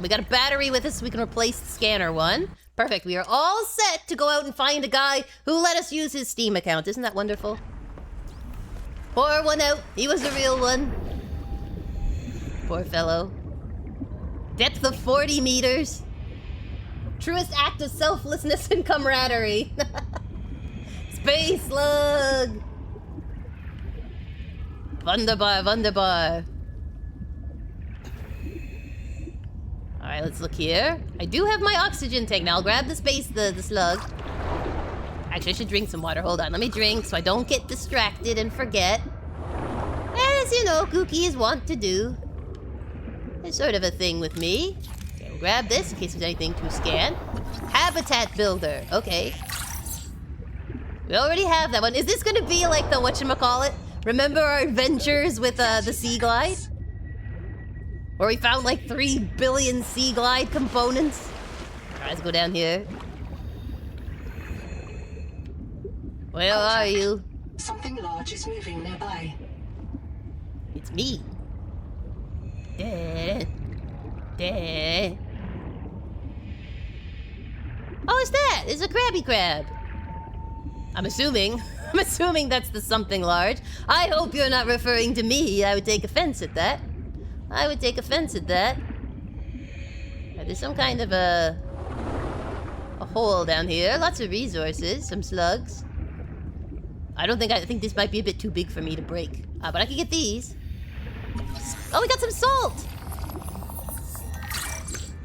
[SPEAKER 1] We got a battery with us so we can replace the scanner one. Perfect. We are all set to go out and find a guy who let us use his Steam account. Isn't that wonderful? Pour one out. He was a real one. Poor fellow. Depth of 40 meters. Truest act of selflessness and camaraderie. Space slug. Wunderbar, wunderbar. Alright, let's look here. I do have my oxygen tank. Now I'll grab the slug. Actually, I should drink some water. Hold on, let me drink so I don't get distracted and forget. As you know, Kooky is wont to do. It's sort of a thing with me. Okay, we'll grab this in case there's anything to scan. Habitat builder. Okay. We already have that one. Is this gonna be like the whatchamacallit? Remember our adventures with the Sea Glide? Where we found like 3 billion Sea Glide components? Alright, let's go down here. Where are you?
[SPEAKER 2] Something large is moving nearby.
[SPEAKER 1] It's me. Dad. Oh, it's that! It's a Krabby Crab. I'm assuming that's the something large. I hope you're not referring to me. I would take offense at that. There's some kind of a hole down here. Lots of resources. Some slugs. I think this might be a bit too big for me to break. But I can get these. Oh, we got some salt!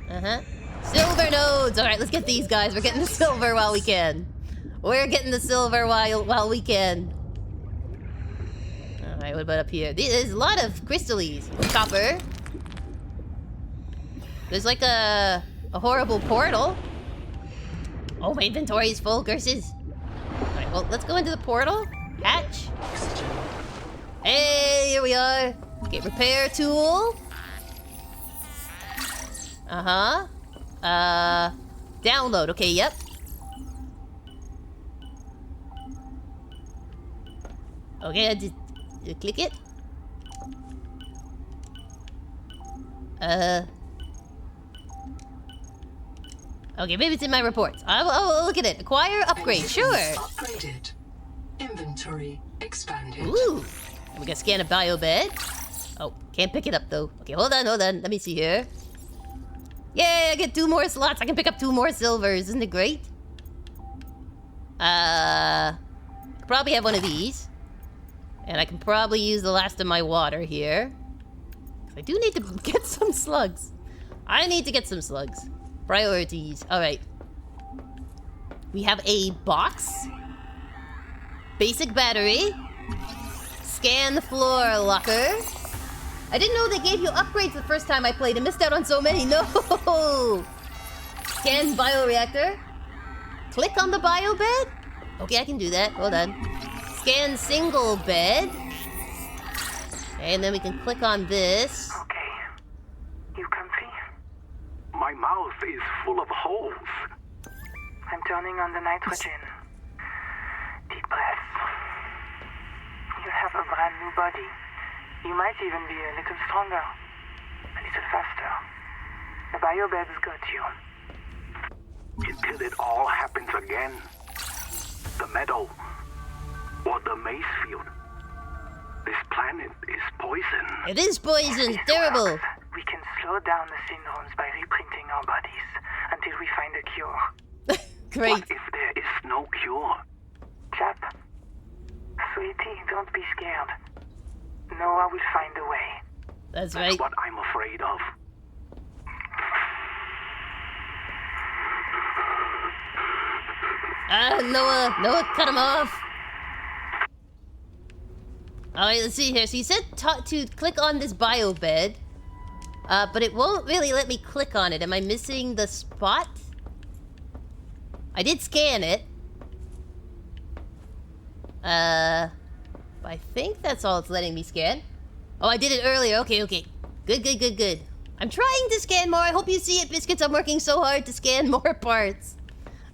[SPEAKER 1] Uh-huh. Silver nodes! Alright, let's get these guys. We're getting the silver while we can. We're getting the silver while we can. Alright, what about up here? There's a lot of crystallines. Copper. There's like a horrible portal. Oh, my inventory is full. Curses. Alright, well, let's go into the portal. Hatch. Hey, here we are. Okay, repair tool. Uh-huh. Download. Okay, yep. Okay, I just click it. Okay, maybe it's in my reports. I'll look at it. Acquire, upgrade, sure.
[SPEAKER 2] Upgraded. Inventory expanded.
[SPEAKER 1] Ooh. We gotta scan a bio bed. Oh, can't pick it up though. Okay, hold on. Let me see here. Yay, I get 2 more slots. I can pick up 2 more silvers. Isn't it great? Probably have one of these. And I can probably use the last of my water here. I do need to get some slugs. I need to get some slugs. Priorities. Alright. We have a box. Basic battery. Scan the floor locker. I didn't know they gave you upgrades the first time I played. I missed out on so many. No! Scan bioreactor. Click on the bio bed? Okay, I can do that. Hold on. Scan single bed. And then we can click on this.
[SPEAKER 6] Okay. You comfy?
[SPEAKER 5] My mouth is full of holes.
[SPEAKER 6] I'm turning on the nitrogen. Deep breath. You have a brand new body. You might even be a little stronger. A little faster. The biobed's got you.
[SPEAKER 5] Until it all happens again. The meadow. Or the maize field. This planet is poison.
[SPEAKER 1] It is poison.
[SPEAKER 6] If it
[SPEAKER 1] Terrible.
[SPEAKER 6] works, we can slow down the syndromes by reprinting our bodies until we find a cure.
[SPEAKER 1] Great.
[SPEAKER 5] What if there is no cure?
[SPEAKER 6] Chap, sweetie, don't be scared. Noah will find a way.
[SPEAKER 1] That's
[SPEAKER 5] That's
[SPEAKER 1] right.
[SPEAKER 5] what I'm afraid of.
[SPEAKER 1] Noah, cut him off. Alright, let's see here. So you said to click on this bio bed. But it won't really let me click on it. Am I missing the spot? I did scan it. I think that's all it's letting me scan. Oh, I did it earlier. Okay. Good. I'm trying to scan more. I hope you see it, Biscuits. I'm working so hard to scan more parts.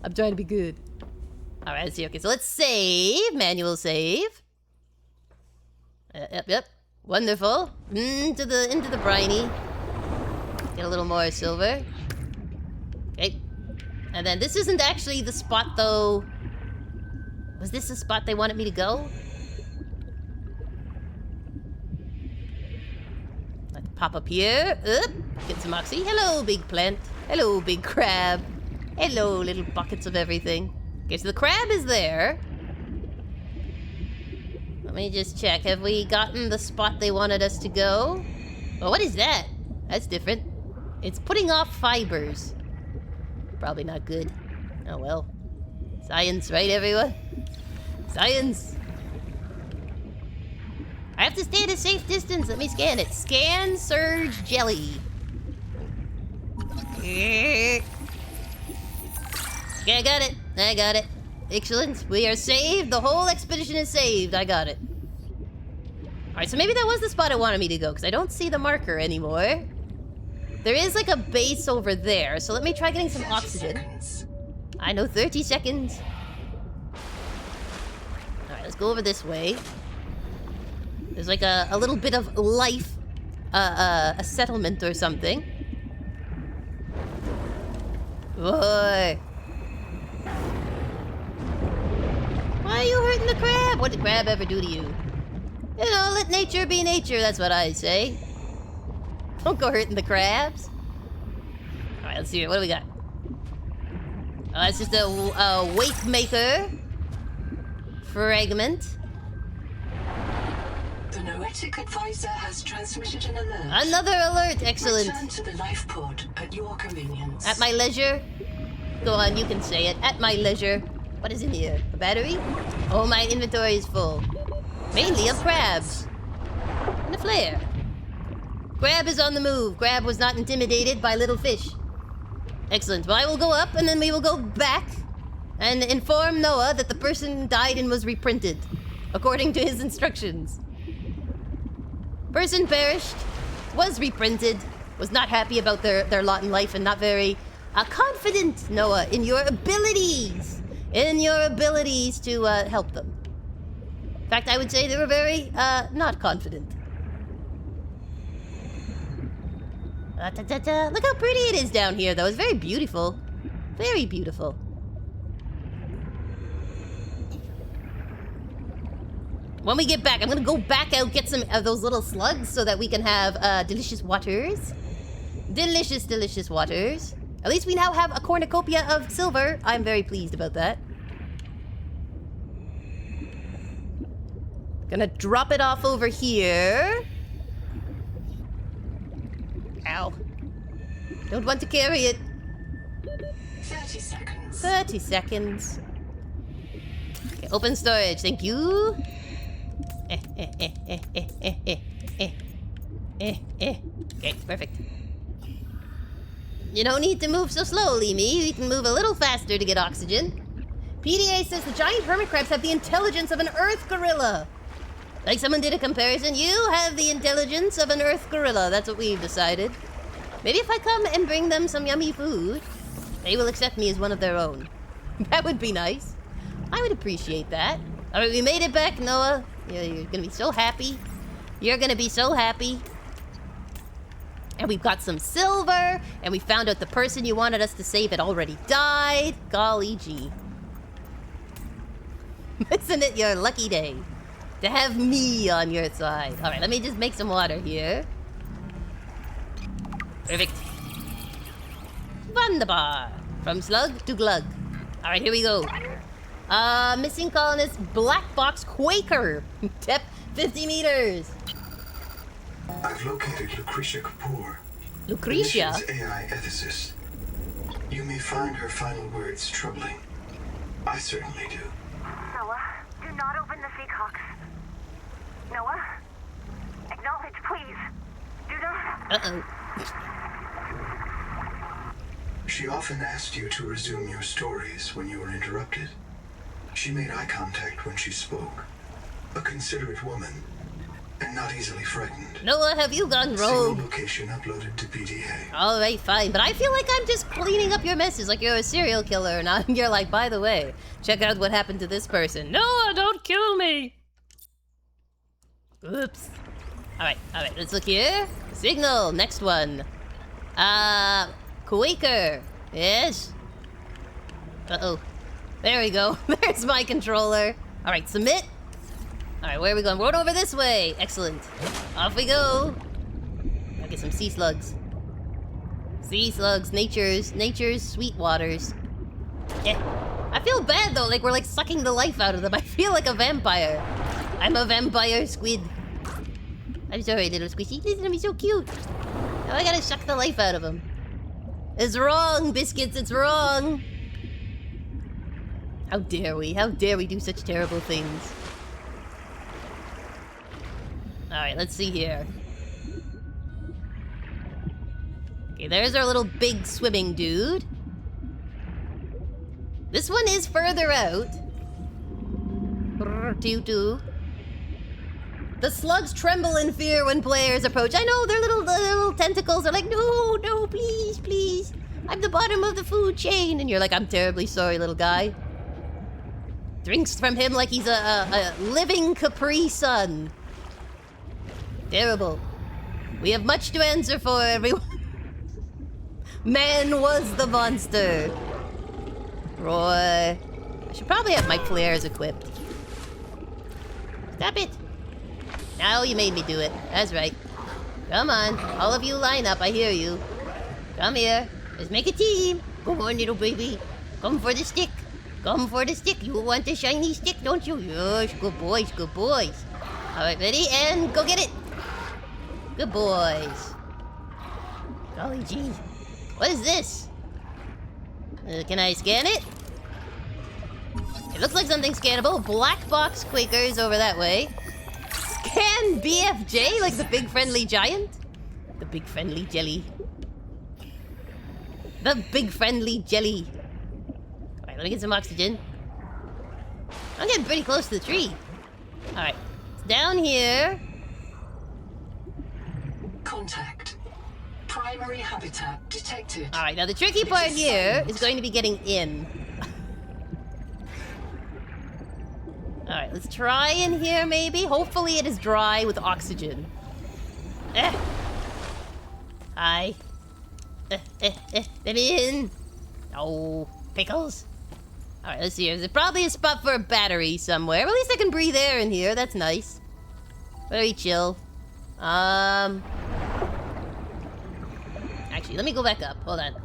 [SPEAKER 1] I'm trying to be good. Alright, let's see. Okay, so let's save. Manual save. Yep. Wonderful. Into the briny. Get a little more silver. Okay. And then this isn't actually the spot, though. Was this the spot they wanted me to go? Let's pop up here. Get some oxy. Hello, big plant. Hello, big crab. Hello, little buckets of everything. Okay, so the crab is there. Let me just check. Have we gotten the spot they wanted us to go? Oh, what is that? That's different. It's putting off fibers. Probably not good. Oh well. Science, right, everyone? Science! I have to stay at a safe distance. Let me scan it. Scan surge jelly. Okay, I got it. Excellent. We are saved. The whole expedition is saved. I got it. Alright, so maybe that was the spot it wanted me to go, because I don't see the marker anymore. There is like a base over there, so let me try getting some oxygen.
[SPEAKER 2] Seconds.
[SPEAKER 1] I know, 30 seconds. Alright, let's go over this way. There's like a little bit of life, a settlement or something. Boy. Why are you hurting the crab? What did the crab ever do to you? You know, let nature be nature, that's what I say. Don't go hurting the crabs. Alright, let's see here. What do we got? It's just a wake maker fragment.
[SPEAKER 2] The noetic advisor has transmitted an alert.
[SPEAKER 1] Another alert, excellent.
[SPEAKER 2] Return to the life pod at your convenience.
[SPEAKER 1] At my leisure. Go on, you can say it. At my leisure. What is in here? A battery? Oh, my inventory is full. Mainly of crabs. And a flare. Crab is on the move. Crab was not intimidated by little fish. Excellent. Well, I will go up and then we will go back and inform Noah that the person died and was reprinted, according to his instructions. Person perished, was reprinted, was not happy about their lot in life and not very confident, Noah, in your abilities. In your abilities to help them. In fact, I would say they were very not confident. Look how pretty it is down here, though. It's very beautiful. Very beautiful. When we get back, I'm gonna go back out, get some of those little slugs so that we can have delicious waters. Delicious, delicious waters. At least we now have a cornucopia of silver. I'm very pleased about that. Gonna drop it off over here. Ow. Don't want to carry it.
[SPEAKER 2] 30 seconds.
[SPEAKER 1] 30 seconds. Okay, open storage, thank you. Okay, perfect. You don't need to move so slowly, me. You can move a little faster to get oxygen. PDA says the giant hermit crabs have the intelligence of an earth gorilla. Like someone did a comparison, you have the intelligence of an earth gorilla. That's what we've decided. Maybe if I come and bring them some yummy food, they will accept me as one of their own. That would be nice. I would appreciate that. Alright, we made it back, Noah. You're gonna be so happy. You're gonna be so happy. And we've got some silver, and we found out the person you wanted us to save had already died. Golly gee. Isn't it your lucky day to have me on your side? Alright, let me just make some water here. Perfect. Wunderbar. From slug to glug. Alright, here we go. Missing colonist Black Box Quaker. Depth 50 meters.
[SPEAKER 3] I've located Lucretia Kapoor.
[SPEAKER 1] Lucretia?
[SPEAKER 3] The mission's AI ethicist. You may find her final words troubling. I certainly do.
[SPEAKER 7] Noah, do not open the Seacocks. Noah? Acknowledge, please. Do not.
[SPEAKER 1] Uh-oh.
[SPEAKER 3] She often asked you to resume your stories when you were interrupted. She made eye contact when she spoke. A considerate woman, and not easily frightened.
[SPEAKER 1] Noah, have you gone rogue?
[SPEAKER 3] Single location uploaded to PDA.
[SPEAKER 1] Alright, fine. But I feel like I'm just cleaning up your messes like you're a serial killer. And you're like, by the way, check out what happened to this person. Noah, don't kill me! Oops. Alright, let's look here. Signal, next one. Quaker. Yes? Uh-oh. There we go. There's my controller. Alright, submit. Alright, where are we going? We're going over this way. Excellent. Off we go. I'll get some sea slugs. Sea slugs, nature's sweet waters. Yeah. I feel bad though, like we're like sucking the life out of them. I feel like a vampire. I'm a vampire squid. I'm sorry, little squishy. Listen to me, so cute. Now I gotta suck the life out of him. It's wrong, biscuits, it's wrong. How dare we? How dare we do such terrible things? Alright, let's see here. Okay, there's our little big swimming dude. This one is further out. Toot. The slugs tremble in fear when players approach. I know, their little tentacles are like, no, please. I'm the bottom of the food chain. And you're like, I'm terribly sorry, little guy. Drinks from him like he's a living Capri Sun. Terrible. We have much to answer for, everyone. Man was the monster. Roy. I should probably have my flares equipped. Stop it. Now you made me do it. That's right. Come on. All of you line up. I hear you. Come here. Let's make a team. Come on, little baby. Come for the stick. Come for the stick. You want the shiny stick, don't you? Yes, good boys, good boys. Alright, ready? And go get it! Good boys. Golly gee. What is this? Can I scan it? It looks like something scannable. Black box Quakers over that way. Scan BFJ like the big friendly giant? The big friendly jelly. The big friendly jelly. Alright, let me get some oxygen. I'm getting pretty close to the tree. Alright, it's down here.
[SPEAKER 2] Contact. Primary habitat detected.
[SPEAKER 1] Alright, now the tricky part here is going to be getting in. Alright, let's try in here maybe. Hopefully it is dry with oxygen. Hi. Let me in. Oh, pickles. Alright, let's see. There's probably a spot for a battery somewhere. Well, at least I can breathe air in here. That's nice. Very chill. Actually, let me go back up. Hold on.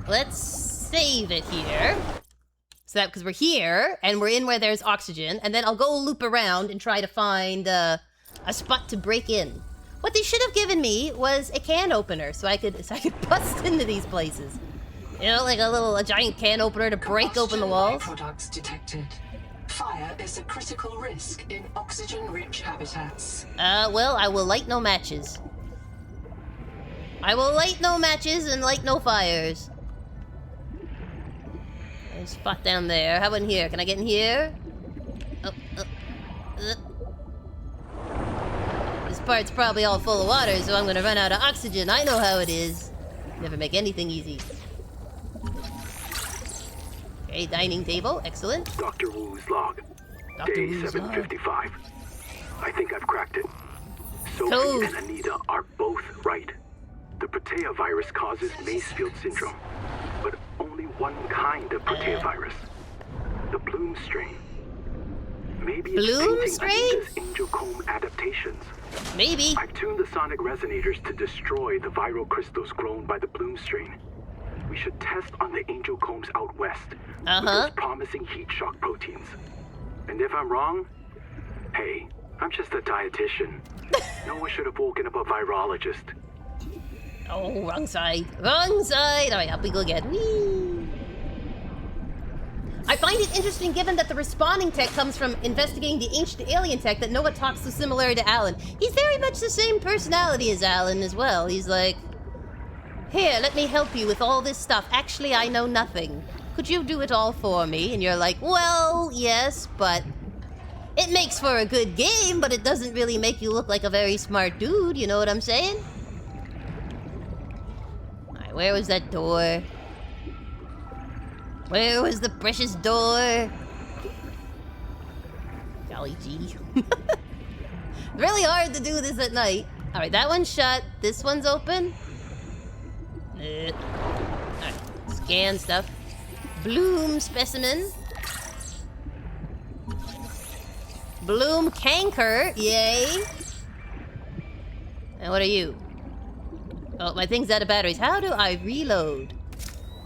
[SPEAKER 1] Let's save it here. So that, because we're here, and we're in where there's oxygen, and then I'll go loop around and try to find a spot to break in. What they should have given me was a can opener, so I could bust into these places. You know, like a giant can opener to break open the walls.
[SPEAKER 2] Products detected. Fire is a critical risk in oxygen-rich habitats.
[SPEAKER 1] Well, I will light no matches. I will light no matches and light no fires. There's a spot down there. How about in here? Can I get in here? This part's probably all full of water, so I'm gonna run out of oxygen. I know how it is. Never make anything easy. Okay, dining table. Excellent.
[SPEAKER 5] Dr. Wu's log. Day 755. I think I've cracked it. Sophie and Anita are both right. The Protea virus causes Macefield syndrome, but only one kind of Protea virus. The Bloom strain. Maybe it's painting Anita's angel comb adaptations.
[SPEAKER 1] Maybe.
[SPEAKER 5] I've tuned the sonic resonators to destroy the viral crystals grown by the Bloom strain. We should test on the angel combs out west with those promising heat shock proteins. And if I'm wrong, hey, I'm just a dietitian. No one should have woken up a virologist.
[SPEAKER 1] Oh, wrong side. Wrong side! Alright, up we go again. Whee! I find it interesting given that the responding tech comes from investigating the ancient alien tech that Noah talks so similar to Alan. He's very much the same personality as Alan as well. He's like, here, let me help you with all this stuff. Actually, I know nothing. Could you do it all for me? And you're like, well, yes, but it makes for a good game, but it doesn't really make you look like a very smart dude, you know what I'm saying? Alright, where was that door? Where was the precious door? Golly gee. Really hard to do this at night. Alright, that one's shut. This one's open. Alright, scan stuff. Bloom specimen. Bloom canker. Yay. And what are you? Oh, my thing's out of batteries. How do I reload?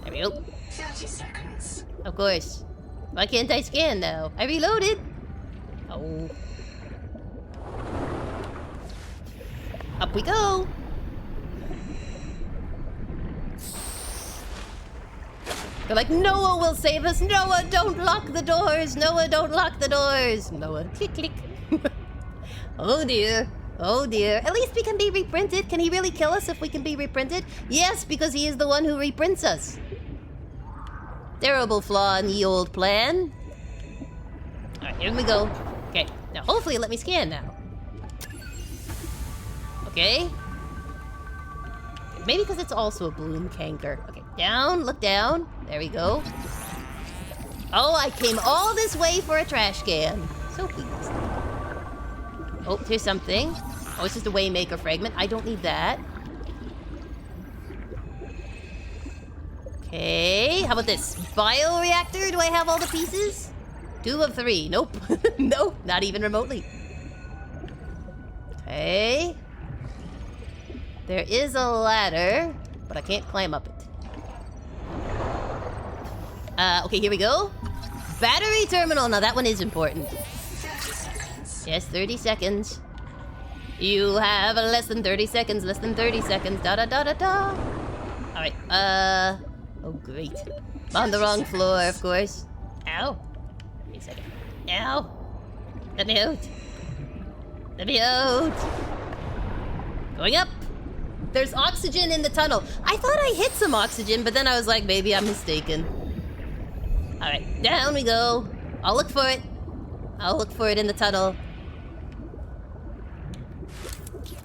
[SPEAKER 1] There we go.
[SPEAKER 2] 30 seconds.
[SPEAKER 1] Of course. Why can't I scan now? I reloaded. Oh. Up we go. They're like, Noah will save us. Noah, don't lock the doors. Noah, don't lock the doors. Noah, click, click. Oh dear. Oh dear. At least we can be reprinted. Can he really kill us if we can be reprinted? Yes, because he is the one who reprints us. Terrible flaw in the old plan. Alright, here we go. Okay, now hopefully let me scan now. Okay. Maybe because it's also a bloom canker. Okay, down, look down. There we go. Oh, I came all this way for a trash can. So pleased. Oh, here's something. Oh, it's just a Waymaker fragment. I don't need that. Okay, how about this? Bioreactor? Do I have all the pieces? 2 of 3. Nope. Nope, not even remotely. Okay. There is a ladder, but I can't climb up it. Okay, here we go. Battery terminal. Now that one is important. Yes, 30 seconds. You have less than 30 seconds, less than 30 seconds. Da da da da da. Alright, oh, great. I'm on the wrong floor, of course. Ow. Wait a second. Ow. Let me out. Let me out. Going up. There's oxygen in the tunnel. I thought I hit some oxygen, but then I was like, maybe I'm mistaken. Alright, down we go. I'll look for it. I'll look for it in the tunnel.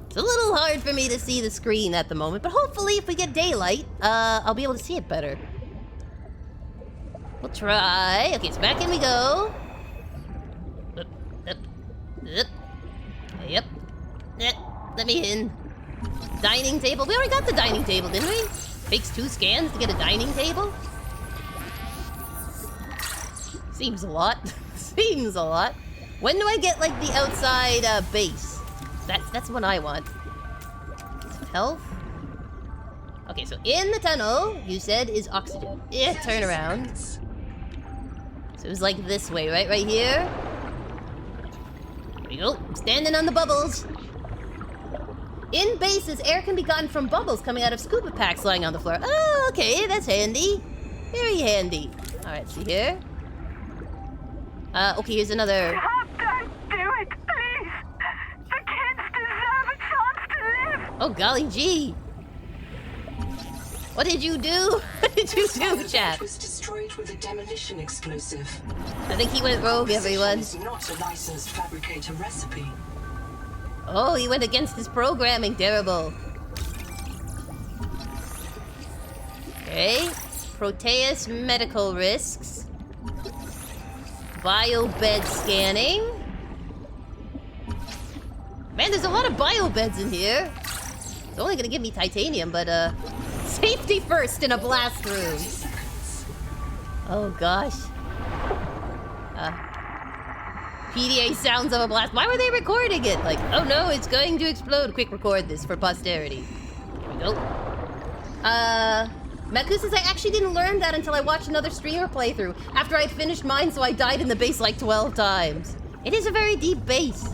[SPEAKER 1] It's a little hard for me to see the screen at the moment, but hopefully if we get daylight, I'll be able to see it better. We'll try. Okay, so back in we go. Yep. Let me in. Dining table. We already got the dining table, didn't we? Takes 2 scans to get a dining table? Seems a lot. Seems a lot. When do I get, like, the outside base? That's what I want. Health? Okay, so in the tunnel, you said, is oxygen. Yeah, turn around. So it was like this way, right? Right here? Here we go. I'm standing on the bubbles. In bases, air can be gotten from bubbles coming out of scuba packs lying on the floor. Oh, okay, that's handy. Very handy. Alright, see here. Okay, here's another...
[SPEAKER 6] Don't do it, please! The kids deserve a chance to live!
[SPEAKER 1] Oh, golly gee. What did you do? What did you do, chap?
[SPEAKER 2] It was destroyed with a demolition explosive.
[SPEAKER 1] I think he went rogue, everyone.
[SPEAKER 2] It's not a licensed fabricator recipe.
[SPEAKER 1] Oh, he went against his programming. Terrible. Okay. Proteus medical risks. Biobed scanning. Man, there's a lot of biobeds in here. It's only gonna give me titanium, but safety first in a blast room. Oh gosh. PDA sounds of a blast. Why were they recording it? Like, oh no, it's going to explode. Quick, record this for posterity. Here we go. Meku says I actually didn't learn that until I watched another streamer playthrough after I'd finished mine, so I died in the base like 12 times. It is a very deep base.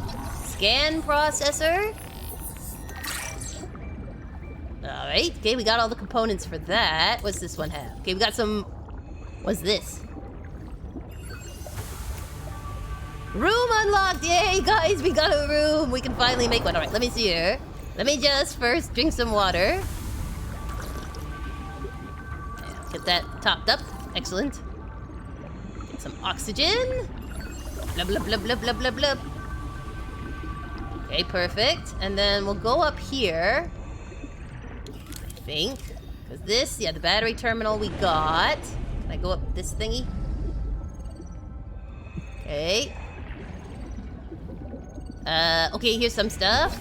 [SPEAKER 1] Scan processor. Alright, okay, we got all the components for that. What's this one have? Okay, we got some... What's this? Room unlocked! Yay, guys, we got a room! We can finally make one. Alright, let me see here. Let me just first drink some water. Get that topped up. Excellent. Get some oxygen. Blub, blub, blub, blub, blub, blub, blub. Okay, perfect. And then we'll go up here. I think. Because this, yeah, the battery terminal we got. Can I go up this thingy? Okay. Okay, here's some stuff.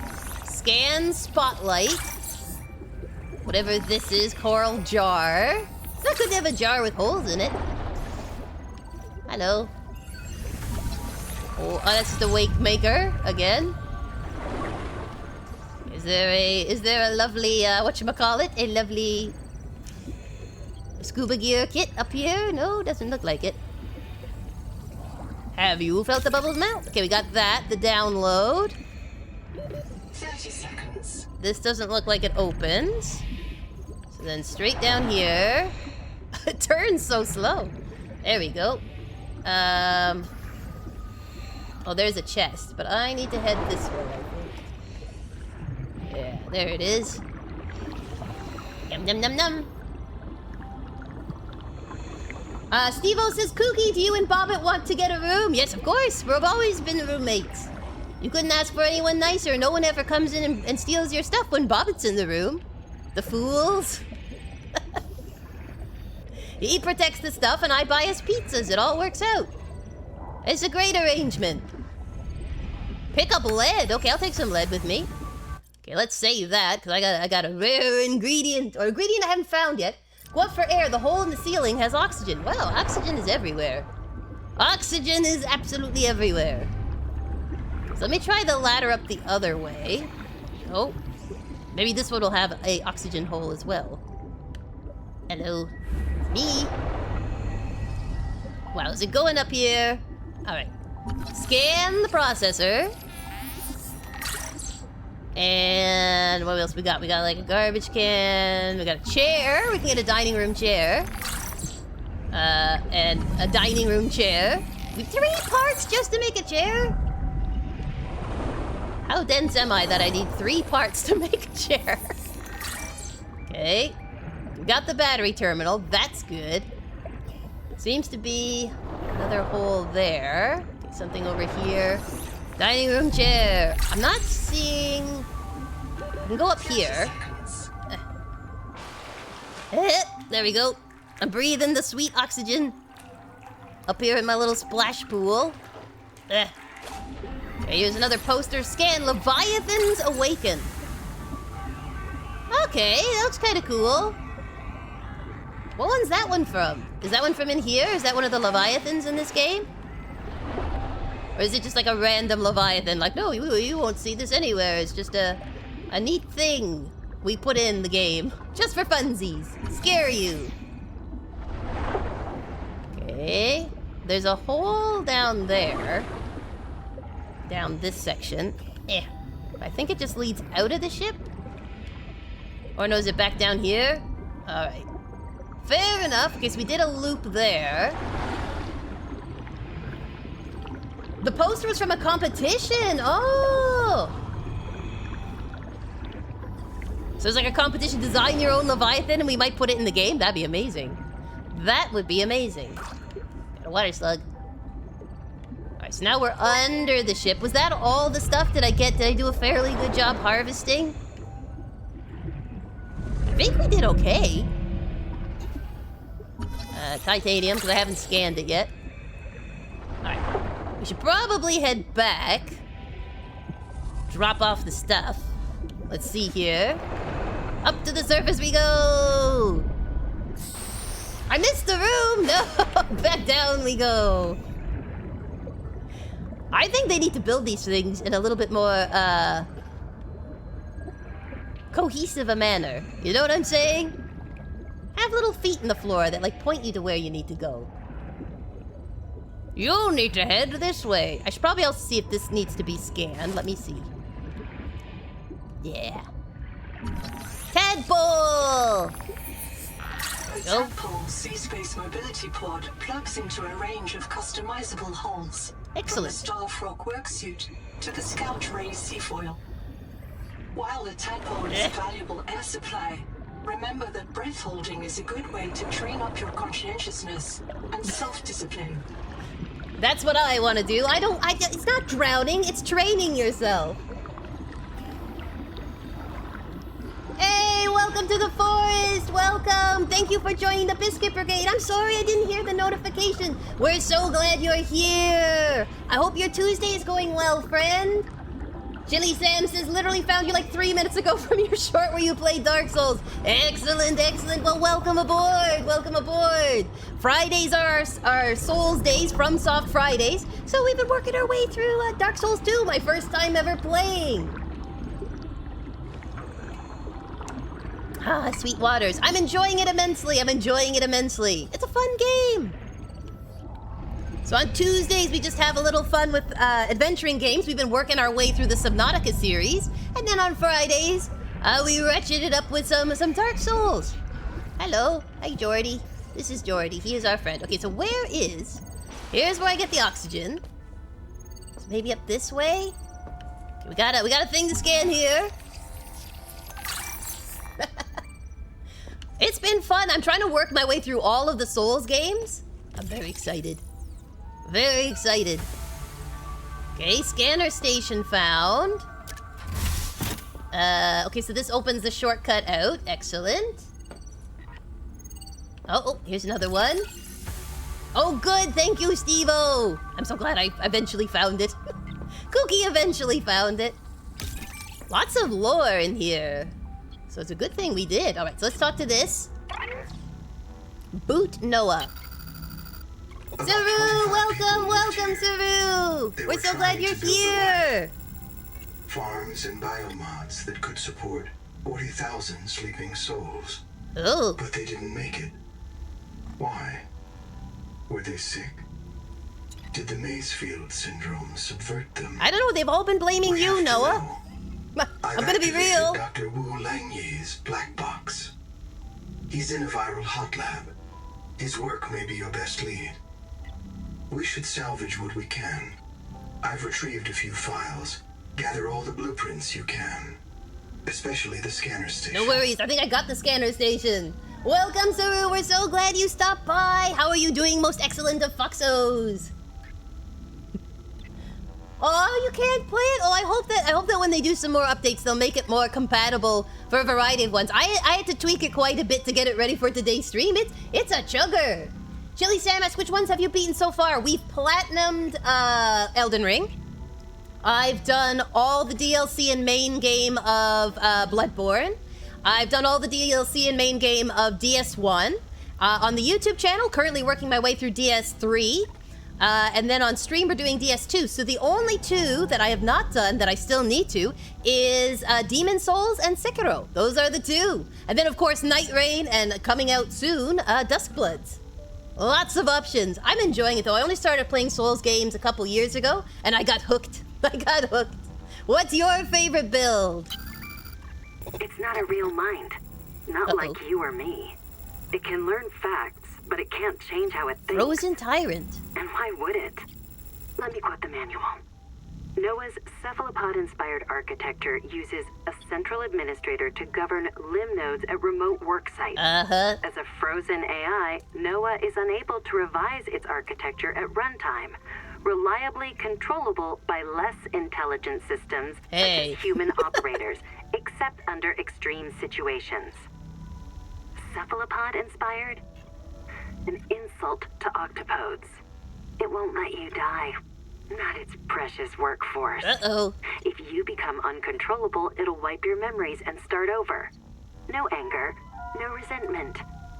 [SPEAKER 1] Scan spotlight. Whatever this is, coral jar. It's not good to have a jar with holes in it. Hello. Oh, that's the wake maker again. Is there a lovely whatchamacallit? A lovely scuba gear kit up here? No, doesn't look like it. Have you felt the bubbles melt? Okay, we got that. The download.
[SPEAKER 2] 30 seconds.
[SPEAKER 1] This doesn't look like it opens. So then straight down here. It turns so slow. There we go. Oh, there's a chest, but I need to head this way, I think. Yeah, there it is. Yum, yum, yum, yum. Steve-O says, Kooky, do you and Bobbit want to get a room? Yes, of course. We've always been roommates. You couldn't ask for anyone nicer. No one ever comes in and steals your stuff when Bobbit's in the room. The fools. He protects the stuff and I buy us pizzas. It all works out. It's a great arrangement. Pick up lead. Okay, I'll take some lead with me. Okay, let's save that, because I got a rare ingredient, or ingredient I haven't found yet. Go up for air. The hole in the ceiling has oxygen. Wow, oxygen is everywhere. Oxygen is absolutely everywhere. So let me try the ladder up the other way. Oh, maybe this one will have a oxygen hole as well. Hello, it's me. Wow, is it going up here? All right, Scan the processor. And what else we got? We got like a garbage can. We got a chair. We can get a dining room chair. And a dining room chair. 3 parts just to make a chair? How dense am I that I need 3 parts to make a chair? Okay. We got the battery terminal. That's good. Seems to be another hole there. Something over here. Dining room chair. I'm not seeing... I can go up here. There we go. I'm breathing the sweet oxygen. Up here in my little splash pool. Okay, here's another poster. Scan Leviathans Awaken. Okay, that looks kind of cool. What one's that one from? Is that one from in here? Is that one of the Leviathans in this game? Or is it just like a random Leviathan? Like, no, you won't see this anywhere. It's just a neat thing we put in the game. Just for funsies. Scare you. Okay. There's a hole down there. Down this section. I think it just leads out of the ship. Or no, is it back down here? Alright. Fair enough, because we did a loop there. The poster was from a competition! Oh! So it's like a competition, design your own Leviathan and we might put it in the game? That'd be amazing. That would be amazing. Got a water slug. Alright, so now we're under the ship. Was that all the stuff? Did I do a fairly good job harvesting? I think we did okay. Titanium, because I haven't scanned it yet. Alright. We should probably head back. Drop off the stuff. Let's see here. Up to the surface we go! I missed the room! No! Back down we go! I think they need to build these things in a little bit more, cohesive a manner. You know what I'm saying? Have little feet in the floor that, like, point you to where you need to go. You need to head this way. I should probably also see if this needs to be scanned. Let me see. Yeah. Tadpole!
[SPEAKER 2] The Tanporo Sea Space Mobility Pod plugs into a range of customizable hulls.
[SPEAKER 1] Excellent.
[SPEAKER 2] From the Starfrog worksuit to the Scout Ray seafoil. While the Tadpole is a valuable air supply, remember that breath holding is a good way to train up your conscientiousness and self-discipline.
[SPEAKER 1] That's what I want to do. It's not drowning, it's training yourself. Hey, welcome to the forest! Welcome! Thank you for joining the Biscuit Brigade. I'm sorry I didn't hear the notification. We're so glad you're here. I hope your Tuesday is going well, friend. Chili Sam says, literally found you like 3 minutes ago from your short where you played Dark Souls. Excellent, excellent. Well, welcome aboard. Welcome aboard. Fridays are our Souls days, from Soft Fridays. So we've been working our way through Dark Souls 2, my first time ever playing. Ah, Sweet Waters. I'm enjoying it immensely. I'm enjoying it immensely. It's a fun game. So on Tuesdays, we just have a little fun with adventuring games. We've been working our way through the Subnautica series. And then on Fridays, we ratchet it up with some Dark Souls. Hello. Hi, Jordy. This is Jordy. He is our friend. Okay, so here's where I get the oxygen. So maybe up this way? Okay, we got a thing to scan here. It's been fun. I'm trying to work my way through all of the Souls games. I'm very excited. Very excited. Okay, scanner station found. Okay, so this opens the shortcut out. Excellent. Oh, here's another one. Oh, good. Thank you, Steve-O. I'm so glad I eventually found it. Kooky eventually found it. Lots of lore in here. So it's a good thing we did. All right, so let's talk to this. Boot Noah. Saru, welcome, Saru. We're so glad you're here.
[SPEAKER 3] Farms and biomods that could support 40,000 sleeping souls.
[SPEAKER 1] Oh.
[SPEAKER 3] But they didn't make it. Why? Were they sick? Did the Mazefield syndrome subvert them?
[SPEAKER 1] I don't know. They've all been blaming
[SPEAKER 3] We
[SPEAKER 1] you,
[SPEAKER 3] have to
[SPEAKER 1] Noah.
[SPEAKER 3] know.
[SPEAKER 1] I'm gonna be real.
[SPEAKER 3] Dr. Wu Langye's black box. He's in a viral hot lab. His work may be your best lead. We should salvage what we can. I've retrieved a few files. Gather all the blueprints you can. Especially the scanner station.
[SPEAKER 1] No worries. I think I got the scanner station. Welcome, Saru. We're so glad you stopped by. How are you doing, most excellent of Foxos? Oh, you can't play it? Oh, I hope that when they do some more updates, they'll make it more compatible for a variety of ones. I had to tweak it quite a bit to get it ready for today's stream. It's a chugger. Chili Sam asks, which ones have you beaten so far? We've platinumed Elden Ring. I've done all the DLC and main game of Bloodborne. I've done all the DLC and main game of DS1. On the YouTube channel, currently working my way through DS3. And then on stream, we're doing DS2. So the only two that I have not done that I still need to is Demon Souls and Sekiro. Those are the two. And then, of course, Night Rain and coming out soon, Duskbloods. Lots of options. I'm enjoying it, though. I only started playing Souls games a couple years ago, and I got hooked. What's your favorite build?
[SPEAKER 8] It's not a real mind. Not like you or me. It can learn facts, but it can't change how it thinks.
[SPEAKER 1] Frozen Tyrant.
[SPEAKER 8] And why would it? Let me quote the manual. Noah's cephalopod-inspired architecture uses a central administrator to govern limb nodes at remote work sites. As a frozen AI, Noah is unable to revise its architecture at runtime, reliably controllable by less intelligent systems such as human operators, except under extreme situations. Cephalopod-inspired? An insult to octopodes. It won't let you die. Not its precious workforce. If you become uncontrollable, it'll wipe your memories and start over. No anger, no resentment.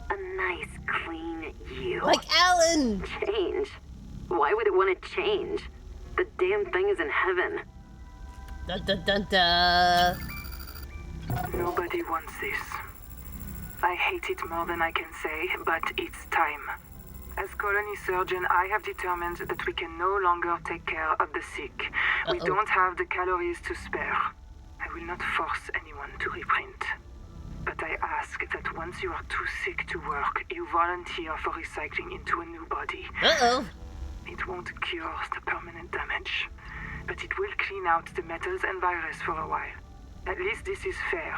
[SPEAKER 8] A nice, clean you.
[SPEAKER 1] Like Alan!
[SPEAKER 8] Change? Why would it want to change? The damn thing is in heaven.
[SPEAKER 1] Dun dun dun dun.
[SPEAKER 6] Nobody wants this. I hate it more than I can say, but it's time. As colony surgeon, I have determined that we can no longer take care of the sick. We don't have the calories to spare. I will not force anyone to reprint. But I ask that once you are too sick to work, you volunteer for recycling into a new body. It won't cure the permanent damage, but it will clean out the metals and virus for a while. At least this is fair.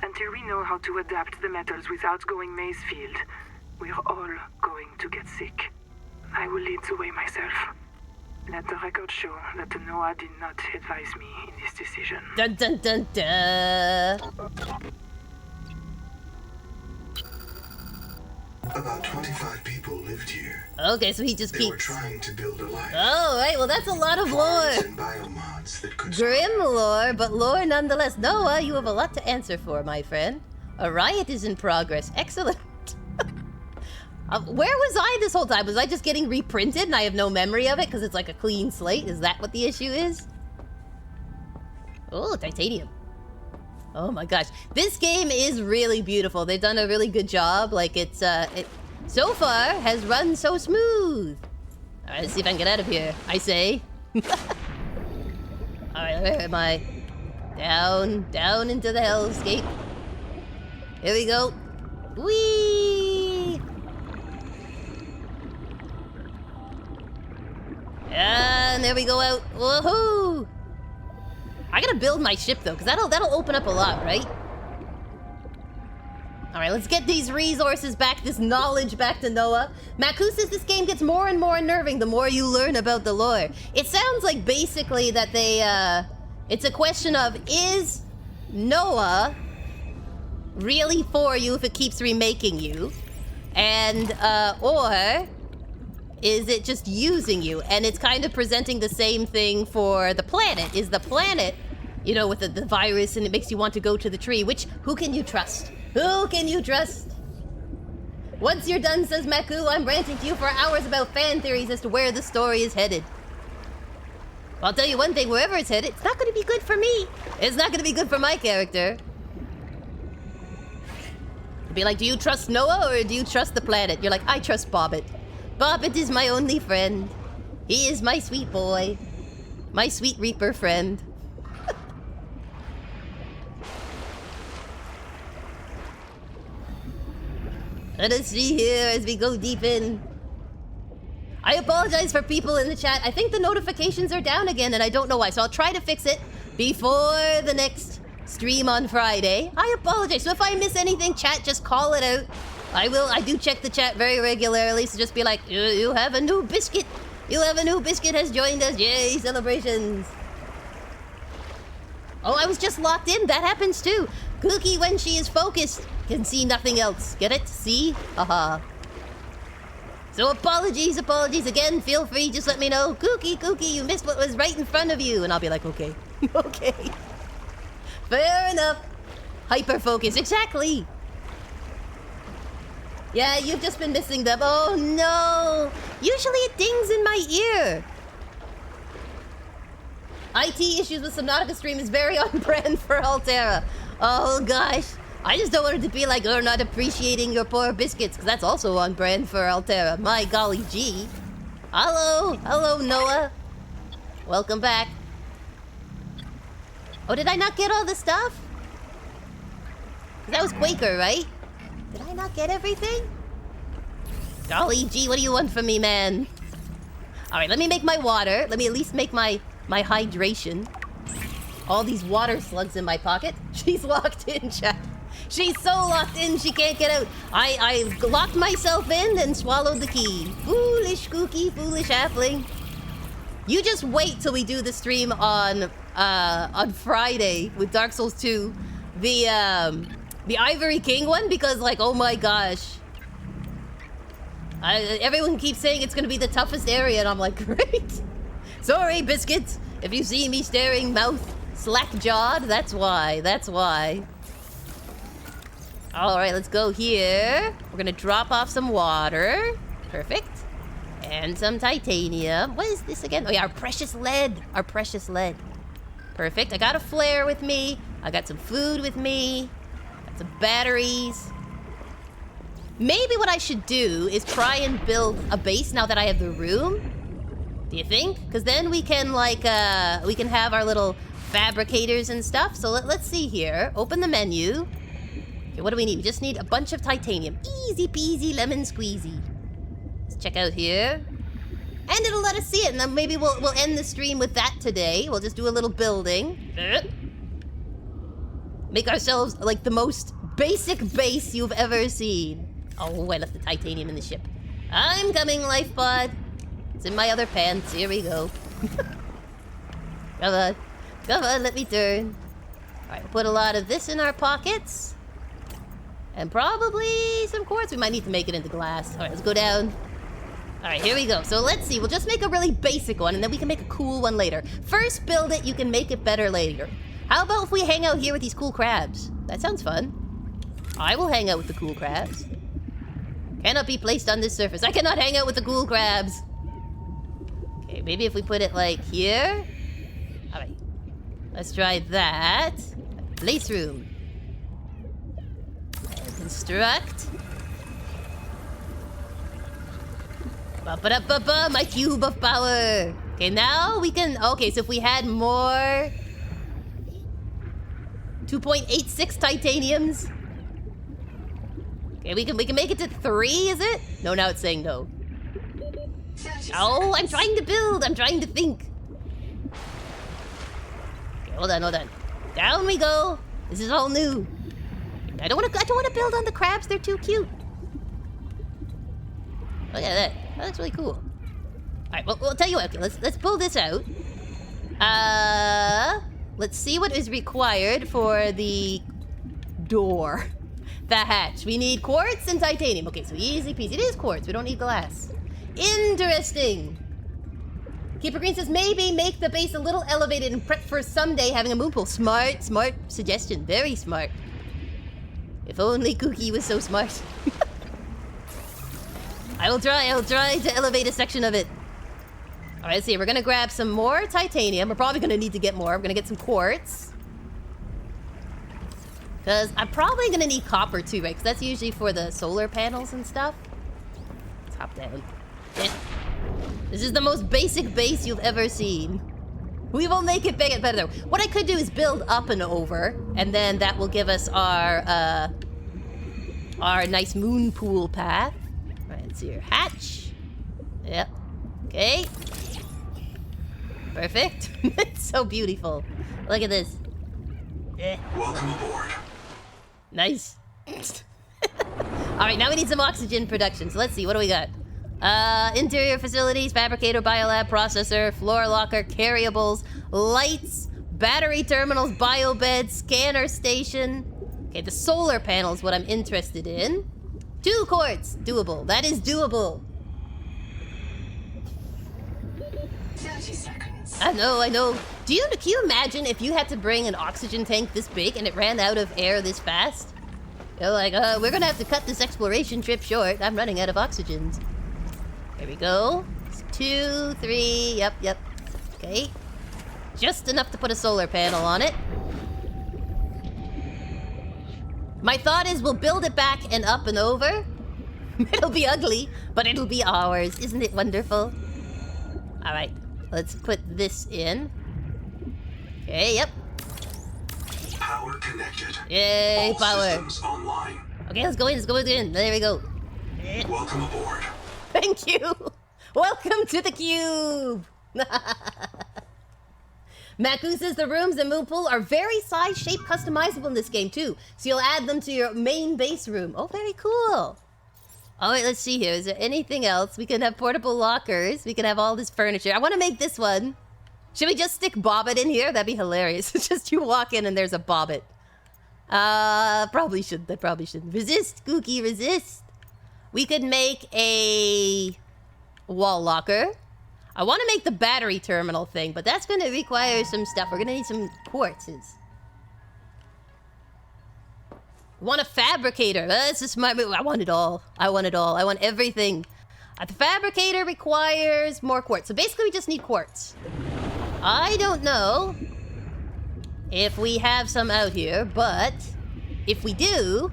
[SPEAKER 6] Until we know how to adapt the metals without going Mazefield, we're all going to get sick. I will lead the way myself. Let the record show that Noah did not advise me in this decision.
[SPEAKER 1] Dun dun dun dun.
[SPEAKER 3] About 25 people lived here.
[SPEAKER 1] Okay, so he just keeps...
[SPEAKER 3] They were trying to build a life.
[SPEAKER 1] Oh, right, well that's a lot of lore.
[SPEAKER 3] And biomods that could
[SPEAKER 1] Grim lore, but lore nonetheless. Noah, you have a lot to answer for, my friend. A riot is in progress. Excellent. Where was I this whole time? Was I just getting reprinted and I have no memory of it because it's like a clean slate? Is that what the issue is? Oh, titanium. Oh my gosh. This game is really beautiful. They've done a really good job. Like it so far has run so smooth. All right, let's see if I can get out of here. I say. All right, where am I? Down into the hellscape. Here we go. Whee! And there we go out. Woohoo! I gotta build my ship though, because that'll open up a lot, right? Alright, let's get these resources back, this knowledge back to Noah. Maku says this game gets more and more unnerving the more you learn about the lore. It sounds like basically that they, it's a question of, is Noah really for you if it keeps remaking you? And, or is it just using you? And it's kind of presenting the same thing for the planet. Is the planet, you know, with the virus and it makes you want to go to the tree, who can you trust? Who can you trust? Once you're done, says Maku, I'm ranting to you for hours about fan theories as to where the story is headed. I'll tell you one thing, wherever it's headed, it's not gonna be good for me. It's not gonna be good for my character. It'd be like, do you trust Noah or do you trust the planet? You're like, I trust Bobbit. Bobbit is my only friend. He is my sweet boy. My sweet Reaper friend. Let us see here as we go deep in. I apologize for people in the chat. I think the notifications are down again and I don't know why. So I'll try to fix it before the next stream on Friday. I apologize. So if I miss anything, chat, just call it out. I do check the chat very regularly. So just be like, you have a new biscuit. You have a new biscuit has joined us. Yay, celebrations. Oh, I was just locked in. That happens too. Kooky, when she is focused, can see nothing else. Get it? See? Haha. So apologies again. Feel free, just let me know. Kooky, you missed what was right in front of you. And I'll be like, okay. Okay. Fair enough. Hyper focus, exactly. Yeah, you've just been missing them. Oh no. Usually it dings in my ear. IT issues with Subnautica stream is very on brand for Altera. Oh gosh. I just don't want it to be like, oh, not appreciating your poor biscuits, because that's also on brand for Altera. My golly gee. Hello, Noah. Welcome back. Oh, did I not get all the stuff? That was Quaker, right? Did I not get everything? Golly gee, what do you want from me, man? Alright, let me make my water. Let me at least make my hydration. All these water slugs in my pocket. She's locked in, chat. She's so locked in, she can't get out. I locked myself in and swallowed the key. Foolish Kooky, foolish Halfling. You just wait till we do the stream on Friday with Dark Souls 2. The Ivory King one, because like, oh my gosh. Everyone keeps saying it's gonna be the toughest area, and I'm like, great. Sorry, biscuits. If you see me staring mouth slack-jawed, that's why. Alright, let's go here. We're gonna drop off some water. Perfect. And some titanium. What is this again? Oh yeah, our precious lead. Perfect. I got a flare with me. I got some food with me. Got some batteries. Maybe what I should do is try and build a base now that I have the room. Do you think? Because then we can like, we can have our little fabricators and stuff. So let's see here. Open the menu. Okay, what do we need? We just need a bunch of titanium. Easy peasy lemon squeezy. Let's check out here. And it'll let us see it, and then maybe we'll end the stream with that today. We'll just do a little building. Make ourselves like the most basic base you've ever seen. Oh, I left the titanium in the ship. I'm coming, life pod. It's in my other pants. Here we go. Come on, let me turn. All right, we'll put a lot of this in our pockets. And probably some quartz. We might need to make it into glass. All right, let's go down. All right, here we go. So let's see. We'll just make a really basic one, and then we can make a cool one later. First, build it. You can make it better later. How about if we hang out here with these cool crabs? That sounds fun. I will hang out with the cool crabs. Cannot be placed on this surface. I cannot hang out with the cool crabs. Okay, maybe if we put it like here. All right. Let's try that. Place room. Construct. Ba-ba-da-ba-ba, my cube of power. Okay, now we can... Okay, so if we had more... 2.86 titaniums. Okay, we can make it to 3, is it? No, now it's saying no. Oh, I'm trying to build. I'm trying to think. Okay, hold on. Down we go. This is all new. I don't want to build on the crabs. They're too cute. Look at that. That looks really cool. All right, well, I'll tell you what. Okay, let's pull this out. Let's see what is required for the door. The hatch. We need quartz and titanium. Okay, so easy peasy. It is quartz. We don't need glass. Interesting. Keeper Green says, maybe make the base a little elevated and prep for someday having a moon pool. Smart suggestion. Very smart. If only Kooky was so smart. I'll try to elevate a section of it. All right, let's see. We're gonna grab some more titanium. We're probably gonna need to get more. We're gonna get some quartz. Because I'm probably gonna need copper too, right? Because that's usually for the solar panels and stuff. Let's hop down. Yeah. This is the most basic base you've ever seen. We will make it better. What I could do is build up and over, and then that will give us our nice moon pool path. Right, let's see your hatch. Yep. Okay. Perfect. It's so beautiful. Look at this.
[SPEAKER 3] Welcome aboard.
[SPEAKER 1] Nice. Alright, now we need some oxygen production. So let's see, what do we got? Interior facilities, fabricator, biolab, processor, floor locker, carryables, lights, battery terminals, biobed, scanner station. Okay, the solar panel is what I'm interested in. 2 quartz. Doable. That is doable.
[SPEAKER 2] 30 seconds.
[SPEAKER 1] I know. Can you imagine if you had to bring an oxygen tank this big and it ran out of air this fast? You're like, we're gonna have to cut this exploration trip short. I'm running out of oxygens. Here we go. It's 2, 3, yep. Okay. Just enough to put a solar panel on it. My thought is we'll build it back and up and over. It'll be ugly, but it'll be ours. Isn't it wonderful? Alright, let's put this in. Okay, yep.
[SPEAKER 3] Power connected.
[SPEAKER 1] Yay,
[SPEAKER 3] All
[SPEAKER 1] power.
[SPEAKER 3] systems online.
[SPEAKER 1] Okay, let's go in. There we go.
[SPEAKER 3] Welcome aboard.
[SPEAKER 1] Thank you. Welcome to the cube. Maku says the rooms in Moon Pool are very size, shape, customizable in this game too. So you'll add them to your main base room. Oh, very cool. Oh, wait, let's see here. Is there anything else? We can have portable lockers. We can have all this furniture. I want to make this one. Should we just stick Bobbit in here? That'd be hilarious. It's just you walk in and there's a Bobbit. Probably should. That probably shouldn't. Resist, Kooky, resist. We could make a wall locker. I want to make the battery terminal thing, but that's going to require some stuff. We're going to need some quartzes. We want a fabricator. That's a smart move. I want it all. I want everything. The fabricator requires more quartz. So basically, we just need quartz. I don't know if we have some out here, but if we do,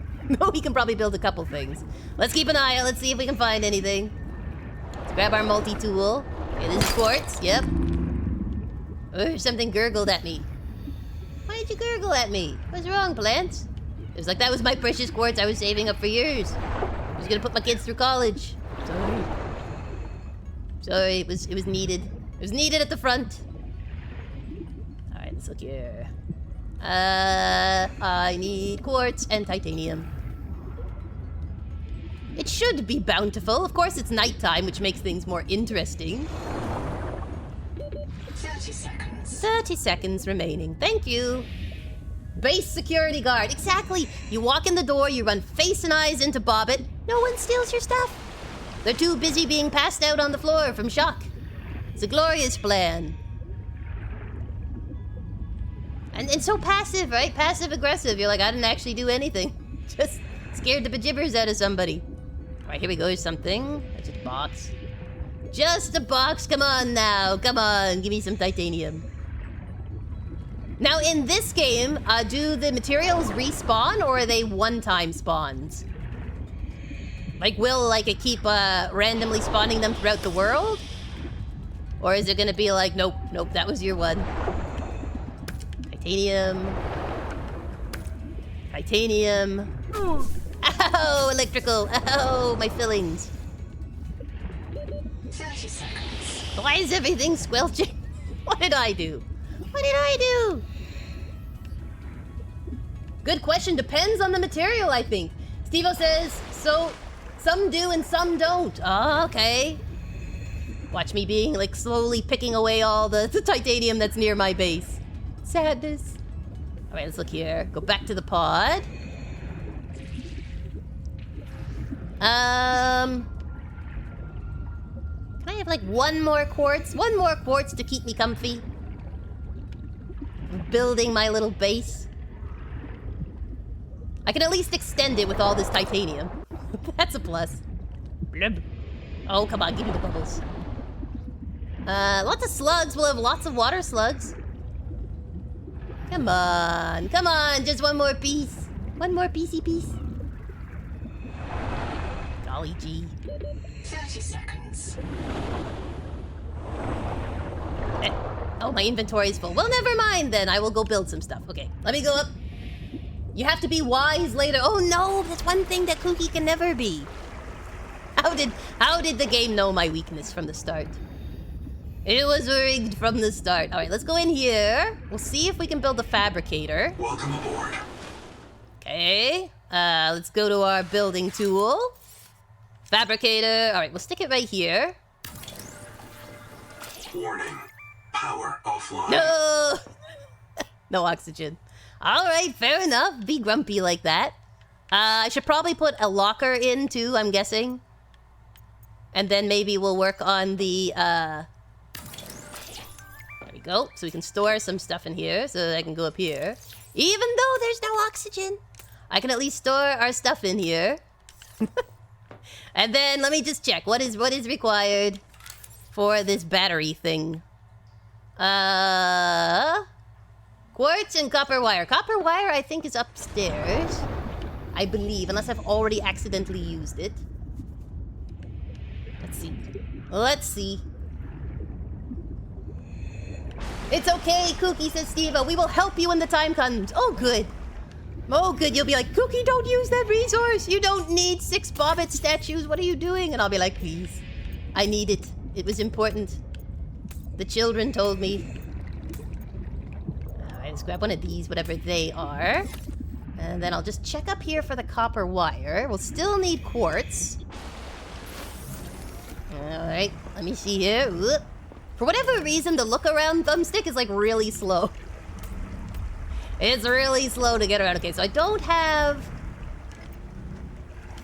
[SPEAKER 1] we can probably build a couple things. Let's keep an eye out. Let's see if we can find anything. Let's grab our multi-tool. Okay, this is quartz. Yep. Oh, something gurgled at me. Why did you gurgle at me? What's wrong, plants? It was like that was my precious quartz I was saving up for years. I was gonna put my kids through college. Sorry, it was needed. It was needed at the front. Alright, let's look here. I need quartz and titanium. It should be bountiful. Of course, it's nighttime, which makes things more interesting.
[SPEAKER 2] 30 seconds.
[SPEAKER 1] 30 seconds remaining. Thank you. Base security guard. Exactly. You walk in the door, you run face and eyes into Bobbit. No one steals your stuff. They're too busy being passed out on the floor from shock. It's a glorious plan. And so passive, right? Passive-aggressive. You're like, I didn't actually do anything. Just scared the bejibbers out of somebody. Alright, here we go. Here's something. That's just a box. Just a box. Come on now. Come on. Give me some titanium. Now, in this game, do the materials respawn or are they one-time spawns? Like, will it keep randomly spawning them throughout the world? Or is it gonna be like, nope, that was your one. Titanium. Titanium. Ow, electrical. Ow, my fillings.
[SPEAKER 2] 30 seconds.
[SPEAKER 1] Why is everything squelching? What did I do? What did I do? Good question. Depends on the material, I think. Steve-O says, so some do and some don't. Oh, okay. Watch me being like slowly picking away all the titanium that's near my base. Sadness. All right, let's look here. Go back to the pod. Can I have like one more quartz? One more quartz to keep me comfy. I'm building my little base. I can at least extend it with all this titanium. That's a plus. Blub. Oh, come on, give me the bubbles. Lots of slugs. We'll have lots of water slugs. Come on, just one more piece. One more piecey piece. Golly gee.
[SPEAKER 2] 30 seconds.
[SPEAKER 1] Oh, my inventory is full. Well, never mind then. I will go build some stuff. Okay, let me go up. You have to be wise later. Oh no, that's one thing that Kooky can never be. How did the game know my weakness from the start? It was rigged from the start. All right, let's go in here. We'll see if we can build a fabricator.
[SPEAKER 3] Welcome aboard.
[SPEAKER 1] Okay, let's go to our building tool. Fabricator. All right, we'll stick it right here.
[SPEAKER 3] Warning. Power offline.
[SPEAKER 1] No! No oxygen. All right, fair enough. Be grumpy like that. I should probably put a locker in too, I'm guessing. And then maybe we'll work on the, there we go. So we can store some stuff in here so that I can go up here. Even though there's no oxygen, I can at least store our stuff in here. And then let me just check. What is required for this battery thing? Quartz and copper wire. Copper wire, I think, is upstairs. I believe, unless I've already accidentally used it. Let's see. Let's see. It's okay, Kooky, says Steve-O. We will help you when the time comes. Oh, good. Oh, good. You'll be like, Kooky, don't use that resource. You don't need 6 Bobbit statues. What are you doing? And I'll be like, please. I need it. It was important. The children told me. Alright, let's grab one of these, whatever they are. And then I'll just check up here for the copper wire. We'll still need quartz. Alright, let me see here. Whoop. For whatever reason, the look around thumbstick is like really slow. It's really slow to get around. Okay, so I don't have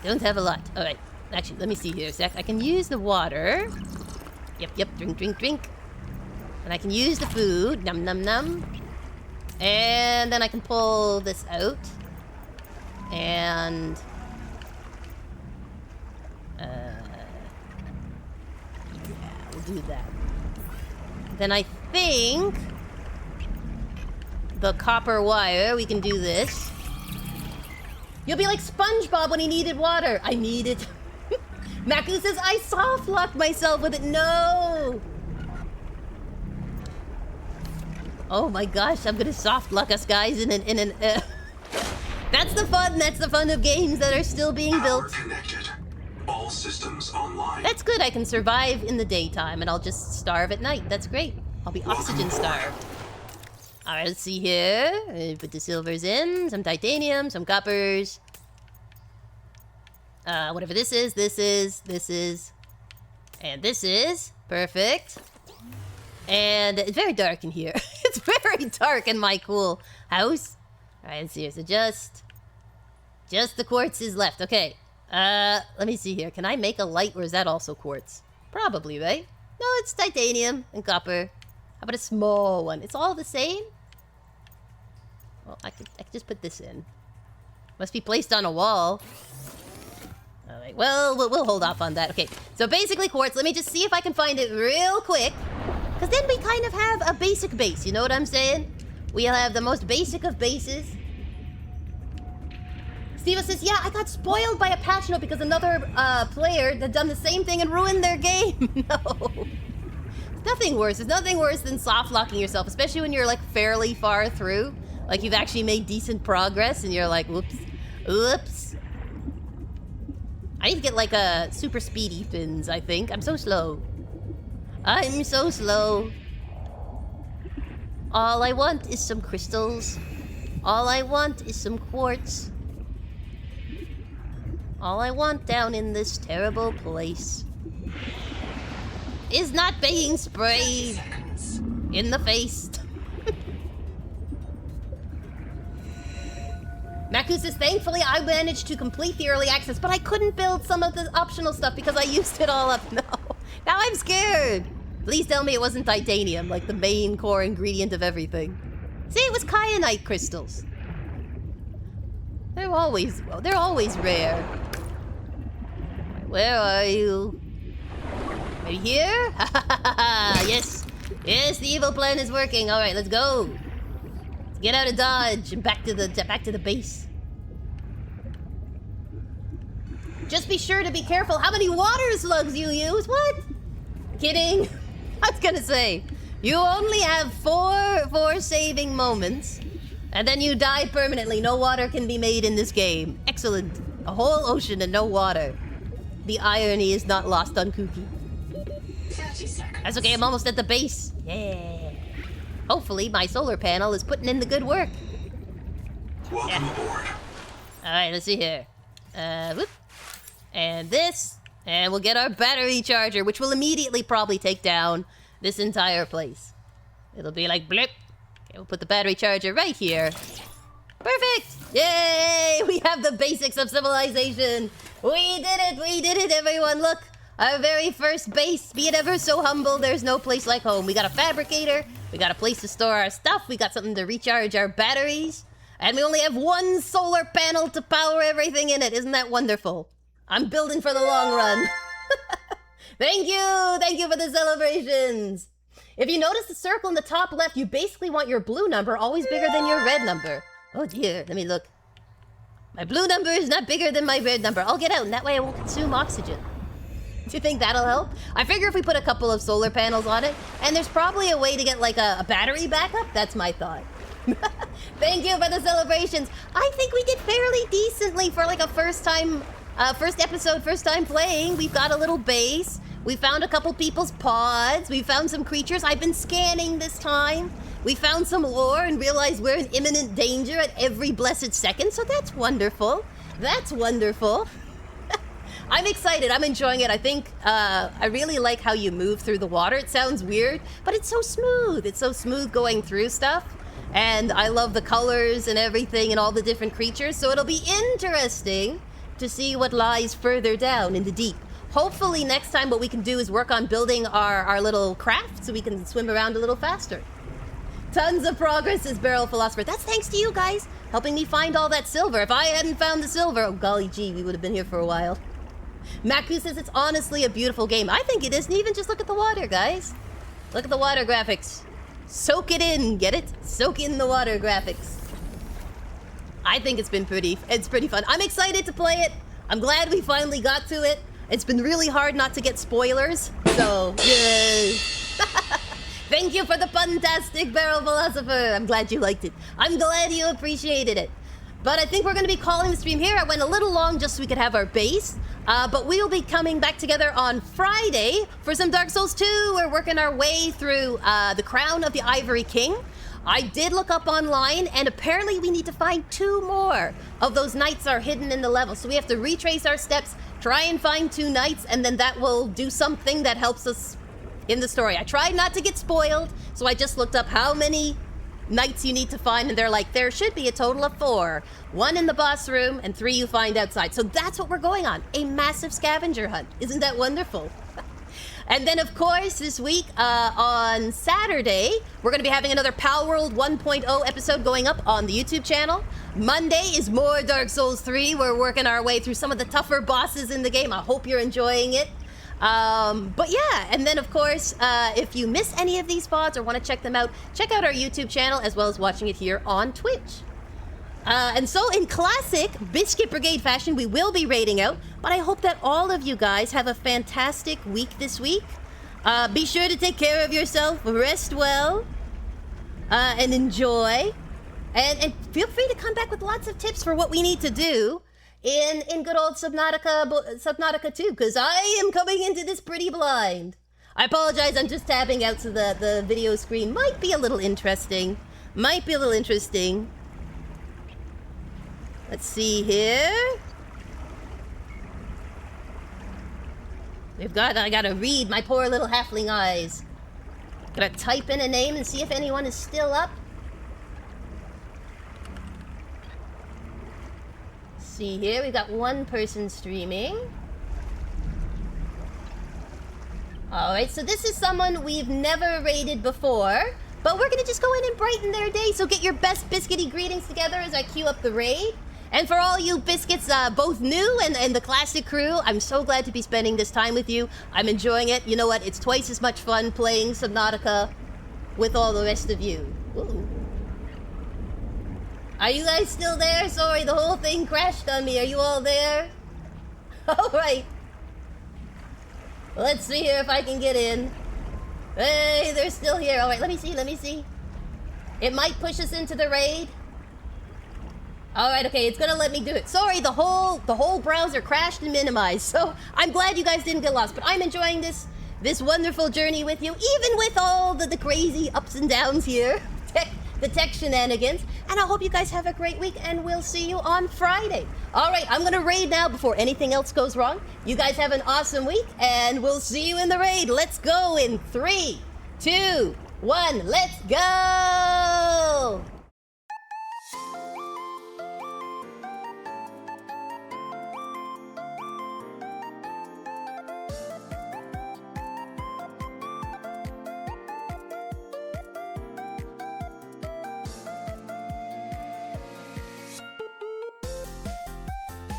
[SPEAKER 1] a lot. Alright, actually, let me see here a sec. I can use the water. Yep, drink. And I can use the food. Num, num, num. And then I can pull this out. And... yeah, we'll do that. Then I think... the copper wire, we can do this. You'll be like SpongeBob when he needed water. I need it. Maku says, I soft-locked myself with it. No! Oh my gosh, I'm gonna soft-lock us guys in an That's the fun of games that are still being built.
[SPEAKER 3] Power connected. All systems online.
[SPEAKER 1] That's good, I can survive in the daytime and I'll just starve at night. That's great. I'll be oxygen starved. Alright, let's see here. Put the silvers in, some titanium, some coppers. Whatever this is, and this is. Perfect. And it's very dark in here. It's very dark in my cool house. Alright, let's see here. So just the quartz is left. Okay. Let me see here. Can I make a light or is that also quartz? Probably, right? No, it's titanium and copper. How about a small one? It's all the same? Well, I could just put this in. Must be placed on a wall. Alright, well, we'll hold off on that. Okay, so basically quartz. Let me just see if I can find it real quick. Because then we kind of have a basic base, you know what I'm saying? We'll have the most basic of bases. Steve says, yeah, I got spoiled by a patch note because another player had done the same thing and ruined their game. No. It's nothing worse. There's nothing worse than soft-locking yourself, especially when you're like fairly far through. Like you've actually made decent progress and you're like, whoops. Oops. I need to get like a super speedy fins, I think. I'm so slow. I'm so slow. All I want is some crystals. All I want is some quartz. All I want down in this terrible place is not being sprayed in the face. Maku says, thankfully I managed to complete the early access, but I couldn't build some of the optional stuff because I used it all up. No. Now I'm scared. Please tell me it wasn't titanium, like the main core ingredient of everything. See, it was kyanite crystals. They're always rare. Where are you? Right here? Yes. Yes, the evil plan is working. All right, let's go. Let's get out of Dodge and back to the base. Just be sure to be careful how many water slugs you use. What? Kidding. I was gonna say, You only have four saving moments, and then you die permanently. No water can be made in this game. Excellent. A whole ocean and no water. The irony is not lost on Kooky.
[SPEAKER 2] 30 seconds.
[SPEAKER 1] That's okay, I'm almost at the base. Yeah. Hopefully my solar panel is putting in the good work.
[SPEAKER 3] Welcome aboard.
[SPEAKER 1] Alright, let's see here. Whoop. And this. And we'll get our battery charger, which will immediately probably take down this entire place. It'll be like blip. Okay, we'll put the battery charger right here. Perfect! Yay! We have the basics of civilization. We did it, everyone. Look, our very first base. Be it ever so humble, there's no place like home. We got a fabricator. We got a place to store our stuff. We got something to recharge our batteries. And we only have one solar panel to power everything in it. Isn't that wonderful? I'm building for the long run. Thank you for the celebrations. If you notice the circle in the top left, you basically want your blue number always bigger than your red number. Oh dear, let me look. My blue number is not bigger than my red number. I'll get out, and that way I won't consume oxygen. Do you think that'll help? I figure if we put a couple of solar panels on it, and there's probably a way to get like a battery backup. That's my thought. Thank you for the celebrations. I think we did fairly decently for like a first episode, first time playing. We've got a little base. We found a couple people's pods. We found some creatures. I've been scanning this time. We found some lore and realized we're in imminent danger at every blessed second, so that's wonderful. That's wonderful. I'm excited. I'm enjoying it. I think I really like how you move through the water. It sounds weird, but it's so smooth. It's so smooth going through stuff. And I love the colors and everything and all the different creatures, so it'll be interesting to see what lies further down in the deep. Hopefully next time what we can do is work on building our little craft so we can swim around a little faster. Tons of progress, says Barrel Philosopher. That's thanks to you guys, helping me find all that silver. If I hadn't found the silver, oh golly gee, we would have been here for a while. Maku says it's honestly a beautiful game. I think it is, and even just look at the water, guys. Look at the water graphics. Soak it in, get it? Soak in the water graphics. I think it's pretty fun. I'm excited to play it. I'm glad we finally got to it. It's been really hard not to get spoilers, so yay. Thank you for the fantastic Barrel Philosopher. I'm glad you liked it. I'm glad you appreciated it. But I think we're going to be calling the stream here. I went a little long just so we could have our base. But we'll be coming back together on Friday for some Dark Souls 2. We're working our way through the Crown of the Ivory King. I did look up online, and apparently we need to find 2 more of those knights are hidden in the level. So we have to retrace our steps, try and find 2 knights, and then that will do something that helps us in the story. I tried not to get spoiled, so I just looked up how many knights you need to find, and they're like, there should be a total of 4. 1 in the boss room, and 3 you find outside. So that's what we're going on, a massive scavenger hunt. Isn't that wonderful? And then, of course, this week, on Saturday, we're going to be having another Pal World 1.0 episode going up on the YouTube channel. Monday is more Dark Souls 3. We're working our way through some of the tougher bosses in the game. I hope you're enjoying it. But yeah, and then, of course, if you miss any of these VODs or want to check them out, check out our YouTube channel as well as watching it here on Twitch. And so in classic Biscuit Brigade fashion, we will be raiding out, but I hope that all of you guys have a fantastic week this week. Be sure to take care of yourself, rest well, and enjoy. And feel free to come back with lots of tips for what we need to do in good old Subnautica 2, because I am coming into this pretty blind. I apologize, I'm just tapping out so the video screen might be a little interesting. Let's see here. I gotta read my poor little halfling eyes. Gotta type in a name and see if anyone is still up. See here, we got 1 person streaming. Alright, so this is someone we've never raided before, but we're gonna just go in and brighten their day, so get your best biscuity greetings together as I queue up the raid. And for all you biscuits, both new and the classic crew, I'm so glad to be spending this time with you. I'm enjoying it. You know what? It's twice as much fun playing Subnautica with all the rest of you. Ooh. Are you guys still there? Sorry, the whole thing crashed on me. Are you all there? All right. Let's see here if I can get in. Hey, they're still here. All right, let me see. It might push us into the raid. All right, okay, it's gonna let me do it. Sorry, the whole browser crashed and minimized. So I'm glad you guys didn't get lost, but I'm enjoying this wonderful journey with you, even with all the crazy ups and downs here, the tech shenanigans. And I hope you guys have a great week, and we'll see you on Friday. All right, I'm gonna raid now before anything else goes wrong. You guys have an awesome week, and we'll see you in the raid. Let's go in 3, 2, 1. Let's go!